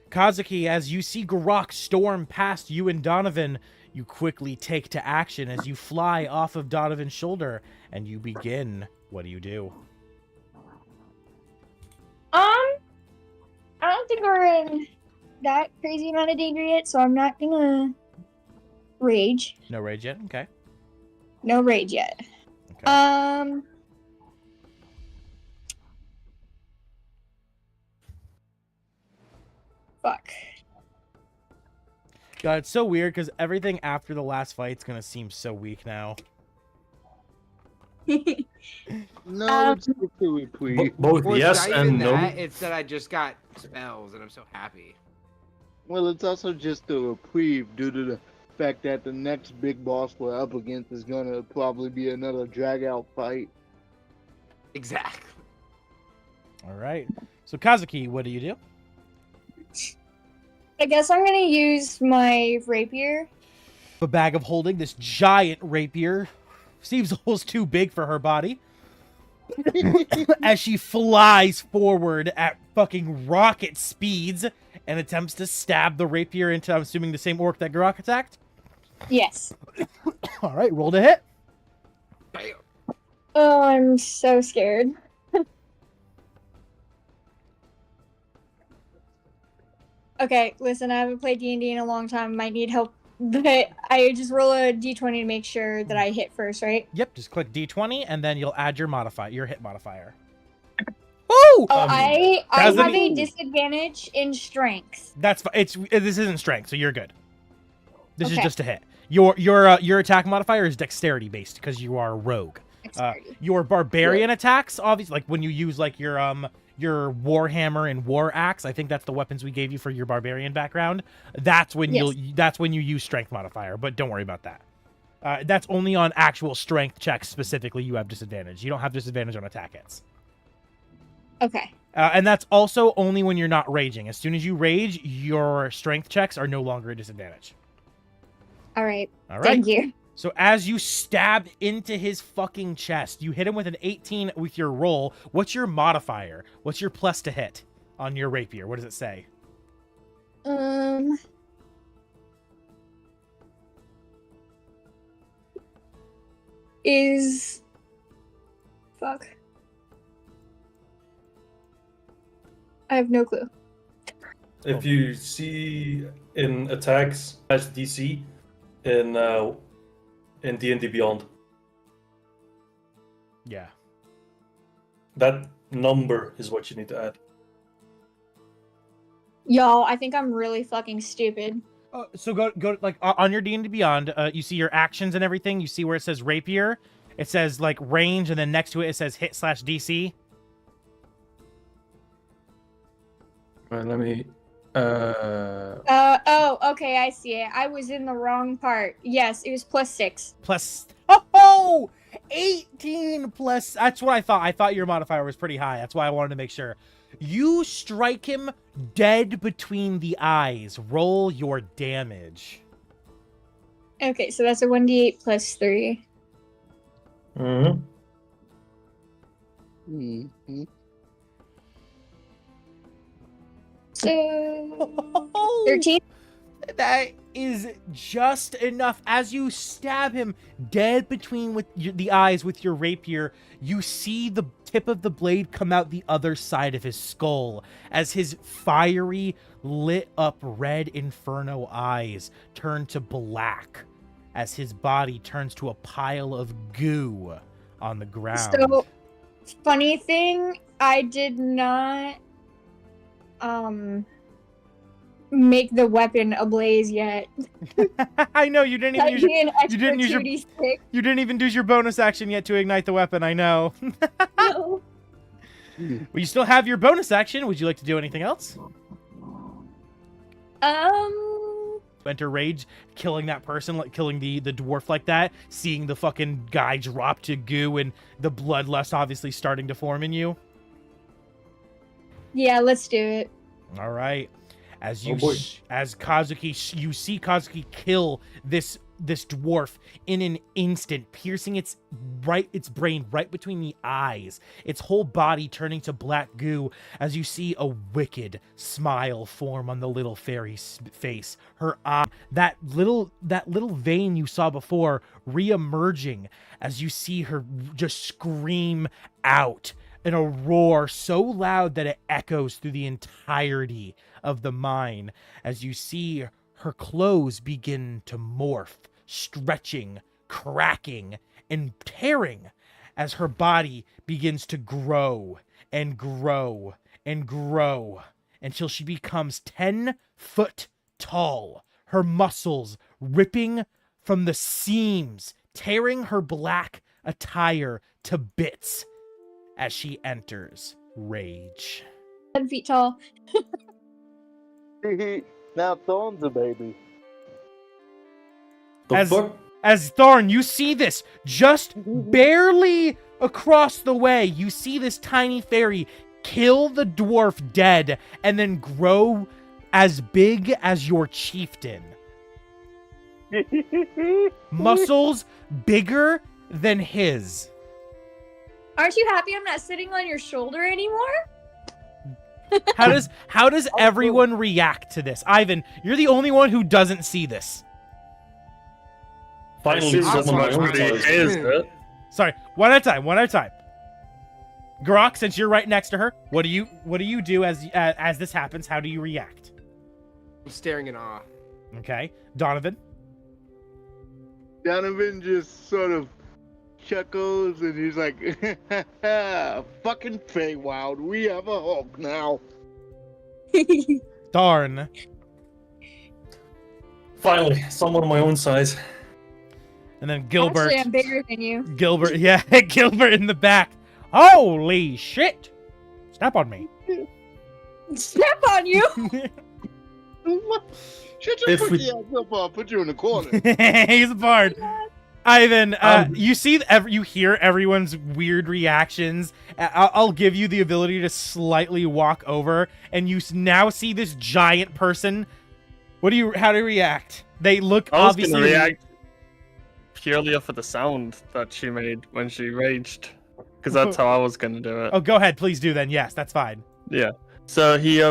Kazuki, as you see Garrak storm past you and Donovan, you quickly take to action as you fly off of Donovan's shoulder and you begin. What do you do? I don't think we're in that crazy amount of danger yet, so I'm not gonna rage. No rage yet? Okay. No rage yet. Okay. Fuck. God, it's so weird because everything after the last fight's gonna seem so weak now. No, it's just a reprieve. Both Well, it's yes not even and no. that. It's that I just got spells and I'm so happy. Well, it's also just a reprieve due to the fact that the next big boss we're up against is gonna probably be another drag-out fight. Exactly. All right. So Kazuki, what do you do? I guess I'm gonna use my rapier. A bag of holding, this giant rapier seems almost too big for her body. As she flies forward at fucking rocket speeds and attempts to stab the rapier into, I'm assuming, the same orc that Garrak attacked. Yes. All right, roll to hit. Oh, I'm so scared. Okay, listen, I haven't played D&D in a long time. Might need help, but I just roll a d20 to make sure that I hit first, right? Yep, just click D20 and then you'll add your hit modifier. Woo! Oh, I have Kazuki- a disadvantage in strength. That's this isn't strength, so you're good. This is Okay. just a hit. Your attack modifier is dexterity based because you are a rogue. Dexterity. Your barbarian attacks, obviously, like when you use like your warhammer and war axe, I think that's the weapons we gave you for your barbarian background. That's when Yes. you use strength modifier, but don't worry about that. That's only on actual strength checks specifically. You have disadvantage. You don't have disadvantage on attack hits. Okay. And that's also only when you're not raging. As soon as you rage, your strength checks are no longer a disadvantage. All right. All right. Thank you. So as you stab into his fucking chest, you hit him with an 18 with your roll. What's your modifier? What's your plus to hit on your rapier? What does it say? Fuck. I have no clue. If you see in attacks as DC in D&D Beyond, Yeah. that number is what you need to add. Y'all, I think I'm really fucking stupid. So go like on your D&D Beyond, you see your actions and everything. You see where it says rapier. It says like range, and then next to it says hit/DC. Right, let me. Oh, okay, I see it. I was in the wrong part. Yes, it was +6. Plus 18 plus. That's what I thought. I thought your modifier was pretty high. That's why I wanted to make sure. You strike him dead between the eyes. Roll your damage. Okay, so that's a 1d8 +3. Mm-hmm. Mhm. So 13. That is just enough. As you stab him dead between the eyes with your rapier, you see the tip of the blade come out the other side of his skull as his fiery, lit up red inferno eyes turn to black as his body turns to a pile of goo on the ground. So, funny thing, I did not make the weapon ablaze yet. I know you didn't even use You didn't use your- you didn't even do your bonus action yet to ignite the weapon. I know. No. Well, you still have your bonus action. Would you like to do anything else? Enter rage, killing that person, like killing the dwarf like that, seeing the fucking guy drop to goo and the bloodlust obviously starting to form in you. Yeah, let's do it. All right. As you Oh boy. as Kazuki, you see Kazuki kill this dwarf in an instant, piercing its brain right between the eyes, its whole body turning to black goo as you see a wicked smile form on the little fairy's face. Her eye, that little vein you saw before, re-emerging as you see her just scream out in a roar so loud that it echoes through the entirety of the mine as you see her clothes begin to morph, stretching, cracking, and tearing as her body begins to grow and grow and grow until she becomes 10 foot tall, her muscles ripping from the seams, tearing her black attire to bits as she enters rage. 10 feet tall. Now Thorn's a baby. The fuck? As Tharn, you see this just barely across the way. You see this tiny fairy kill the dwarf dead and then grow as big as your chieftain. Muscles bigger than his. Aren't you happy I'm not sitting on your shoulder anymore? How does everyone react to this? Ivyn, you're the only one who doesn't see this. Finally, someone my own Pretty size. is it? Sorry, one at a time. Garrak, since you're right next to her, what do you do as this happens? How do you react? I'm staring in awe. Okay, Donovan. Donovan just sort of chuckles and he's like, fucking Feywild, we have a Hulk now. Tharn. Finally, someone my own size. And then Gilbert. Actually, I'm bigger than you. Gilbert, yeah, Gilbert in the back. Holy shit! Snap on me. Step on you. Shut your If we- freaky ass up, I'll put you in the corner. He's a bard. Ivyn, you see, you hear everyone's weird reactions. I'll give you the ability to slightly walk over, and you now see this giant person. How do you react? They look I was obviously. gonna react purely off of the sound that she made when she raged, because that's how I was gonna do it. Oh, go ahead, please do then. Yes, that's fine. Yeah. So he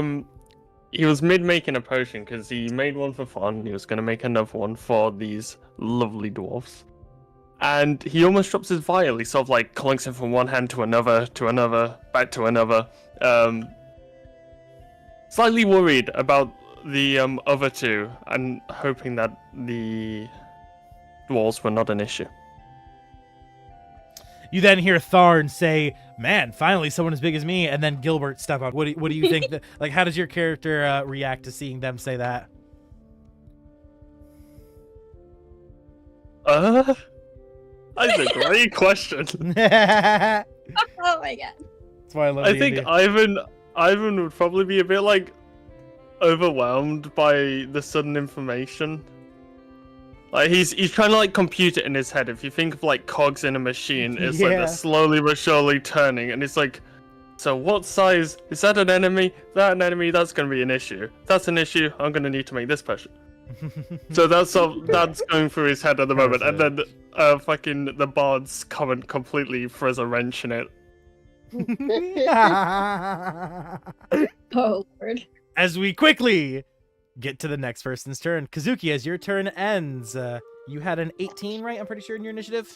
was mid making a potion because he made one for fun. He was gonna make another one for these lovely dwarfs, and he almost drops his vial. He sort of like clunks it from one hand to another, back to another. Slightly worried about the other two, and hoping that the dwarves were not an issue. You then hear Tharn say, "Man, finally someone as big as me," and then Gilbert step out. What do you think? Like, how does your character react to seeing them say that? That's a great question. That's Oh my god. why I love. I think D&D. Ivyn would probably be a bit like overwhelmed by the sudden information. Like he's trying to like compute it in his head. If you think of like cogs in a machine, it's like Yeah. they're slowly but surely turning, and it's like, so what size is that? An enemy? That an enemy? That's gonna be an issue. That's an issue. I'm gonna need to make this potion. So that's going through his head at the moment, and then fucking the bard's comment completely throws a wrench in it. Oh lord. As we quickly get to the next person's turn, Kazuki, as your turn ends, you had an 18, right? I'm pretty sure in your initiative.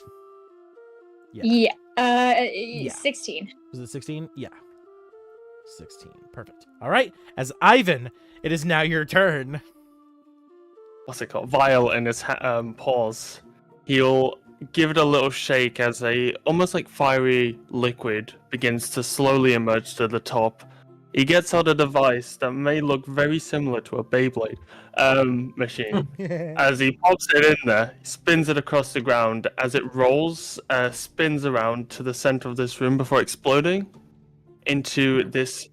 Yeah. Yeah. 16. Was it 16? Yeah. 16. Perfect. All right. As Ivyn, it is now your turn. What's it called? Vial in his paws. He'll give it a little shake as a almost like fiery liquid begins to slowly emerge to the top. He gets out a device that may look very similar to a Beyblade machine. As he pops it in there, he spins it across the ground. As it rolls, spins around to the center of this room before exploding into this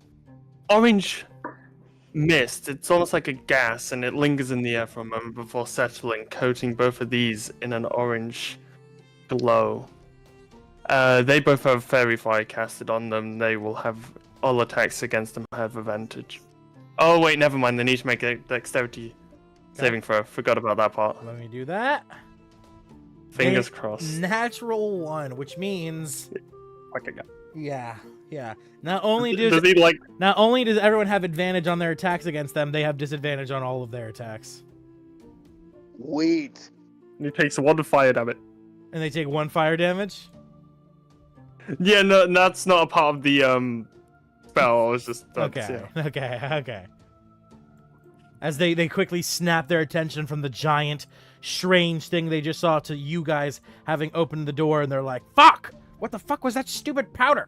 orange mist. It's almost like a gas, and it lingers in the air for a moment before settling, coating both of these in an orange glow. They both have Fairy Fire casted on them. They will have all attacks against them have advantage. Oh wait, never mind. They need to make a dexterity saving throw. Forgot about that part. Let me do that. Fingers A crossed. Natural 1, which means Okay, yeah. Not only does he like? not only does everyone have advantage on their attacks against them, they have disadvantage on all of their attacks. Wait. He takes one fire damage. And they take 1 fire damage. Yeah, no, that's not a part of the spell. It's just Okay. yeah. Okay. As they quickly snap their attention from the giant, strange thing they just saw to you guys having opened the door, and they're like, "Fuck! What the fuck was that stupid powder?"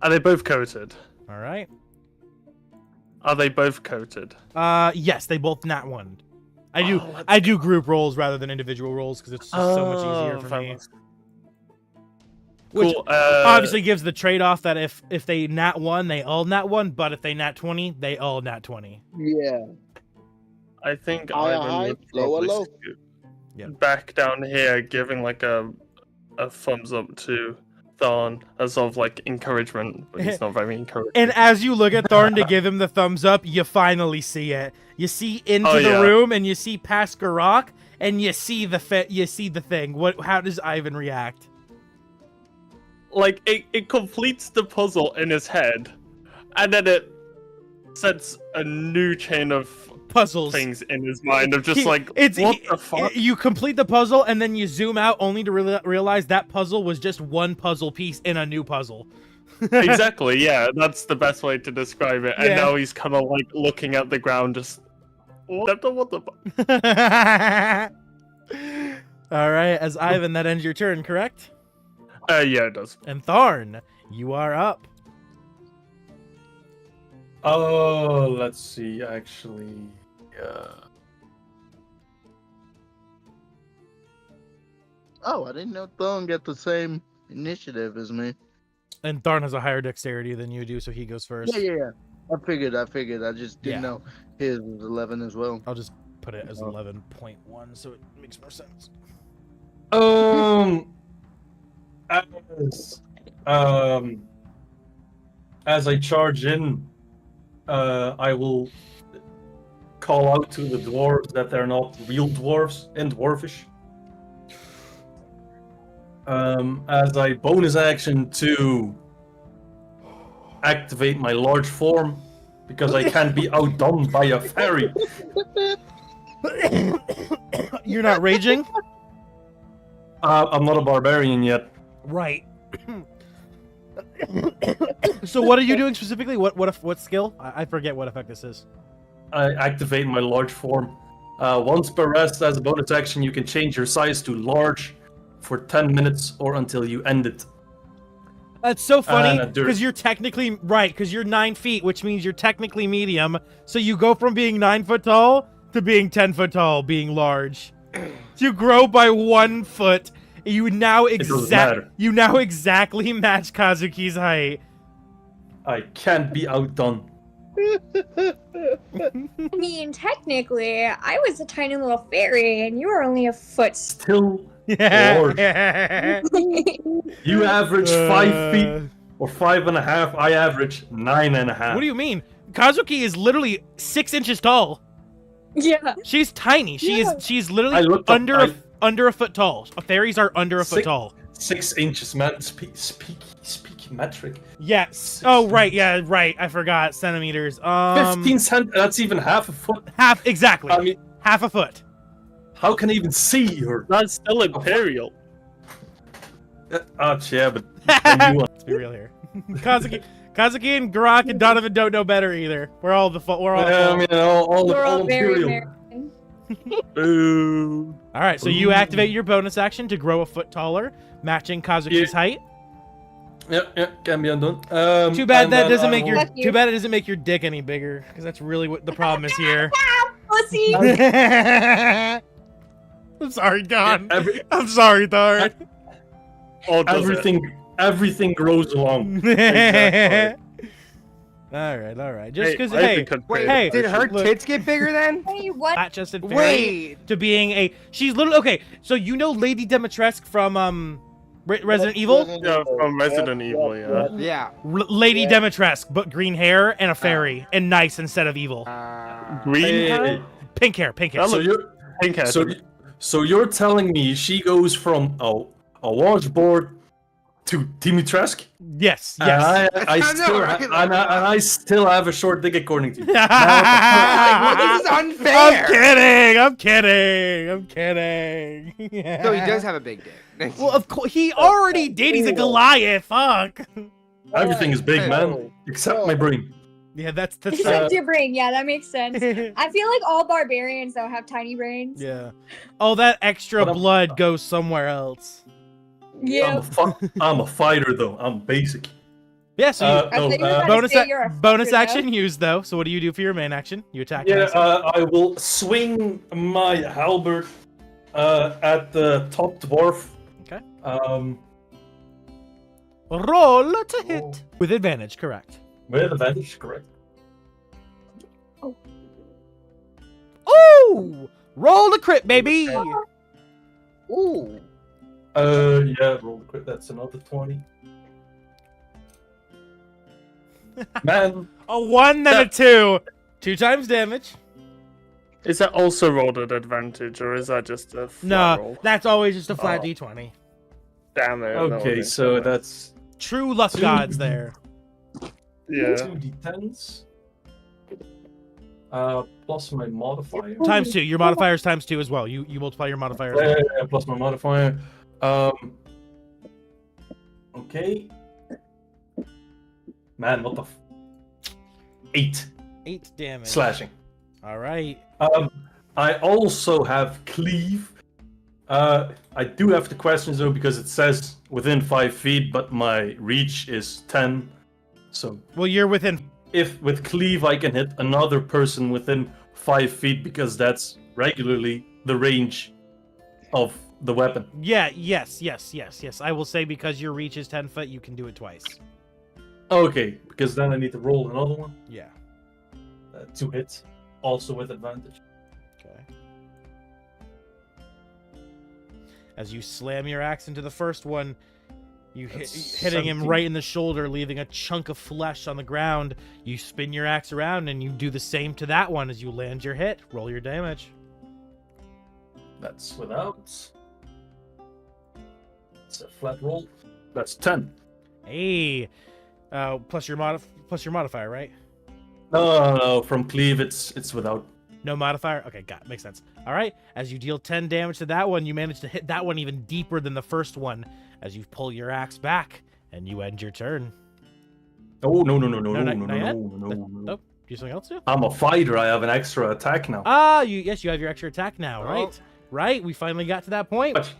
Are they both coated? All right. Are they both coated? Yes, they both nat 1. Oh, I do group rolls rather than individual rolls because it's just so much easier for me. Which Cool. obviously gives the trade-off that if they nat 1, they all nat 1, but if they nat 20, they all nat 20. Yeah. I think Higher Ivyn high, would lower probably low. scoot Yep. back down here, giving like a thumbs up to Tharn as of like encouragement, but he's not very encouraging. And as you look at Tharn to give him the thumbs up, you finally see it. You see into Oh, the yeah. room, and you see past Garrak, and you see the thing. How does Ivyn react? Like it completes the puzzle in his head, and then it sets a new chain of Puzzles. things in his mind of just What the fuck? You complete the puzzle, and then you zoom out only to realize that puzzle was just one puzzle piece in a new puzzle. Exactly, yeah, that's the best way to describe it. And Yeah. now he's kind of like looking at the ground, just what the fuck? All right, as Ivyn, that ends your turn, correct? Yeah, it does. And Tharn, you are up. Oh, let's see. Actually, Oh, I didn't know Thorn got the same initiative as me. And Tharn has a higher dexterity than you do, so he goes first. Yeah. I figured. I just didn't Yeah. know his was 11 as well. I'll just put it as 11.1, so it makes more sense. as I charge in, I will call out to the dwarves that they're not real dwarves and dwarfish. As I bonus action to activate my large form, because I can't be outdone by a fairy. You're not raging? I'm not a barbarian yet. Right. So what are you doing specifically? What skill? I forget what effect this is. I activate my large form. Once per rest, as a bonus action, you can change your size to large for 10 minutes or until you end it. That's so funny dirt. because you're technically right because you're 9 feet, which means you're technically medium. So you go from being 9 foot tall to being 10 foot tall, being large. You grow by 1 foot. You now doesn't matter. exactly match Kazuki's height. I can't be outdone. I mean, technically, I was a tiny little fairy, and you were only a foot. Still Yeah. large. You average 5 feet or 5.5. I average 9.5. What do you mean? Kazuki is literally 6 inches tall. Yeah. She's tiny. She's I literally looked up- under a foot tall. Fairies are under a foot Six- tall. 6 inches, man. Speak metric. Yes. Oh, right. Yeah, right. I forgot centimeters. 15 cent. That's even half a foot. Half exactly. I mean, Half a foot. how can I even see her? That's still imperial. Yeah, but then you Let's be real here. Kazuki and Garrak and Donovan don't know better either. We're all the we're all. I mean, all We're all very imperial. American. Boo. All right. So you activate your bonus action to grow a foot taller, matching Kazuki's height. Yeah, can be undone. Too bad and that then doesn't I make will- your. Fuck you. Too bad it doesn't make your dick any bigger, because that's really what the problem is here. Pussy. I'm sorry, Don. Every- I'm sorry, Tharn. Or does it? Everything grows along. All right. Just because, Ivyn hey, could Wait, pay did her look- tits get bigger then? Hey, what? fat chested fairy Wait. to being a. She's literally okay. So you know Lady Dimitrescu from Resident Evil. Yeah, from Resident Evil, yeah. Yeah. Lady Dimitrescu, but green hair and a fairy and nice instead of evil. Green Hey, hair? Pink hair. That So looks- you're Pink hair. so you're telling me she goes from a washboard to Dimitrescu? Yes. And Yes. I No, still right, and I still have a short dick according to you. This is unfair. I'm kidding. So he does have a big dick. Well, of course he already did. He's a Goliath. Fuck. Everything is big, man, except my brain. Yeah, that's Except your brain. Yeah, that makes sense. I feel like all barbarians though have tiny brains. yeah. All that extra But I'm- blood goes somewhere else. Yeah. I'm a fighter though. I'm basic. Yeah. So you, I thought you were about to bonus say you're a bonus fucker, though. action used though. So what do you do for your main action? You attack. Yeah, next. I will swing my halberd at the top dwarf. Okay. Roll to hit. Roll. With advantage, correct. With advantage, correct. Ooh! Roll the crit, baby! Ooh. Yeah, roll the crit. That's another 20. Man, A 1 and a 2. 2 times damage. Is that also rolled at advantage, or is that just a flat No, roll? that's always just a flat Oh. d20. Damn it. okay, so that's True luck gods there. Yeah. 2d10s. Plus my modifier. Times 2. Your modifier is times 2 as well. You multiply your modifier as well. Yeah, plus my modifier. Okay. Man, what the 8 8 damage. slashing. All right. I also have cleave. I do have the questions though because it says within 5 feet, but my reach is 10. So Well, you're within. if with cleave I can hit another person within 5 feet because that's regularly the range of the weapon. Yeah, yes. I will say because your reach is 10 foot, you can do it twice. Okay, because then I need to roll another one Yeah. to hit, also with advantage. Okay. As you slam your axe into the first one, you That's hitting him 17. right in the shoulder, leaving a chunk of flesh on the ground. You spin your axe around and you do the same to that one as you land your hit. Roll your damage. That's without. It's a flat roll. That's 10. Hey, plus your modifier, right? No, from cleave it's without. No modifier? Okay, got it. Makes sense. All right. As you deal 10 damage to that one, you manage to hit that one even deeper than the first one as you pull your axe back and you end your turn. Oh, no. Not yet? Nope. Do something else too? I'm a fighter. I have an extra attack now. Ah, yes, you have your extra attack now, Oh. right? Right. We finally got to that point. But,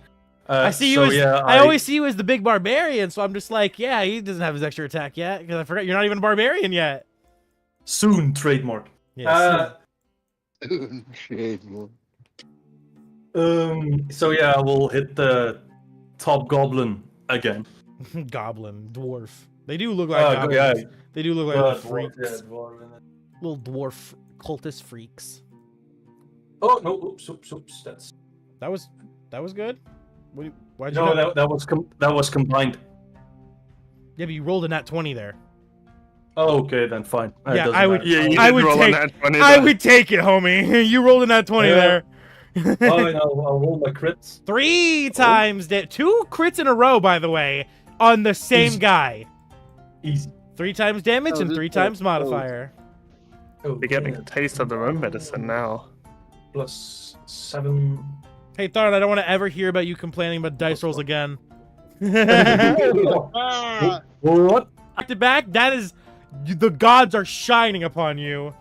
I see you so as yeah, I always see you as the big barbarian, so I'm just like, yeah, he doesn't have his extra attack yet because I forgot you're not even a barbarian yet. soon trademark. Yes. Shit, man. So yeah, I will hit the top goblin again. Goblin, dwarf. They do look like goblins. Yeah, They do look like dwarf, little freaks. dwarf. Little dwarf cultist freaks. Oh no! Oops. That was good. Why'd you No, know? that was combined. Yeah, but you rolled a nat 20 there. Oh, okay, then fine. It Yeah, doesn't I would- matter. Yeah, you I did would roll take- a nat 20 I there. would take it, homie. You rolled a nat 20 Yeah. there. Fine, I'll roll my crits. 3 times 2 crits in a row, by the way, on the same Easy. guy. Easy. 3 times damage Oh, and this 3 is- times oh. modifier. Oh, You're getting a taste of their own medicine now. plus 7. Hey, Tharn, I don't want to ever hear about you complaining about dice rolls again. Ah, What? Back to back, that is... The gods are shining upon you.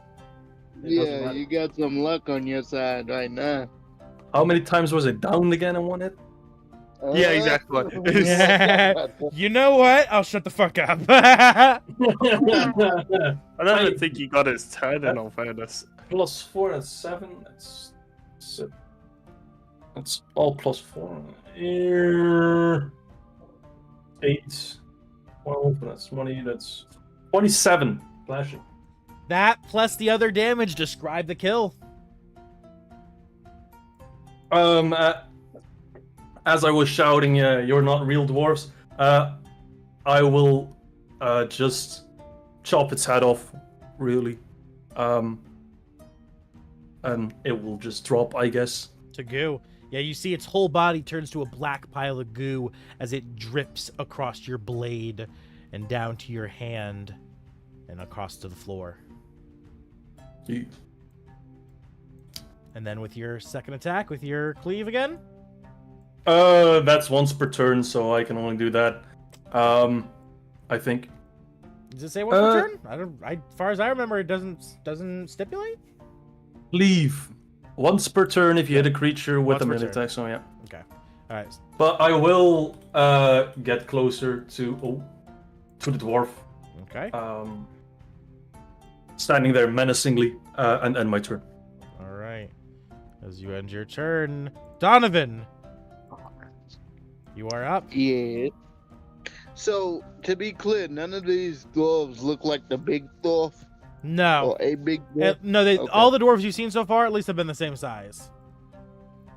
yeah, you got some luck on your side right now. How many times was it down again in one hit? Yeah, exactly. You know what? I'll shut the fuck up. I don't think he got his turn in all fairness. Plus 4 and 7. That's all plus 4. 8, 12. That's 20. That's 27 flashing. That plus the other damage describe the kill. As I was shouting, "You're not real dwarves," I will just chop its head off, really, and it will just drop, I guess. To goo. Yeah, you see its whole body turns to a black pile of goo as it drips across your blade and down to your hand and across to the floor. And then with your second attack, with your cleave again? That's once per turn, so I can only do that. I think. Does it say once per turn? As far as I remember, it doesn't stipulate. Leave once per turn if you hit a creature with Once a per melee turn. attack. So yeah. Okay. All right. But I will get closer to the dwarf, Okay. standing there menacingly, and end my turn. All right. As you end your turn, Donovan, you are up. Yeah. So to be clear, none of these dwarves look like the big dwarf No. or a big dwarf. No, Okay. all the dwarves you've seen so far at least have been the same size.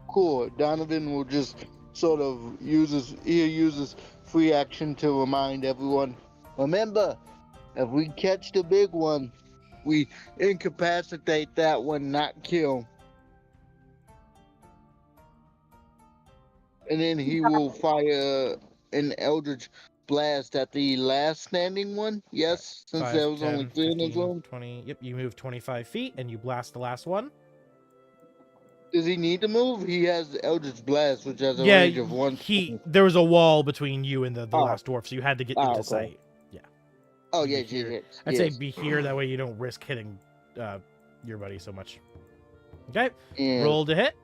Cool. Donovan will just sort of uses free action to remind everyone. Remember, if we catch the big one, we incapacitate that one, not kill. And then he will fire an Eldritch Blast at the last standing one. Yes, since 5, there was 10, only 3 in his 15, room. 20. Yep, you move 25 feet and you blast the last one. Does he need to move? He has Eldritch Blast, which has a Yeah, range of 1. there was a wall between you and the Oh. last dwarf, so you had to get into Okay. sight. Oh, Be yes, here. yes. I'd say be here, that way you don't risk hitting your buddy so much. Okay, Yeah. roll to hit.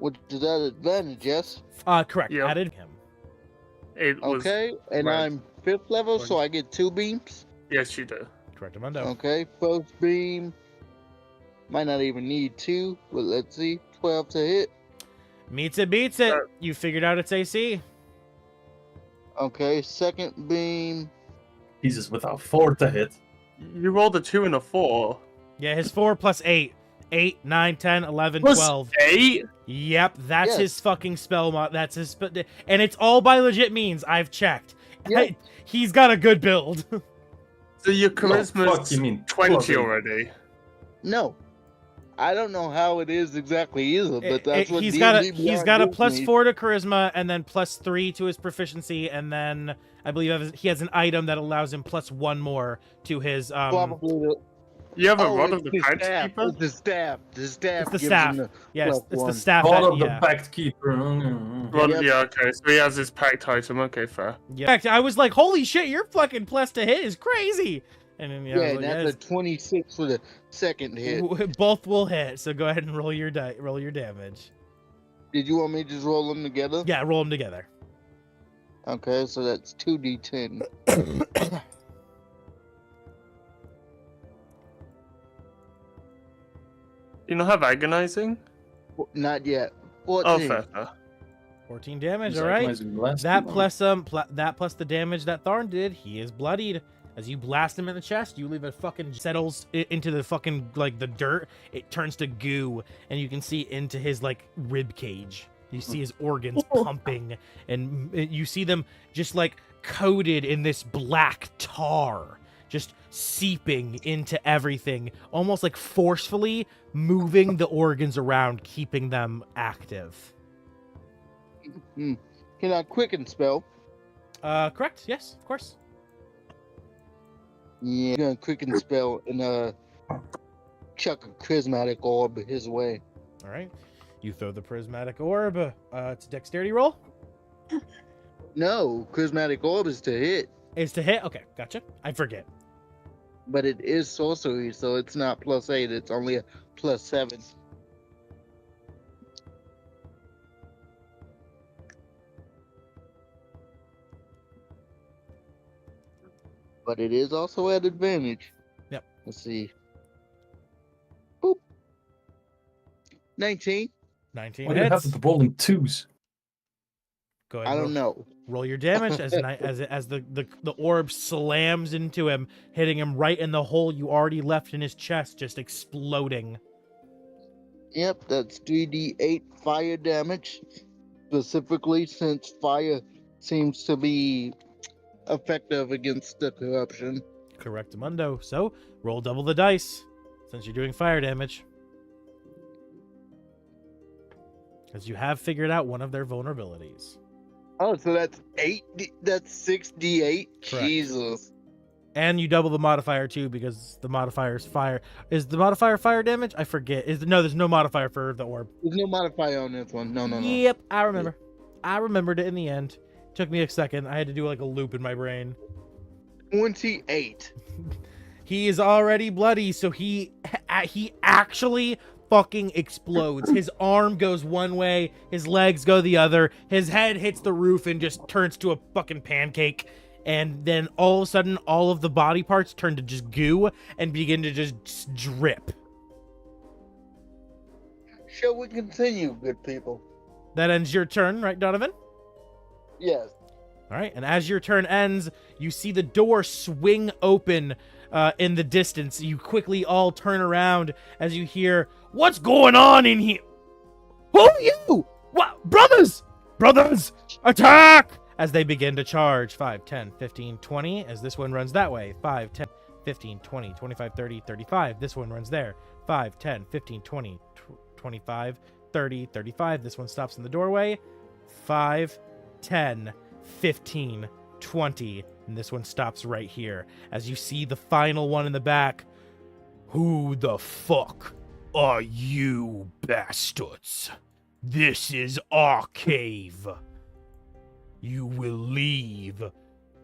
Which is that advantage, yes? Correct, Yep. added him. It was. Okay, and right. I'm 5th level, so I get 2 beams. Yes, you do. Correct, Amundo. Okay, first beam. Might not even need 2, but let's see. 12 to hit. Meets it, beats it. You figured out its AC. Okay, second beam. Jesus, without 4 to hit. You rolled a 2 and a 4. Yeah, his 4 plus 8. 8, 9, 10, 11, Plus 12. 8? Yep, that's Yes. his fucking spell mod. That's his and it's all by legit means. I've checked. Yep. He's got a good build. So your fuck charisma's you mean 20 plus 8? already. No. I don't know how it is exactly either, but that's what he's D&D got a Beyond gives plus me. 4 to charisma and then plus 3 to his proficiency, and then I believe he has an item that allows him plus 1 more to his Probably the, You have a oh, rod it's of the the Pact staff. Keeper? It's the staff. The staff. It's the gives staff. him the yes, plus it's the 1. staff. God of the yeah. Pact Keeper. Rod, Yep. Yeah, okay. So he has his Pact item. Okay, fair. Yeah. In fact, I was like, "Holy shit, your fucking plus to hit is crazy!" And then Yeah, I was and like, that's a 26 for the second hit. both will hit. So go ahead and roll your damage. Did you want me to just roll them together? Yeah, roll them together. Okay, so that's 2d10. You don't have agonizing? Not yet. Oh, 14. fair. 14 damage. He's All right. agonizing blast. That plus that plus the damage that Tharn did, he is bloodied. As you blast him in the chest, you leave it fucking settles into the fucking like the dirt. It turns to goo, and you can see into his like rib cage. You see his organs pumping, and you see them just like coated in this black tar, just seeping into everything, almost like forcefully moving the organs around, keeping them active. Can I quicken spell? Correct. Yes, of course. Yeah, I'm gonna quicken spell and chuck a charismatic orb his way. All right. You throw the prismatic orb. It's a dexterity roll. No, charismatic orb is to hit, Is to hit. Okay, gotcha. I forget. but it is sorcery, so it's not plus 8. It's only a plus 7. But it is also at advantage. Yep. Let's see. Boop. 19. 19 Why do you have hits. to roll in 2s? Go ahead. I roll, don't know. roll your damage as the orb slams into him, hitting him right in the hole you already left in his chest, just exploding. Yep, that's 3d8 fire damage. Specifically, since fire seems to be effective against the corruption. Correct, Mundo. So roll double the dice since you're doing fire damage, because you have figured out one of their vulnerabilities. Oh, so that's 8. That's 6d8. Correct. Jesus. And you double the modifier too, because the modifier is fire. Is the modifier fire damage? I forget. There's no modifier for the orb. There's no modifier on this one. No. Yep, I remember. I remembered it in the end. Took me a second. I had to do like a loop in my brain. 28. He is already bloody, so he actually fucking explodes. His arm goes one way, his legs go the other, his head hits the roof and just turns to a fucking pancake. And then all of a sudden, all of the body parts turn to just goo and begin to just drip. Shall we continue, good people? That ends your turn, right, Donovan? Yes. All right, and as your turn ends, you see the door swing open in the distance. You quickly all turn around as you hear, "What's going on in here? Who are you? What? Brothers! Brothers! Attack!" As they begin to charge. 5, 10, 15, 20, as this one runs that way. 5, 10, 15, 20, 25, 30, 35. This one runs there. 5, 10, 15, 20, 25, 30, 35. This one stops in the doorway. 5, 10, 15, 20, and this one stops right here as you see the final one in the back. "Who the fuck are you bastards? This is our cave. You will leave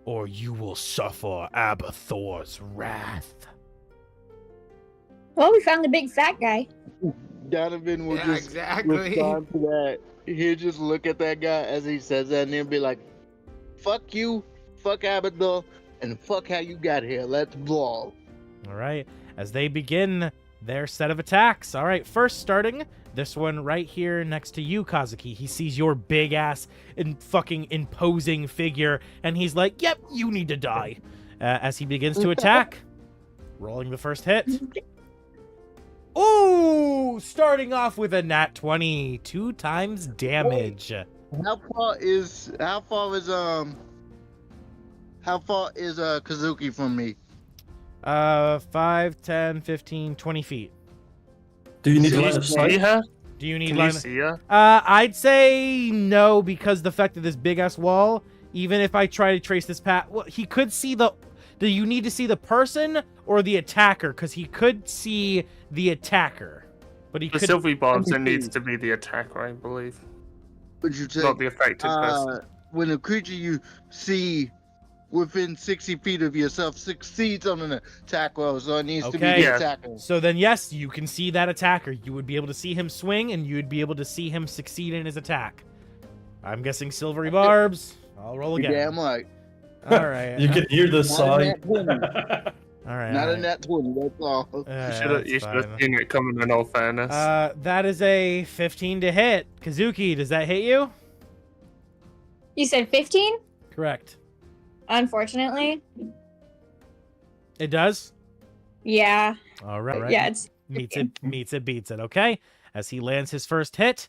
or you will suffer Abathor's wrath." Well, we found the big fat guy. Donovan will Yeah, just exactly. respond to that. He'll just look at that guy as he says that and then be like, "Fuck you, fuck Abathor, and fuck how you got here. Let's brawl." All right, as they begin their set of attacks. All right, first starting this one right here next to you, Kazuki. He sees your big ass and fucking imposing figure, and he's like, "Yep, you need to die." As he begins to attack, rolling the first hit. Ooh, starting off with a nat 20, 2 times damage. How far is Kazuki from me? 5, 10, 15, 20 feet. Do you need to Can line you of see sight? her? Do you need Can line? you see her? I'd say no, because the fact that this big ass wall, even if I try to trace this path, well, he could see the. Do you need to see the person or the attacker? Because he could see the attacker, but he The could. Sylvie Barbs, Let it me needs see. to be the attacker, I believe. Would you take Not the affected person. when a creature you see within 60 feet of yourself succeeds on an attack roll, so it needs to be Okay. the Yeah. attacker. So then, yes, you can see that attacker. You would be able to see him swing, and you would be able to see him succeed in his attack. I'm guessing silvery barbs. I'll roll You're again. damn right. All right. You can hear the Not a sigh. nat 20. All right. Not all a right. nat 20, that's all. You That's should have fine. seen it coming in all fairness. That is a 15 to hit. Kazuki, does that hit you? You said 15? Correct. Unfortunately. It does? Yeah. All right. Yeah, it's Meets it, beats it, okay? As he lands his first hit,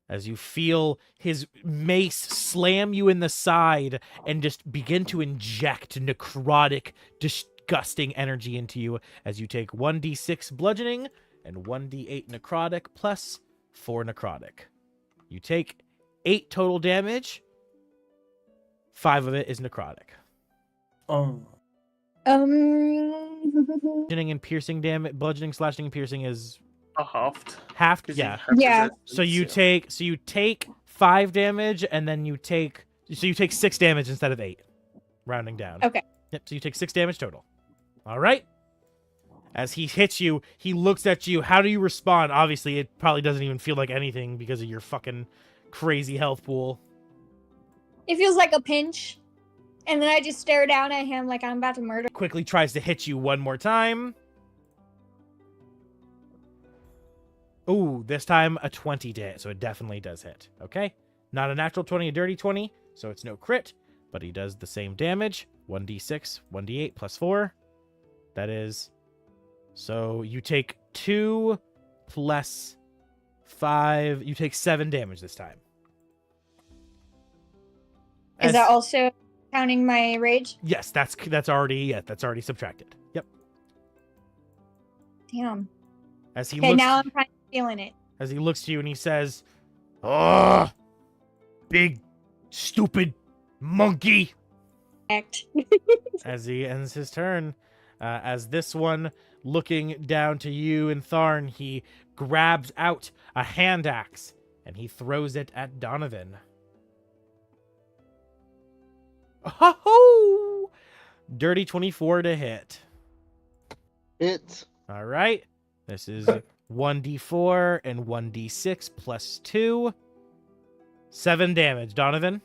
as you feel his mace slam you in the side and just begin to inject necrotic, disgusting energy into you as you take 1d6 bludgeoning and 1d8 necrotic plus 4 necrotic. You take 8 total damage. 5 of it is necrotic. Oh. Bludgeoning and piercing damage. Bludgeoning, slashing, and piercing is A halved. half. 'cause Yeah. you have Yeah. resistance, So you take 5 damage, and then you take 6 damage instead of 8, rounding down. Okay. Yep. So you take 6 damage total. All right. As he hits you, he looks at you. How do you respond? Obviously, it probably doesn't even feel like anything because of your fucking crazy health pool. it feels like a pinch. And then I just stare down at him like I'm about to murder. Quickly tries to hit you one more time. Ooh, this time a 20 to hit, so it definitely does hit. Okay? Not a natural 20, a dirty 20, so it's no crit, but he does the same damage. 1d6, 1d8 plus 4. That is... So you take 2 plus 5. You take 7 damage this time. Is As- that also counting my rage? Yes, that's already subtracted. Yep. Damn. As he Okay, looks now I'm kind of feeling it. as he looks to you and he says, "Oh, big stupid monkey." Act. As he ends his turn, as this one looking down to you and Tharn, he grabs out a hand axe and he throws it at Donovan. Oh, dirty 24 to hit. It's All right. This is 1d4 and 1d6 plus 2. 7 damage, Donovan.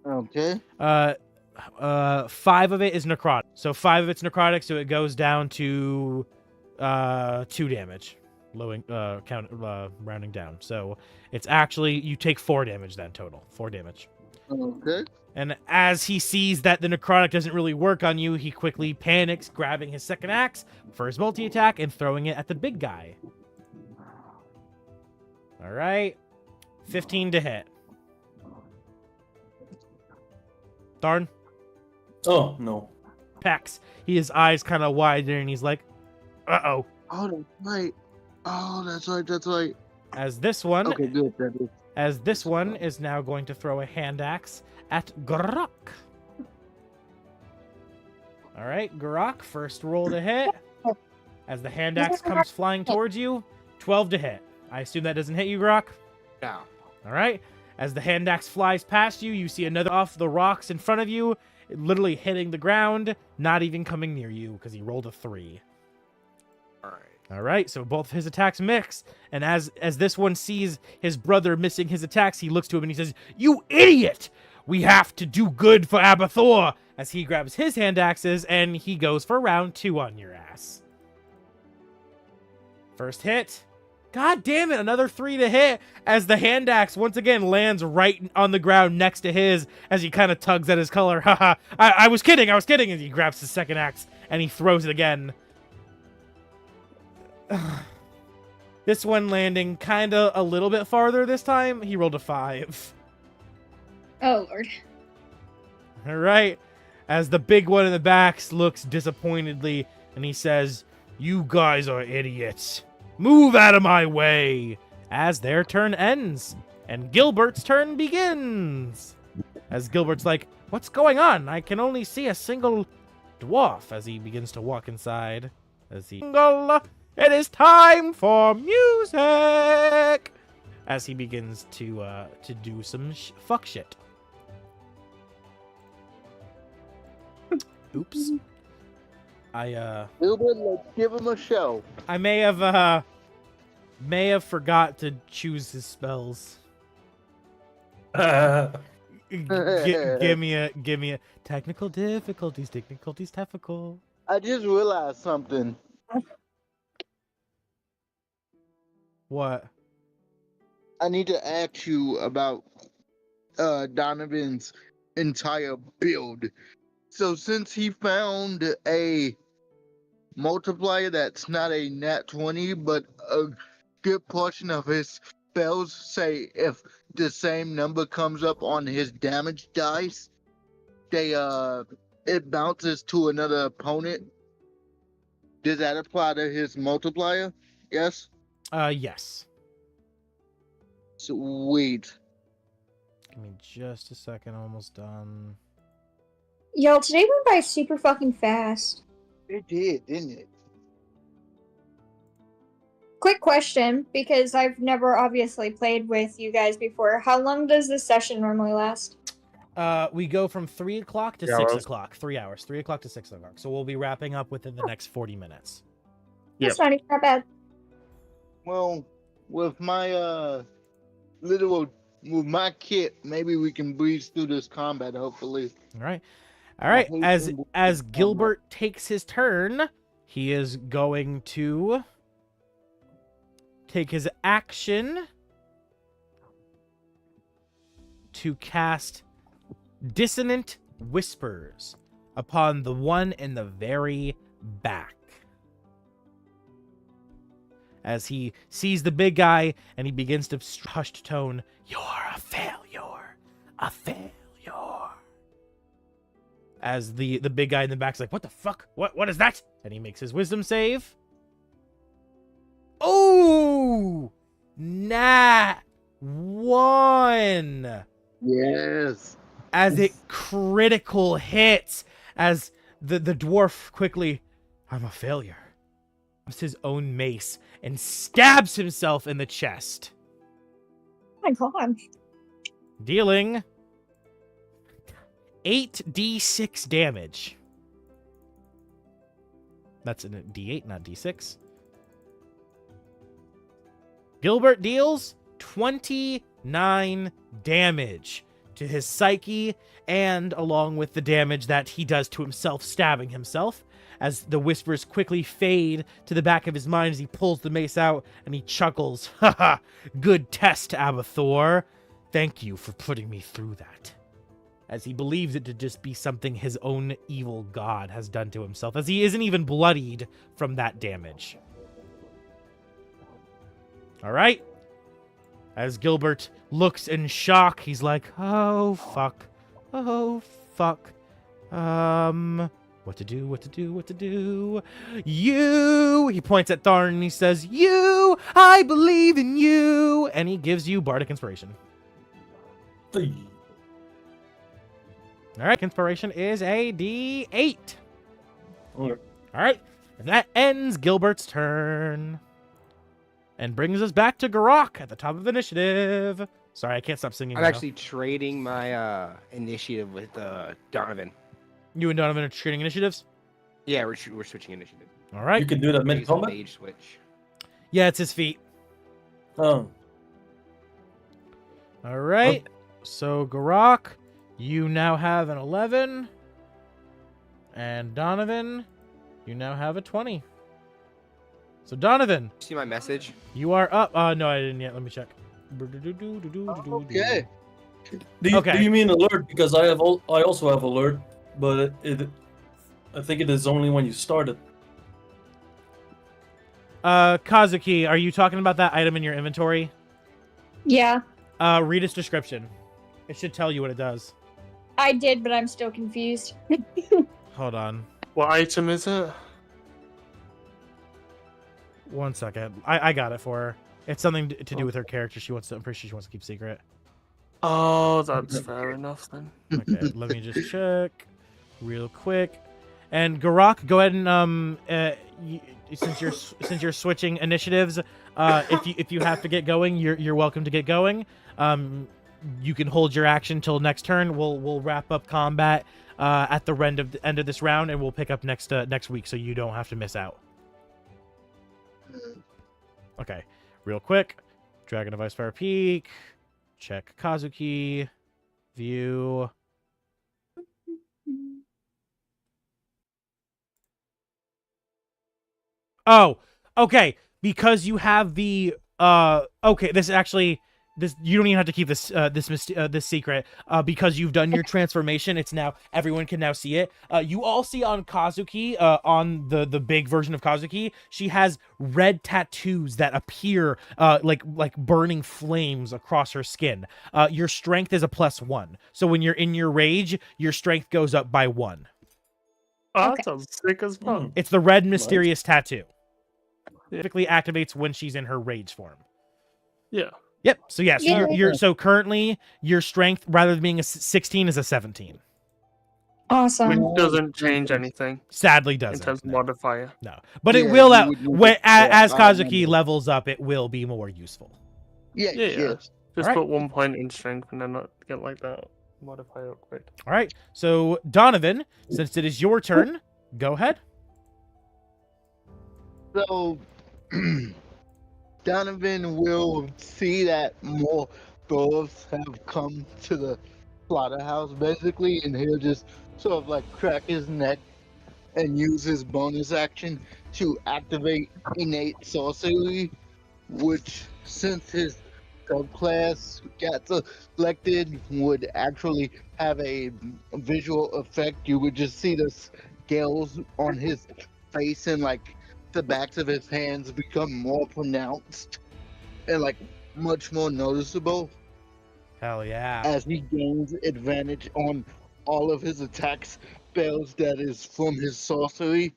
okay. 5 of it is necrotic. So 5 of it's necrotic, so it goes down to 2 damage. rounding down. So it's actually, you take 4 damage then total. 4 damage. Okay. And as he sees that the necrotic doesn't really work on you, he quickly panics, grabbing his second axe for his multi-attack and throwing it at the big guy. All right. 15 to hit. Tharn? Oh, no. Pex. His eyes kind of widen and he's like, uh-oh. Oh, that's right. Oh, that's right. That's right. As this one, Okay, good. That is. as this one is now going to throw a hand axe at Garrak. All right, Garrak, first roll to hit. As the hand axe comes flying towards you, 12 to hit. I assume that doesn't hit you, Garrak? No. All right. As the hand axe flies past you, you see another off the rocks in front of you, literally hitting the ground, not even coming near you because he rolled a 3. All right, so both his attacks mix, and as this one sees his brother missing his attacks, he looks to him and he says, "You idiot! We have to do good for Abathor!" As he grabs his hand axes and he goes for round 2 on your ass. First hit. God damn it, another 3 to hit as the hand axe once again lands right on the ground next to his as he kind of tugs at his collar. Haha, I was kidding, as he grabs his second axe and he throws it again. This one landing kind of a little bit farther this time. He rolled a 5. Oh, Lord. All right. As the big one in the back looks disappointedly and he says, "You guys are idiots. Move out of my way." As their turn ends and Gilbert's turn begins. As Gilbert's like, "What's going on? I can only see a single dwarf," as he begins to walk inside. It is time for music! As he begins to do some fuck shit. Oops. Gilbert, let's give him a show. I may have forgot to choose his spells. Give me a technical difficulties, technical. I just realized something. What? I need to ask you about Donovan's entire build. So since he found a multiplier that's not a nat 20, but a good portion of his spells say if the same number comes up on his damage dice, it bounces to another opponent. Does that apply to his multiplier? Yes? Yes. Sweet. Give me just a second, almost done. Yo, today went by super fucking fast. It did, didn't it? Quick question, because I've never obviously played with you guys before. How long does this session normally last? We go from 3 o'clock to 6 o'clock. 3 hours. 3 o'clock to 6 o'clock. So we'll be wrapping up within the next 40 minutes. That's not even that bad. Well, with my with my kit, maybe we can breeze through this combat, hopefully. All right. As Gilbert takes his turn, he is going to take his action to cast Dissonant Whispers upon the one in the very back. As he sees the big guy and he begins to hushed tone, "You're a failure. A failure." As the big guy in the back's like, "What the fuck? What is that?" And he makes his wisdom save. Oh! Nat 1! Yes. As it critical hits, as the dwarf quickly, "I'm a failure," grabs his own mace and stabs himself in the chest. Oh my god. Dealing 8d6 damage. That's a d8, not d6. Gilbert deals 29 damage to his psyche, and along with the damage that he does to himself, stabbing himself, as the whispers quickly fade to the back of his mind as he pulls the mace out and he chuckles. Haha, good test, Abathor. Thank you for putting me through that. As he believes it to just be something his own evil god has done to himself, as he isn't even bloodied from that damage. All right. As Gilbert looks in shock, he's like, oh, fuck. Oh, fuck. What to do? You! He points at Tharn and he says, you! I believe in you! And he gives you Bardic Inspiration. All right, Inspiration is a D8. Okay. All right, and that ends Gilbert's turn. And brings us back to Garrak at the top of initiative. Sorry, I can't stop singing. I'm now. actually trading my initiative with Donovan. You and Donovan are trading initiatives? Yeah, we're switching initiative. All right. You can do that mid He's a combat? mage switch. Yeah, it's his feet. Oh. All right. So, Garrak, you now have an 11. And Donovan, you now have a 20. So, Donovan, See my message? you are up. No, I didn't yet. Let me check. Okay. Okay. Do you mean alert? Because I also have alert, but I think it is only when you start it. Kazuki, are you talking about that item in your inventory? Yeah, Read its description. It should tell you what it does. I did, but I'm still confused. Hold on. What item is it? 1 second. I got it for her. It's something to do with her character. I'm pretty sure she wants to keep secret. Oh, that's fair enough then. Okay, let me just check real quick. And Garrak, go ahead and since you're switching initiatives, if you have to get going, you're welcome to get going. You can hold your action till next turn. We'll wrap up combat at the end of this round, and we'll pick up next week, so you don't have to miss out. Okay, real quick. Dragon of Ice-Spire Peak. Check Kazuki. View. Oh, okay. Because you have the okay, this you don't even have to keep this secret because you've done your transformation. It's now everyone can now see it. You all see on Kazuki, on the big version of Kazuki, she has red tattoos that appear like burning flames across her skin. Your strength is a +1, so when you're in your rage, your strength goes up by 1. Oh, Okay. that sounds sick as fuck. It's the red mysterious tattoo. Typically activates when she's in her rage form. Yeah. Yep. So yeah. So Yeah. you're so currently your strength, rather than being a 16, is a 17. Awesome. Which doesn't change anything Sadly, in doesn't. terms of No. modifier. No. But Yeah, it will you would need to as check. Kazuki levels up, it will be more useful. Yes, Yeah. yes. Just Alright. put 1 point in strength and then not get like that modifier upgrade. All right. So Donovan, since it is your turn, go ahead. So Donovan will see that more dwarves have come to the slaughterhouse, basically, and he'll just sort of like crack his neck and use his bonus action to activate innate sorcery, which, since his subclass got selected, would actually have a visual effect. You would just see the scales on his face and like the backs of his hands become more pronounced and like much more noticeable Hell yeah. as he gains advantage on all of his attacks spells that is from his sorcery.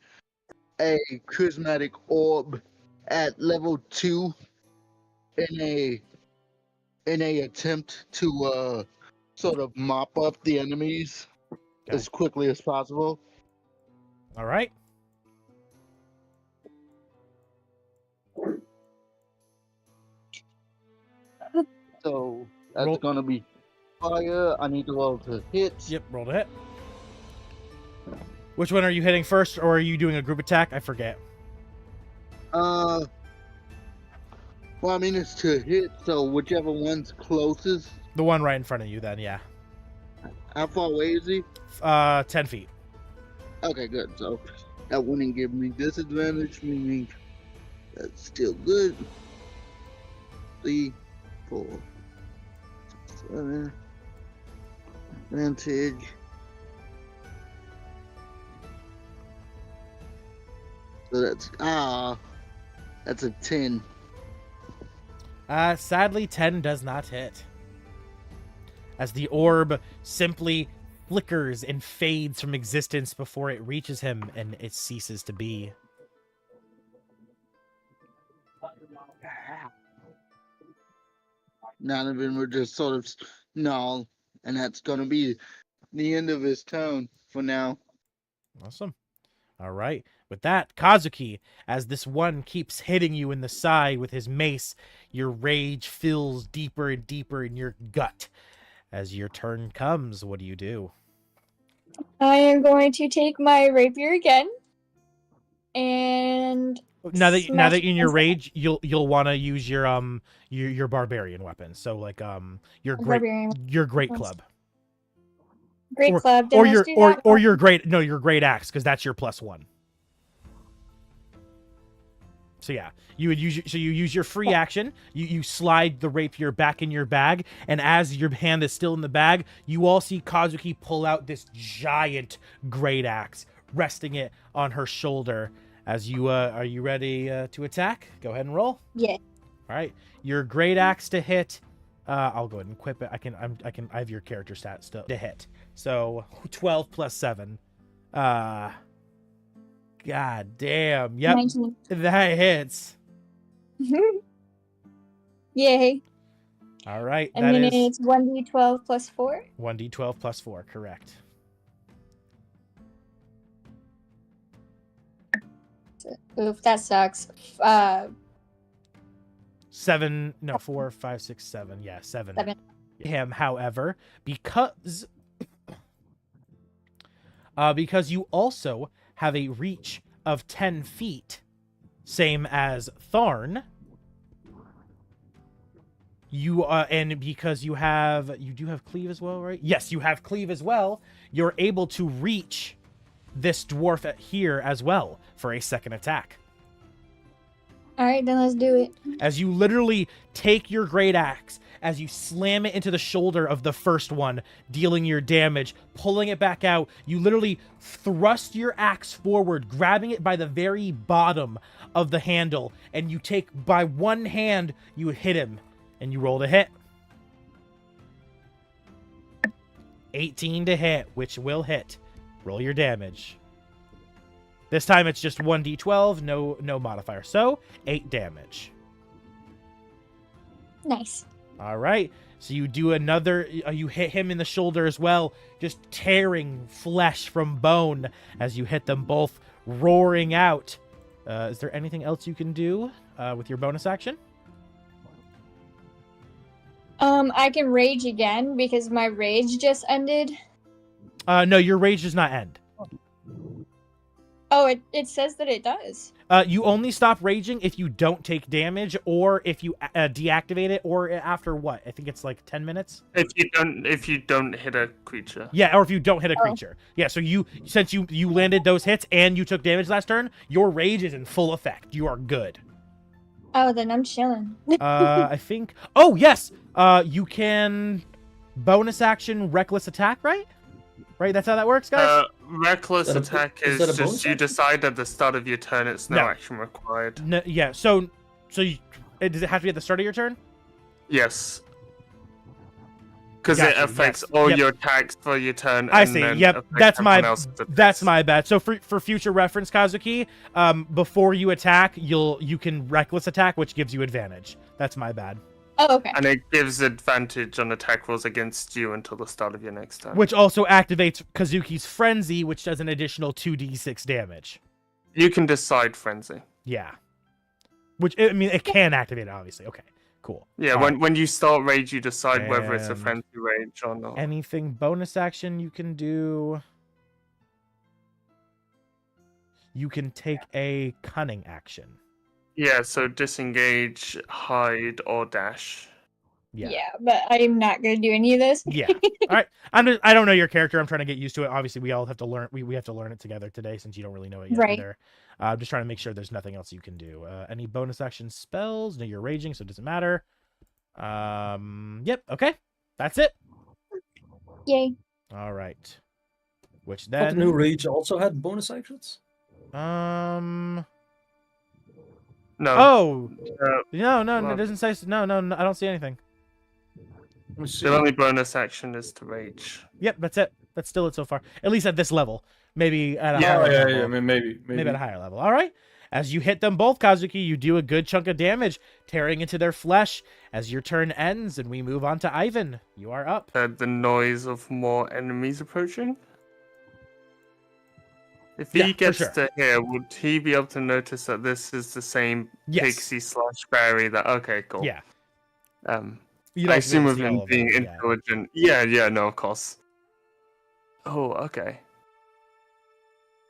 A charismatic orb at level 2 in a attempt to sort of mop up the enemies Okay. as quickly as possible. All right. So that's Roll- gonna be fire. I need to roll to hit. Yep. Roll to hit. Which one are you hitting first, or are you doing a group attack? I forget. Well, I mean it's to hit, so whichever one's closest. The one right in front of you, then. Yeah. How far away is he? 10 feet. Okay, good. So That wouldn't give me disadvantage, meaning that's still good. 3, 4, 7. Advantage. So that's a 10. Sadly, 10 does not hit. As the orb simply flickers and fades from existence before it reaches him and it ceases to be. None of them were just sort of no, and that's gonna be the end of his turn for now. Awesome. All right. With that, Kazuki, as this one keeps hitting you in the side with his mace, your rage fills deeper and deeper in your gut. As your turn comes, what do you do? I am going to take my rapier again. And Now that smash you're in your his- rage, you'll want to use your barbarian weapon. So like your barbarian great weapons. club. Great or, club. or Then your let's do that. your great axe, because that's your +1. So yeah, you use your free action. You slide the rapier back in your bag, and as your hand is still in the bag, you all see Kazuki pull out this giant great axe, resting it on her shoulder. As you are you ready to attack? Go ahead and roll. Yeah. All right, your great axe to hit. I'll go ahead and equip it. I have your character stat still to hit. So 12 plus 7. God damn. Yep. 19. That hits. Yay. All right. And that then is it's 1d12 plus 4. 1d12 plus 4. Correct. Oof, that sucks. 7. No, 4, 5, 6, 7. Yeah, 7. 7. Him, however, because you also have a reach of 10 feet, same as Tharn. And because you do have cleave as well, right? Yes, you have cleave as well. You're able to reach this dwarf here as well for a second attack. All right, then let's do it. As you literally take your great axe, as you slam it into the shoulder of the first one, dealing your damage, pulling it back out, you literally thrust your axe forward, grabbing it by the very bottom of the handle, and you take, by one hand, you hit him, and you roll to hit. 18 to hit, which will hit. Roll your damage. This time it's just 1d12, no modifier. So, 8 damage. Nice. All right. So you do another, you hit him in the shoulder as well, just tearing flesh from bone as you hit them both, roaring out. Is there anything else you can do with your bonus action? I can rage again because my rage just ended. No, your rage does not end. Oh, it says that it does. You only stop raging if you don't take damage, or if you deactivate it, or after what? I think it's like 10 minutes. If you don't hit a creature. Yeah, or if you don't hit a creature. Yeah, so since you landed those hits and you took damage last turn, your rage is in full effect. You are good. Oh, then I'm chilling. I think. Oh yes. You can bonus action reckless attack, right? Right, that's how that works, guys. Reckless attack is that a bonus just you action? decide at the start of your turn. It's no No. action required. No, yeah. So does it have to be at the start of your turn? Yes. Because Gotcha, it affects yes. all Yep. your attacks for your turn. I and see. then Yep, affects that's everyone my else's attacks. that's my bad. So for future reference, Kazuki, before you attack, you can reckless attack, which gives you advantage. That's my bad. Oh, okay. And it gives advantage on attack rolls against you until the start of your next turn. Which also activates Kazuki's frenzy, which does an additional 2d6 damage. You can decide frenzy. Yeah. Which I mean, it can activate it, obviously. Okay, cool. Yeah, All when you start rage, you decide whether it's a And- frenzy rage or not. Anything bonus action you can do? You can take a cunning action. Yeah, so disengage, hide, or dash. Yeah, but I'm not gonna do any of this. Yeah. All right. I don't know your character. I'm trying to get used to it. Obviously, we all have to learn. We have to learn it together today since you don't really know it yet Right. either. I'm just trying to make sure there's nothing else you can do. Any bonus action spells? No, you're raging, so it doesn't matter. Yep. Okay. That's it. Yay. All right. Which But the then? new rage also had bonus actions. No. Oh. Uh, No. It doesn't say. No. I don't see anything. Let me see. the only bonus action is to rage. Yep. That's it. That's still it so far. At least at this level. Maybe at a Yeah, higher yeah, level. yeah. I mean, maybe. Maybe at a higher level. All right. As you hit them both, Kazuki, you do a good chunk of damage, tearing into their flesh. As your turn ends, and we move on to Ivyn. You are up. Heard the noise of more enemies approaching. If Yeah, he for gets sure. to here, would he be able to notice that this is the same Yes. pixie / fairy that? Okay, cool. Yeah. I You don't have to be assume able with to see all him of being them, yeah. intelligent. Yeah, no, of course. Oh, okay.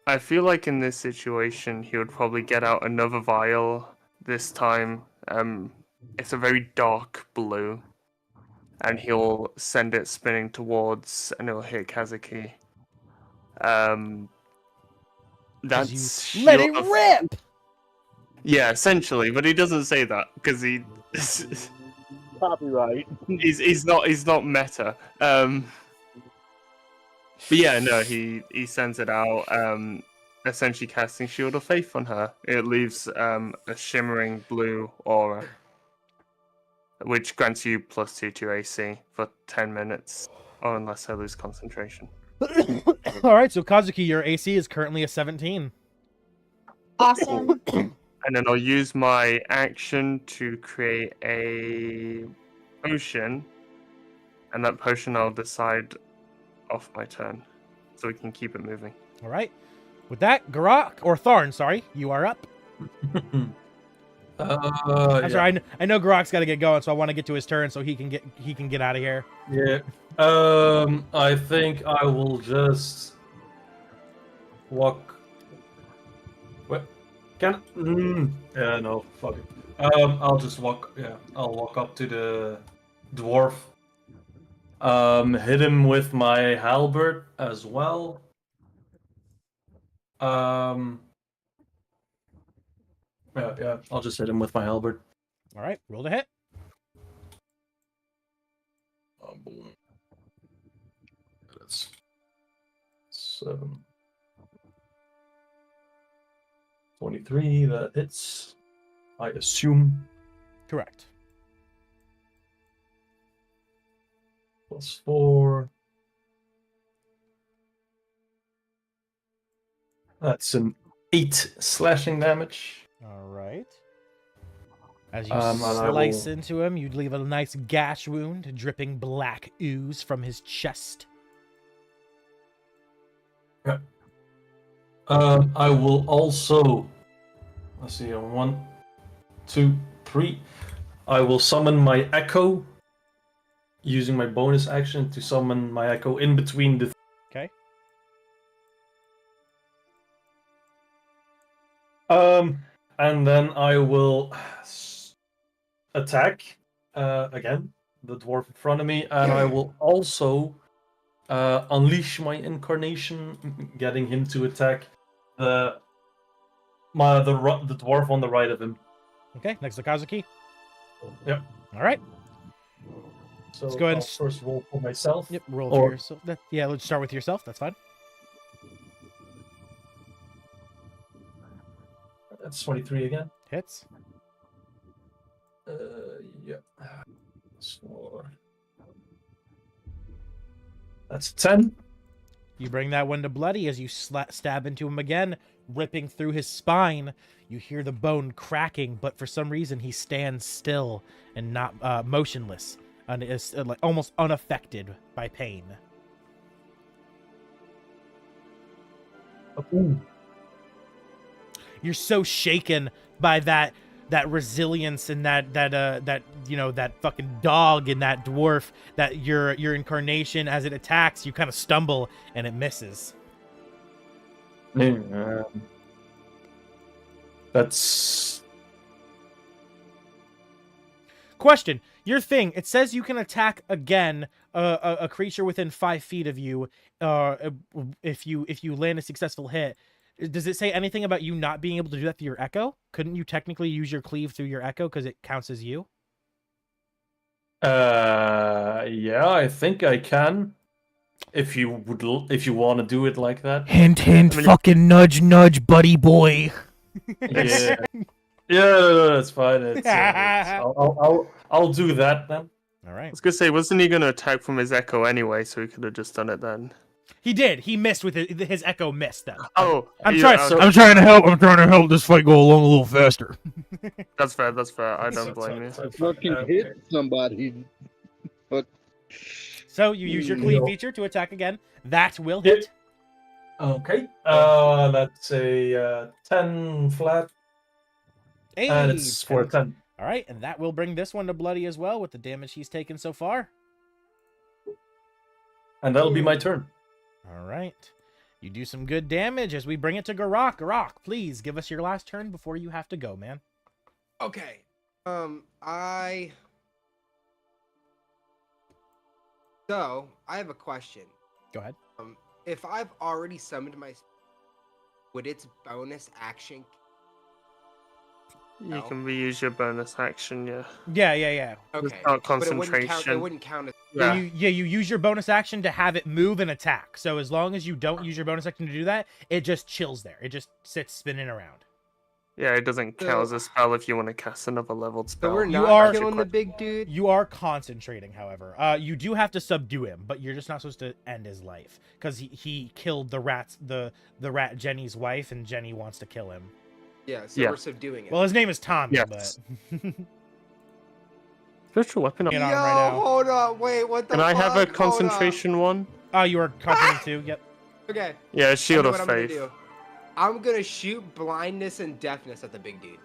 I feel like in this situation, he would probably get out another vial this time. It's a very dark blue, and he'll send it spinning towards, and it'll hit Kazuki. That's Let it Shield of- rip! Yeah, essentially, but he doesn't say that because he. Copyright. He's not meta. But yeah, no, he sends it out. Essentially casting Shield of Faith on her. It leaves a shimmering blue aura, which grants you +2 to AC for 10 minutes, or unless I lose concentration. All right, so Kazuki, your AC is currently a 17. Awesome. And then I'll use my action to create a potion, and that potion I'll decide off my turn, so we can keep it moving. All right. With that, Garrak, or Tharn, sorry, you are up. I'm sorry, I know Garak's got to get going, so I want to get to his turn so he can get out of here. Yeah. I think I will just walk. What? Can? Yeah, no. Fuck it. I'll just walk. Yeah, I'll walk up to the dwarf. Hit him with my halberd as well. Yeah. I'll just hit him with my halberd. All right, roll to hit. Oh, boom. That's 7. 23, that hits. I assume. Correct. +4. That's an 8 slashing damage. All right. As you And I slice will- into him, you leave a nice gash wound, dripping black ooze from his chest. I will also. Let's see, on 1, 2, 3. I will summon my echo, using my bonus action to summon my echo in between the. Okay. And then I will attack again the dwarf in front of me, and I will also unleash my incarnation, getting him to attack the dwarf on the right of him. Okay, next to Kazuki. Yep. All right. So Let's go ahead and I'll first roll for myself. Yep, roll Or- for yourself. Yeah, let's start with yourself. That's fine. That's 23 again. Hits. Yep. That's 10. You bring that one to bloody as you stab into him again, ripping through his spine. You hear the bone cracking, but for some reason he stands still and not motionless, and is like almost unaffected by pain. Ooh. You're so shaken by that resilience and that you know, that fucking dog in that dwarf, that your incarnation, as it attacks, you kind of stumble and it misses. That's Question: Your thing. It says you can attack again a creature within 5 feet of you if you land a successful hit. Does it say anything about you not being able to do that through your echo? Couldn't you technically use your cleave through your echo because it counts as you? Yeah, I think I can. If you want to do it like that. Hint, hint, I mean, fucking nudge, nudge, buddy boy. Yeah. Yeah, that's fine. I'll do that then. All I right. was gonna say, wasn't he gonna attack from his echo anyway? So he could have just done it then. He did. He missed with his echo missed then. Oh, I'm you- trying. okay, I'm trying to help. I'm trying to help this fight go along a little faster. That's fair. That's fair. I don't blame you. Fucking hit somebody. So you use your cleave feature to attack again. That will hit. Okay. That's a 10 flat, Hey, and it's for 10. All right, and that will bring this one to bloody as well with the damage he's taken so far. And that'll be my turn. All right. You do some good damage as we bring it to Garrak. Garrak, please give us your last turn before you have to go, man. Okay. So, I have a question. Go ahead. If I've already summoned my... Would its bonus action... You No. can reuse your bonus action. Yeah. Yeah. Okay. not But it concentration. wouldn't count as... Yeah. You use your bonus action to have it move and attack. So as long as you don't use your bonus action to do that, it just chills there. It just sits spinning around. Yeah, it doesn't count as a spell if you want to cast another leveled spell. So we're You not are- killing the big dude? You are concentrating, however. You do have to subdue him, but you're just not supposed to end his life because he killed the rat Jenny's wife, and Jenny wants to kill him. Yeah, so Yeah. we're subduing it. Well, his name is Tommy, Yes. but Spiritual weapon. Get Yo, on him right now. hold on, wait, what the Can I have a fuck? Hold on. concentration one? Oh, you are concentrating too. Yep. Okay. Yeah, I shield know of what I'm gonna faith. do. I'm gonna shoot blindness and deafness at the big dude.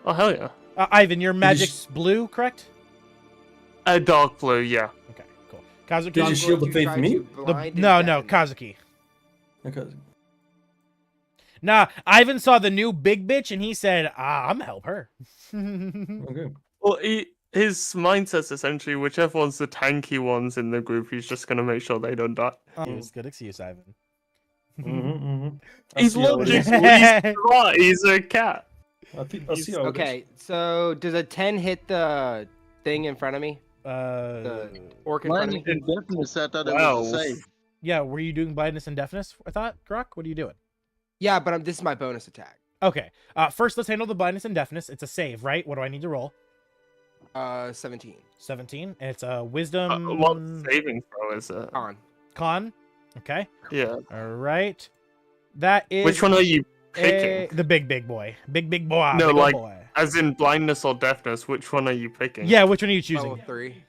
Oh hell yeah! Ivyn, your magic's blue, correct? A dark blue, yeah. Okay, cool. Kazuki. Did I'm you shield going the to faith try me? to blind and No, deafen. Kazuki. Okay. Nah, Ivyn saw the new big bitch and he said, I'm gonna help her. Okay. Well, his mindset's essentially whichever one's the tanky ones in the group, he's just gonna make sure they don't die. Excuse, good excuse, Ivyn. He's logical. He's a cat. I'll see how it Okay, so does a 10 hit the thing in front of me? Uh, The orc in front Mine of me? is deafness. I thought it Wow. was a save. yeah, were you doing blindness and deafness? I thought, Grok, what are you doing? Yeah, but this is my bonus attack. Okay, first let's handle the blindness and deafness. It's a save, right? What do I need to roll? 17. 17. It's a wisdom. What saving throw is it? On. Con. Okay. Yeah. All right. That is. Which one are you picking? The big boy. Big boy. No, big ol' like- boy. As in blindness or deafness, which one are you picking? Yeah, which one are you choosing? Level 3.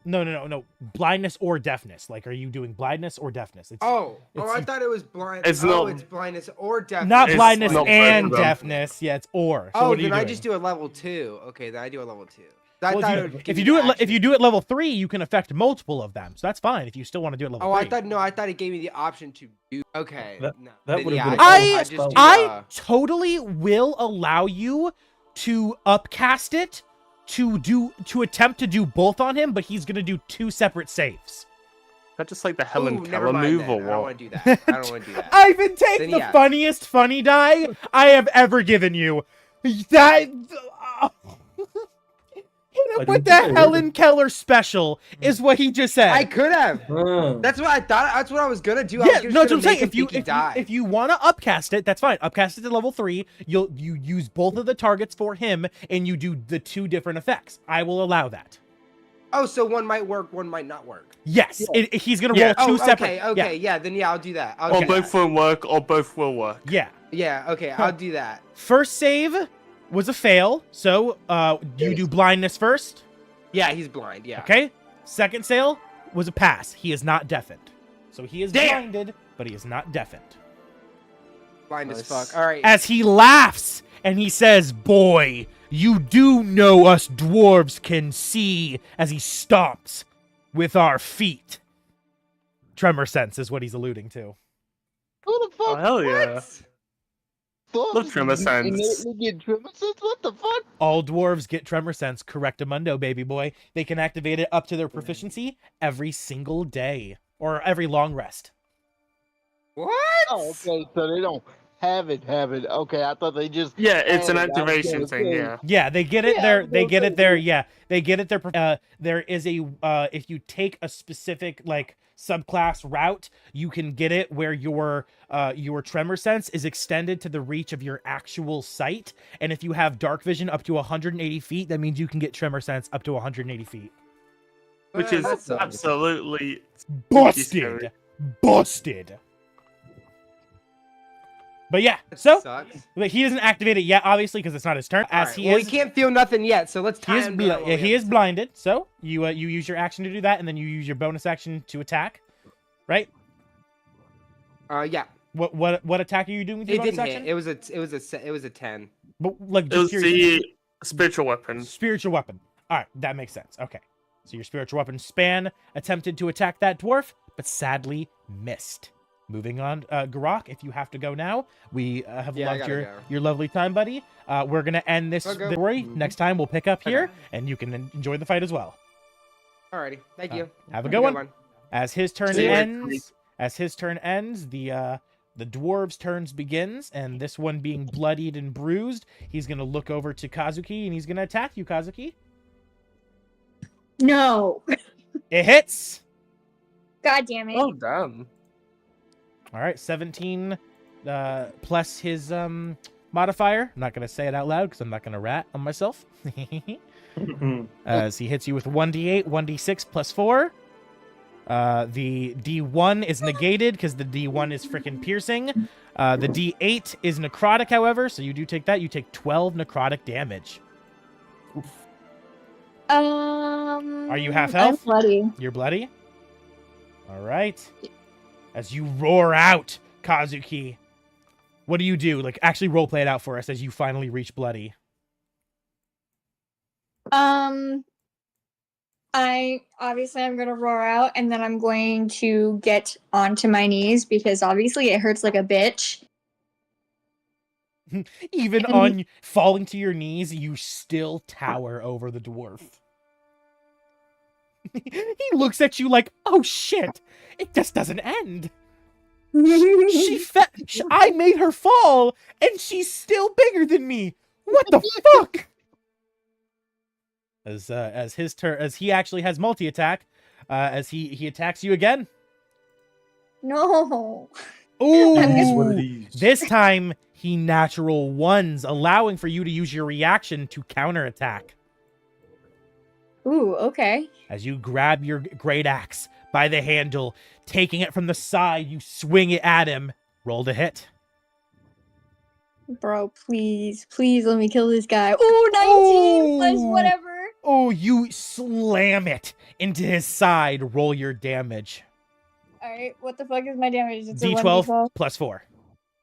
No. Blindness or deafness. Like, are you doing blindness or deafness? It's Oh, It's- I thought it was blind. It's oh, not- it's blindness or deafness. not it's blindness not and both of them. deafness. Yeah, it's or. So Oh, what are you then I doing? just do a level 2. Okay, then I do a level 2. I Well, thought if it you, would if give you me do the it, if action. you do it level 3, you can affect multiple of them. So that's fine if you still want to do it level Oh, 3. I thought it gave me the option to do. Okay. That- no. that Then, would've yeah, been I a just spell. do, I totally will allow you to upcast it to attempt to do both on him, but he's gonna do 2 separate saves. That just like the Helen Ooh, never Keller mind move then. or I don't what? want to do that. I don't want to do that. Ivan, take Then the yeah. funniest funny die I have ever given you. That hit him I with don't the think I heard Helen Keller special is what he just said. I could have. Ah. That's what I thought. That's what I was gonna do. I Yeah, was just no, that's what gonna I'm saying. make him If you think he died. if you want to upcast it, that's fine. Upcast it to level 3. You use both of the targets for him, and you do the 2 different effects. I will allow that. Oh, so one might work, one might not work. Yes, he's gonna Yeah. roll 2 Oh, separate. okay, yeah. Then yeah, I'll do that. I'll Or do both that. won't work, or both will work. Yeah. Yeah, okay, I'll do that. First save was a fail, so you do blindness first. Yeah, he's blind. Yeah. Okay. Second sale was a pass. He is not deafened, so he is Damn! blinded, but he is not deafened. Blind as Nice. fuck. All right. As he laughs and he says, "Boy, you do know us dwarves can see," as he stomps with our feet. Tremor sense is what he's alluding to. Who the Oh fuck? hell yeah! Dwarves tremor sense. innately get tremor sense? What the fuck? All dwarves get tremor sense. Correctamundo, baby boy. They can activate it up to their proficiency every single day or every long rest. What? Oh, okay, so they don't have it. Okay, I thought they just. Yeah, it's an had it. I was activation gonna thing. say, Yeah. Yeah, they get it Yeah, there. They get it there. okay. Yeah, they get it there. There is a if you take a specific like subclass route, you can get it where your tremor sense is extended to the reach of your actual sight. And if you have dark vision up to 180 feet, that means you can get tremor sense up to 180 feet. Which is That sucks. absolutely Busted, busted. But yeah, so Sucks. but he doesn't activate it yet, obviously, because it's not his turn. As Alright, he well, is, he can't feel nothing yet, so let's he tie is, him down while we he have is blinded. So you use your action to do that, and then you use your bonus action to attack, right? Yeah. What attack are you doing with your It bonus didn't action? hit. It was a 10. But like It was just your the spiritual weapon. spiritual weapon. All right, that makes sense. Okay, so your spiritual weapon span attempted to attack that dwarf, but sadly missed. Moving on, Garrak, if you have to go now, we have Yeah, I loved gotta go. your lovely time, buddy. We're gonna end this I'll go. story. Next time we'll pick up here, Okay. and you can enjoy the fight as well. Alrighty. Thank you. Have a good one. As his turn See you. ends, the dwarves' turns begins, and this one being bloodied and bruised, he's gonna look over to Kazuki and he's gonna attack you, Kazuki. No. It hits. God damn it. Oh damn! All right, 17 plus his modifier. I'm not gonna say it out loud because I'm not gonna rat on myself. As he hits you with 1d8, 1d6 plus 4. The D1 is negated because the D1 is freaking piercing. The D8 is necrotic, however, so you do take that. You take 12 necrotic damage. Are you half I'm health? bloody. You're bloody? All right. As you roar out, Kazuki, what do you do? Like, actually roleplay it out for us as you finally reach bloody. I'm gonna roar out, and then I'm going to get onto my knees because obviously it hurts like a bitch. Even on falling to your knees, you still tower over the dwarf. He looks at you like, oh shit, it just doesn't end. I made her fall, and she's still bigger than me. What the fuck? As his turn, as he actually has multi attack, as he attacks you again. No. Ooh, this time he natural ones, allowing for you to use your reaction to counterattack. Ooh, okay. As you grab your great axe by the handle, taking it from the side, you swing it at him. Roll to hit. Bro, please let me kill this guy. Ooh, 19 plus Ooh. whatever. Oh, you slam it into his side. Roll your damage. Alright, what the fuck is my damage? It's a D12 1d12. plus 4.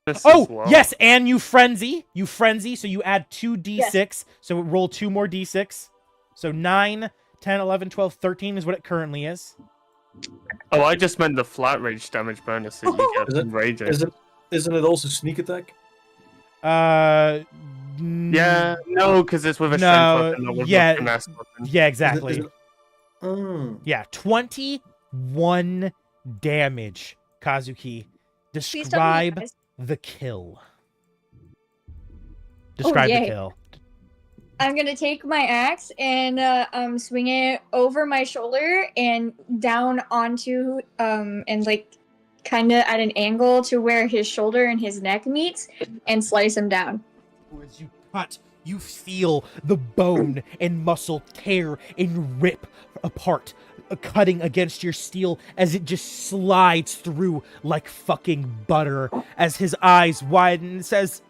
This Oh, as well. yes, and you frenzy. So you add 2 d6. So roll 2 more d6. So 9, 10, 11, 12, 13 is what it currently is. Oh, I just meant the flat rage damage bonus that you get from raging. Isn't it also sneak attack? Yeah, no, because it's with a No, strength weapon, not with yeah, a finesse weapon. yeah, exactly. Is it- Oh. Yeah, 21 damage, Kazuki. Please tell me, Describe guys. the kill. Describe the yay. kill. I'm gonna take my axe and swing it over my shoulder and down onto and like kind of at an angle to where his shoulder and his neck meets and slice him down. As you cut, you feel the bone and muscle tear and rip apart, cutting against your steel as it just slides through like fucking butter. As his eyes widen and says,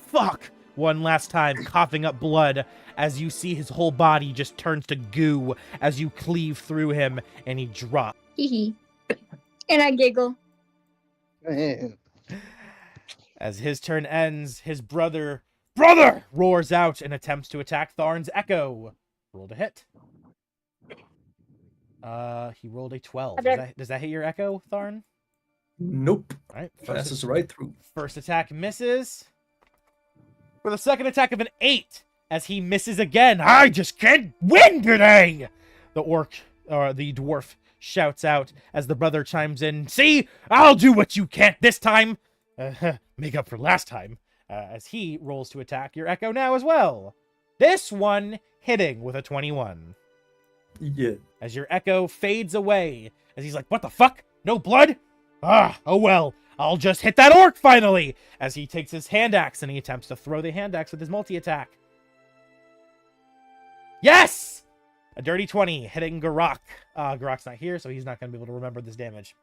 fuck, one last time, coughing up blood as you see his whole body just turns to goo as you cleave through him and he drops. Hee And I giggle. Man. As his turn ends, his brother roars out and attempts to attack Tharn's Echo. Roll to hit. He rolled a 12. Does that hit your Echo, Tharn? Nope. All right. Passes right through. First attack misses. with a second attack of an 8 as he misses again. I just can't win today! The dwarf shouts out as the brother chimes in. See, I'll do what you can't this time. Make up for last time. As he rolls to attack your Echo now as well. This one hitting with a 21. Yeah. As your Echo fades away. As he's like, what the fuck? No blood? Oh well. I'll just hit that orc finally! As he takes his hand axe and he attempts to throw the hand axe with his multi-attack. Yes! A dirty 20 hitting Garrak. Garrak's not here, so he's not going to be able to remember this damage.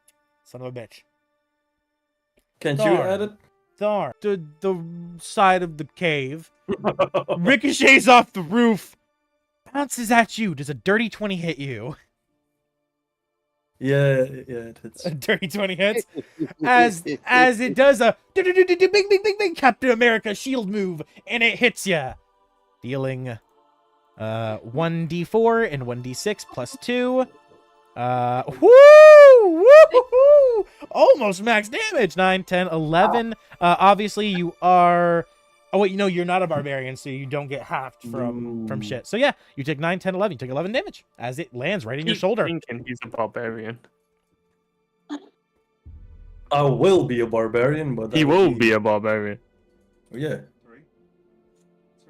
Son of a bitch. Can't you Tharn. add it? Tharn. The side of the cave. Ricochets off the roof. Bounces at you. Does a dirty 20 hit you? Yeah, it hits. A dirty 20 hits. As it does a bing Captain America shield move, and it hits you. Dealing 1d4 and 1d6 plus 2. Woo! Almost max damage. 9, 10, 11. Obviously you are... Oh, wait, no, you're not a barbarian, so you don't get halved from shit. So yeah, you take 9, 10, 11. You take 11 damage as it lands right in your shoulder. Thinking he's a barbarian. I will be a barbarian, but He will be a barbarian. Oh, yeah,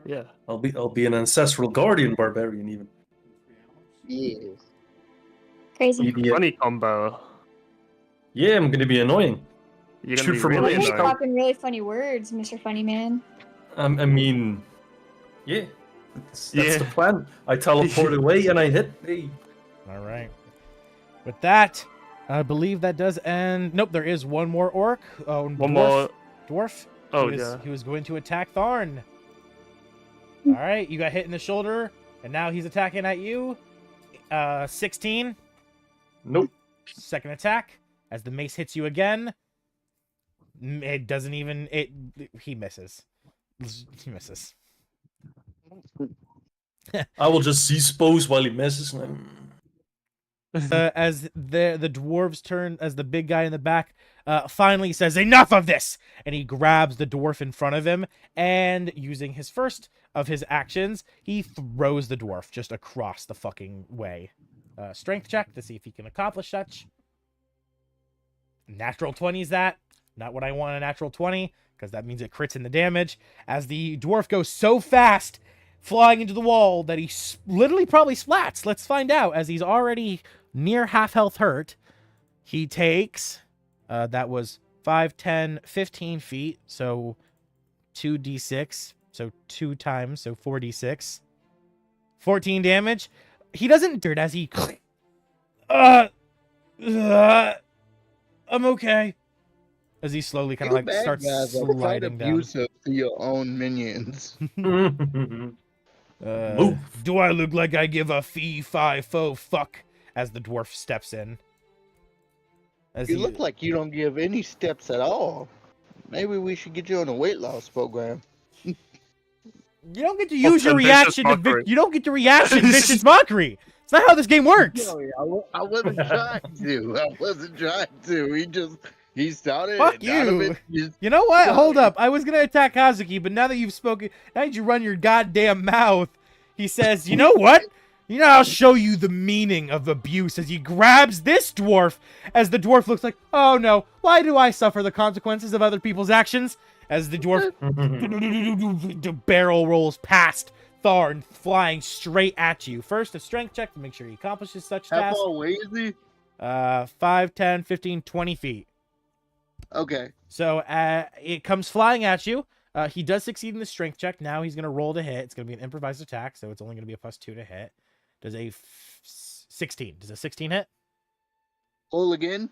Yeah. I'll be an ancestral guardian barbarian even. Yes. Crazy. Yeah, Funny combo. yeah, I'm gonna be annoying. You're Shoot gonna be from really range. You're annoying. talking really funny words, Mr. Funny Man. I mean, yeah, that's Yeah. the plan. I teleport away and I hit. Hey. All right. With that, I believe that does end. Nope, there is one more orc. Oh, One more. dwarf. Oh, He was going to attack Tharn. All right, you got hit in the shoulder, and now he's attacking at you. 16. Nope. Second attack as the mace hits you again. It doesn't even. He misses. He misses. I will just dispose while he misses. As the dwarves turn, as the big guy in the back finally says, "Enough of this!" and he grabs the dwarf in front of him, and using his first of his actions, he throws the dwarf just across the fucking way. Strength check to see if he can accomplish such. Natural 20 is that. Not what I want, a natural 20, because that means it crits in the damage. As the dwarf goes so fast, flying into the wall, that he literally probably splats. Let's find out. As he's already near half health hurt, he takes, that was 5, 10, 15 feet, so 2d6, so 2 times, so 4d6. 14 damage. He doesn't dirt as he... I'm okay. As he slowly kind of like starts sliding down. Abusive to your own minions. Move. Do I look like I give a fee-fi-fo fuck? As the dwarf steps in. As You he- look like you don't give any steps at all. Maybe we should get you on a weight loss program. You don't get to use your vicious reaction to mockery. you don't get to reaction to vicious mockery. It's not how this game works. I wasn't trying to. I wasn't trying to. He started. Fuck and you. Donovan just- You know what? Sorry. Hold up. I was gonna attack Kazuki, but now that you've spoken, now that you run your goddamn mouth, he says, "You know what? You know, I'll show you the meaning of abuse." As he grabs this dwarf, as the dwarf looks like, "Oh no, why do I suffer the consequences of other people's actions?" As the dwarf the barrel rolls past Tharn, flying straight at you. First, a strength check to make sure he accomplishes such How task. far away is he? 5, 10, 15, 20 feet. Okay. So it comes flying at you. He does succeed in the strength check. Now he's going to roll to hit. It's going to be an improvised attack, so it's only going to be a +2 to hit. Does a 16. Does a 16 hit? All again.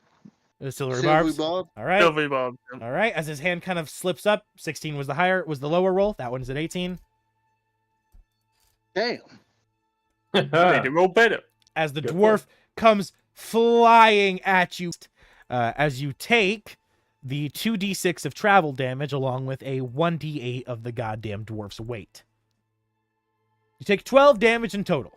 The silvery Silvery barbs. Bob. All right. Silvery Bob. All right. As his hand kind of slips up, 16 was the lower roll. That one's at 18. Damn. Made it roll better. As the Good dwarf comes flying at you, as you take the 2d6 of travel damage along with a 1d8 of the goddamn dwarf's weight. You take 12 damage in total.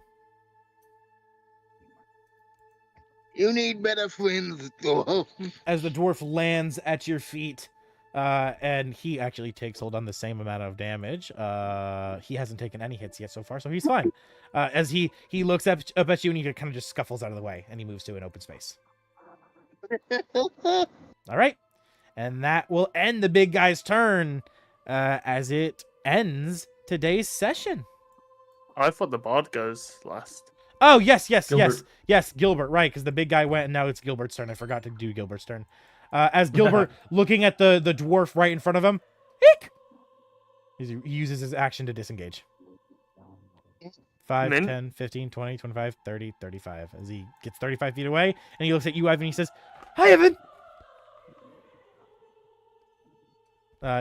You need better friends, though. As the dwarf lands at your feet, And he actually takes hold on the same amount of damage. He hasn't taken any hits yet so far, so he's fine. As he looks up at you and he kind of just scuffles out of the way and he moves to an open space. All right. And that will end the big guy's turn as it ends today's session. I thought the bard goes last. Oh, yes, Gilbert. yes, Gilbert, right, because the big guy went and now it's Gilbert's turn. I forgot to do Gilbert's turn. As Gilbert, looking at the dwarf right in front of him, eek! He uses his action to disengage. 5, Min? 10, 15, 20, 25, 30, 35. As he gets 35 feet away, and he looks at you, Ivan, and he says, "Hi, Ivan!"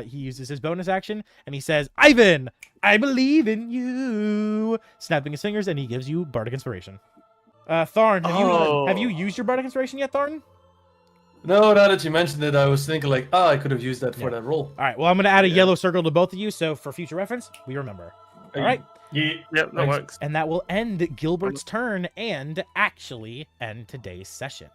He uses his bonus action, and he says, "Ivan, I believe in you!" Snapping his fingers, and he gives you Bardic Inspiration. Tharn, have you used your Bardic Inspiration yet, Tharn? No, now that you mentioned it, I was thinking like, I could have used that for that roll. All right, well, I'm going to add a yellow circle to both of you, so for future reference, we remember. All right. Yeah, that works. And that will end Gilbert's turn and actually end today's session.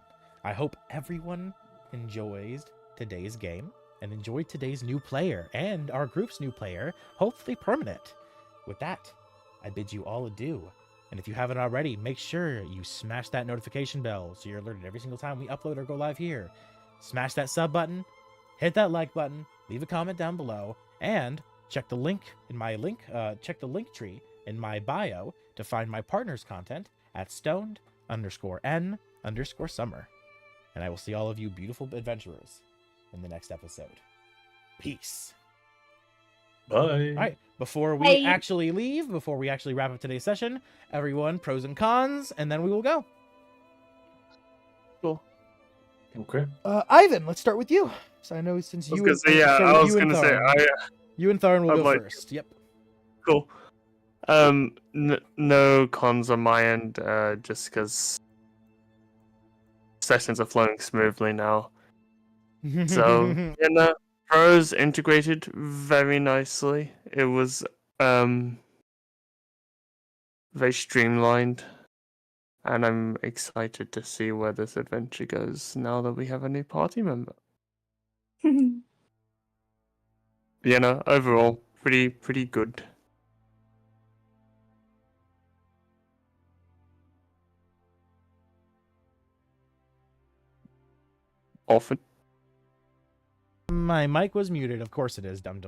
I hope everyone enjoys today's game and enjoyed today's new player and our group's new player, hopefully permanent. With that, I bid you all adieu. And if you haven't already, make sure you smash that notification bell so you're alerted every single time we upload or go live here. Smash that sub button, hit that like button, leave a comment down below, and check the link in my check the link tree in my bio to find my partner's content at stoned_n_summer. And I will see all of you beautiful adventurers in the next episode. Peace. Bye. All right, before we actually leave, before we actually wrap up today's session, everyone, pros and cons, and then we will go. Cool. Okay. Ivan, let's start with you. So I know since you and Tharn will go first. Yep. Cool. No cons on my end, just because sessions are flowing smoothly now. So, pros integrated very nicely. It was very streamlined, and I'm excited to see where this adventure goes now that we have a new party member. Overall, pretty good. Often. My mic was muted. Of course it is. Dum.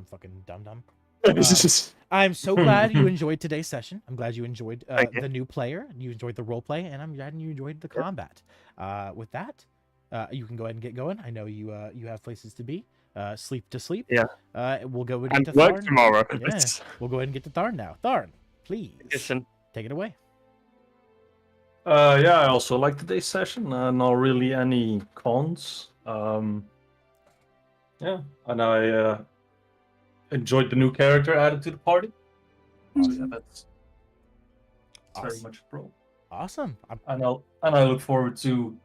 I'm so glad you enjoyed today's session. I'm glad you enjoyed the new player. You enjoyed the role play, and I'm glad you enjoyed the combat. With that, you can go ahead and get going. I know you have places to be. Sleep to sleep. Yeah. We'll go and And get to work Tharn. tomorrow. Yeah. We'll go ahead and get to Tharn now. Tharn, please take it away. Yeah, I also liked today's session. Not really any cons. Yeah, and I enjoyed the new character added to the party. Yeah, that's very much a pro. Awesome. And I look forward to.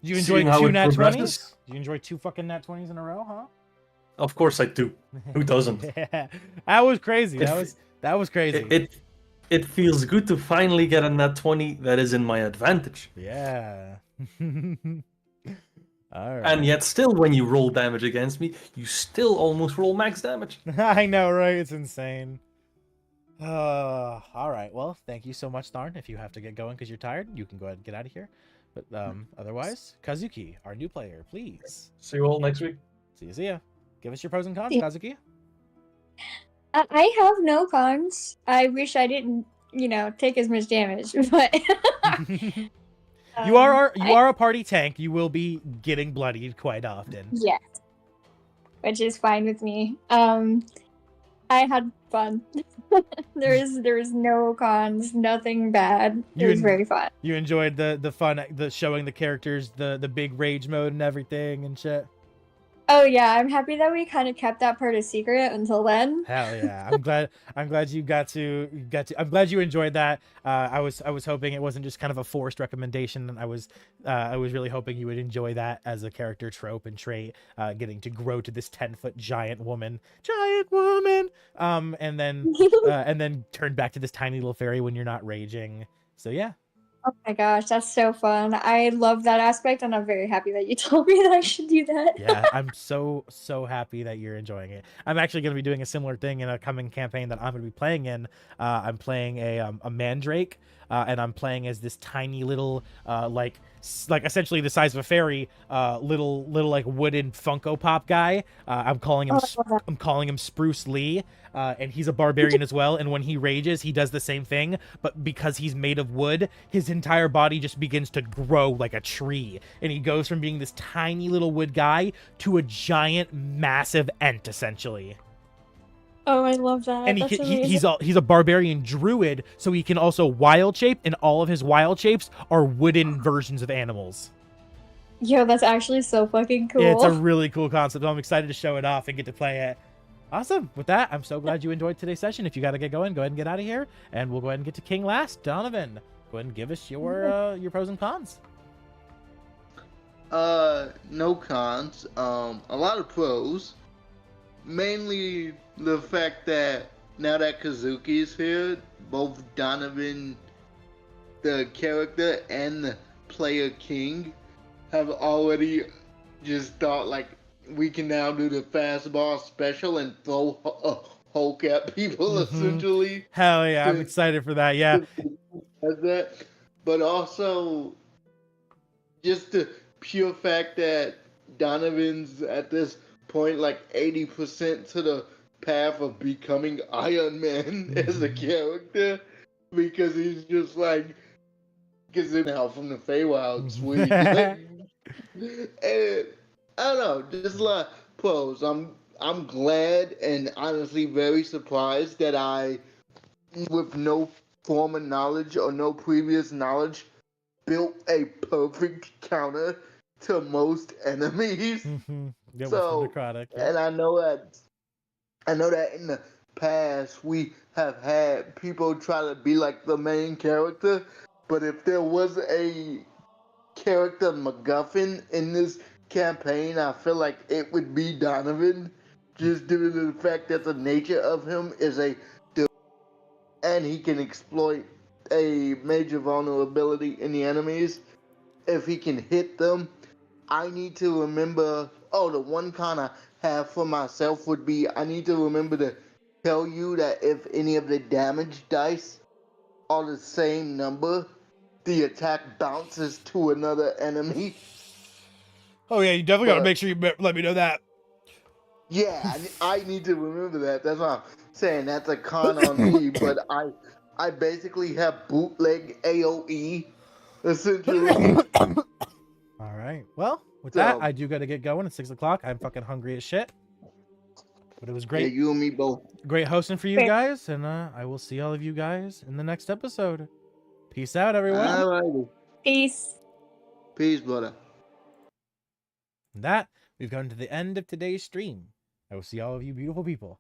Did you enjoy seeing how two it nat 20s? progresses. Did you enjoy 2 fucking nat 20s in a row, huh? Of course I do. Who doesn't? Yeah. That was crazy. That was crazy. It feels good to finally get a nat 20 that is in my advantage. Yeah. All right. And yet still, when you roll damage against me, you still almost roll max damage. I know, right? It's insane. All right. Well, thank you so much, Tharn. If you have to get going because you're tired, you can go ahead and get out of here. But otherwise, Kazuki, our new player, please. See you all next week. See ya. Give us your pros and cons, Yeah. Kazuki. I have no cons. I wish I didn't, take as much damage, but You are a party tank. You will be getting bloodied quite often. yes, which is fine with me. I had fun. there is no cons, nothing bad. It was very fun. You enjoyed the fun, the showing the characters, the big rage mode and everything and shit. Oh yeah, I'm happy that we kind of kept that part a secret until then. Hell yeah! I'm glad you got to. I'm glad you enjoyed that. I was hoping it wasn't just kind of a forced recommendation. I was really hoping you would enjoy that as a character trope and trait, getting to grow to this 10-foot giant woman, and then turn back to this tiny little fairy when you're not raging. So yeah. Oh my gosh, that's so fun. I love that aspect, and I'm very happy that you told me that I should do that. Yeah, I'm so happy that you're enjoying it. I'm actually going to be doing a similar thing in a coming campaign that I'm going to be playing in. I'm playing a mandrake, and I'm playing as this tiny little like essentially the size of a fairy, little like wooden Funko Pop guy. I'm calling him Oh, I love that. I'm calling him Spruce Lee. And he's a barbarian as well, and when he rages, he does the same thing, but because he's made of wood, his entire body just begins to grow like a tree, and he goes from being this tiny little wood guy to a giant, massive ent, essentially. Oh, I love that. And That's amazing. he's a barbarian druid, so he can also wild shape, and all of his wild shapes are wooden versions of animals. Yo, that's actually so fucking cool. Yeah, it's a really cool concept. I'm excited to show it off and get to play it. Awesome. With that, I'm so glad you enjoyed today's session. If you got to get going, go ahead and get out of here. And we'll go ahead and get to King last. Donovan, go ahead and give us your pros and cons. No cons. A lot of pros. Mainly the fact that now that Kazuki's here, both Donovan, the character, and the player King have already just thought like, we can now do the fastball special and throw Hulk at people, essentially. Hell yeah, I'm excited for that, yeah. That. But also, just the pure fact that Donovan's at this point like 80% to the path of becoming Iron Man as a character, because he's just like, gets it now from the Feywild suite. And I don't know, just a lot of pros. I'm glad and honestly very surprised that I, with no former knowledge or no previous knowledge, built a perfect counter to most enemies. Yeah, So, with the necrotic, yeah. and I know that in the past we have had people try to be like the main character, but if there was a character MacGuffin in this campaign, I feel like it would be Donovan, just due to the fact that the nature of him is and he can exploit a major vulnerability in the enemies. If he can hit them, I need to remember. Oh, the one con I have for myself would be I need to remember to tell you that if any of the damage dice are the same number, the attack bounces to another enemy. Oh yeah, you definitely got to make sure you let me know that. Yeah, I need to remember that. That's why I'm saying that's a con on me. But I basically have bootleg AOE, essentially. All right. Well, with that, I do got to get going. It's 6 o'clock. I'm fucking hungry as shit. But it was great. Yeah, you and me both. Great hosting for you guys, and I will see all of you guys in the next episode. Peace out, everyone. Alrighty. Peace. Peace, brother. And that, we've come to the end of today's stream. I will see all of you beautiful people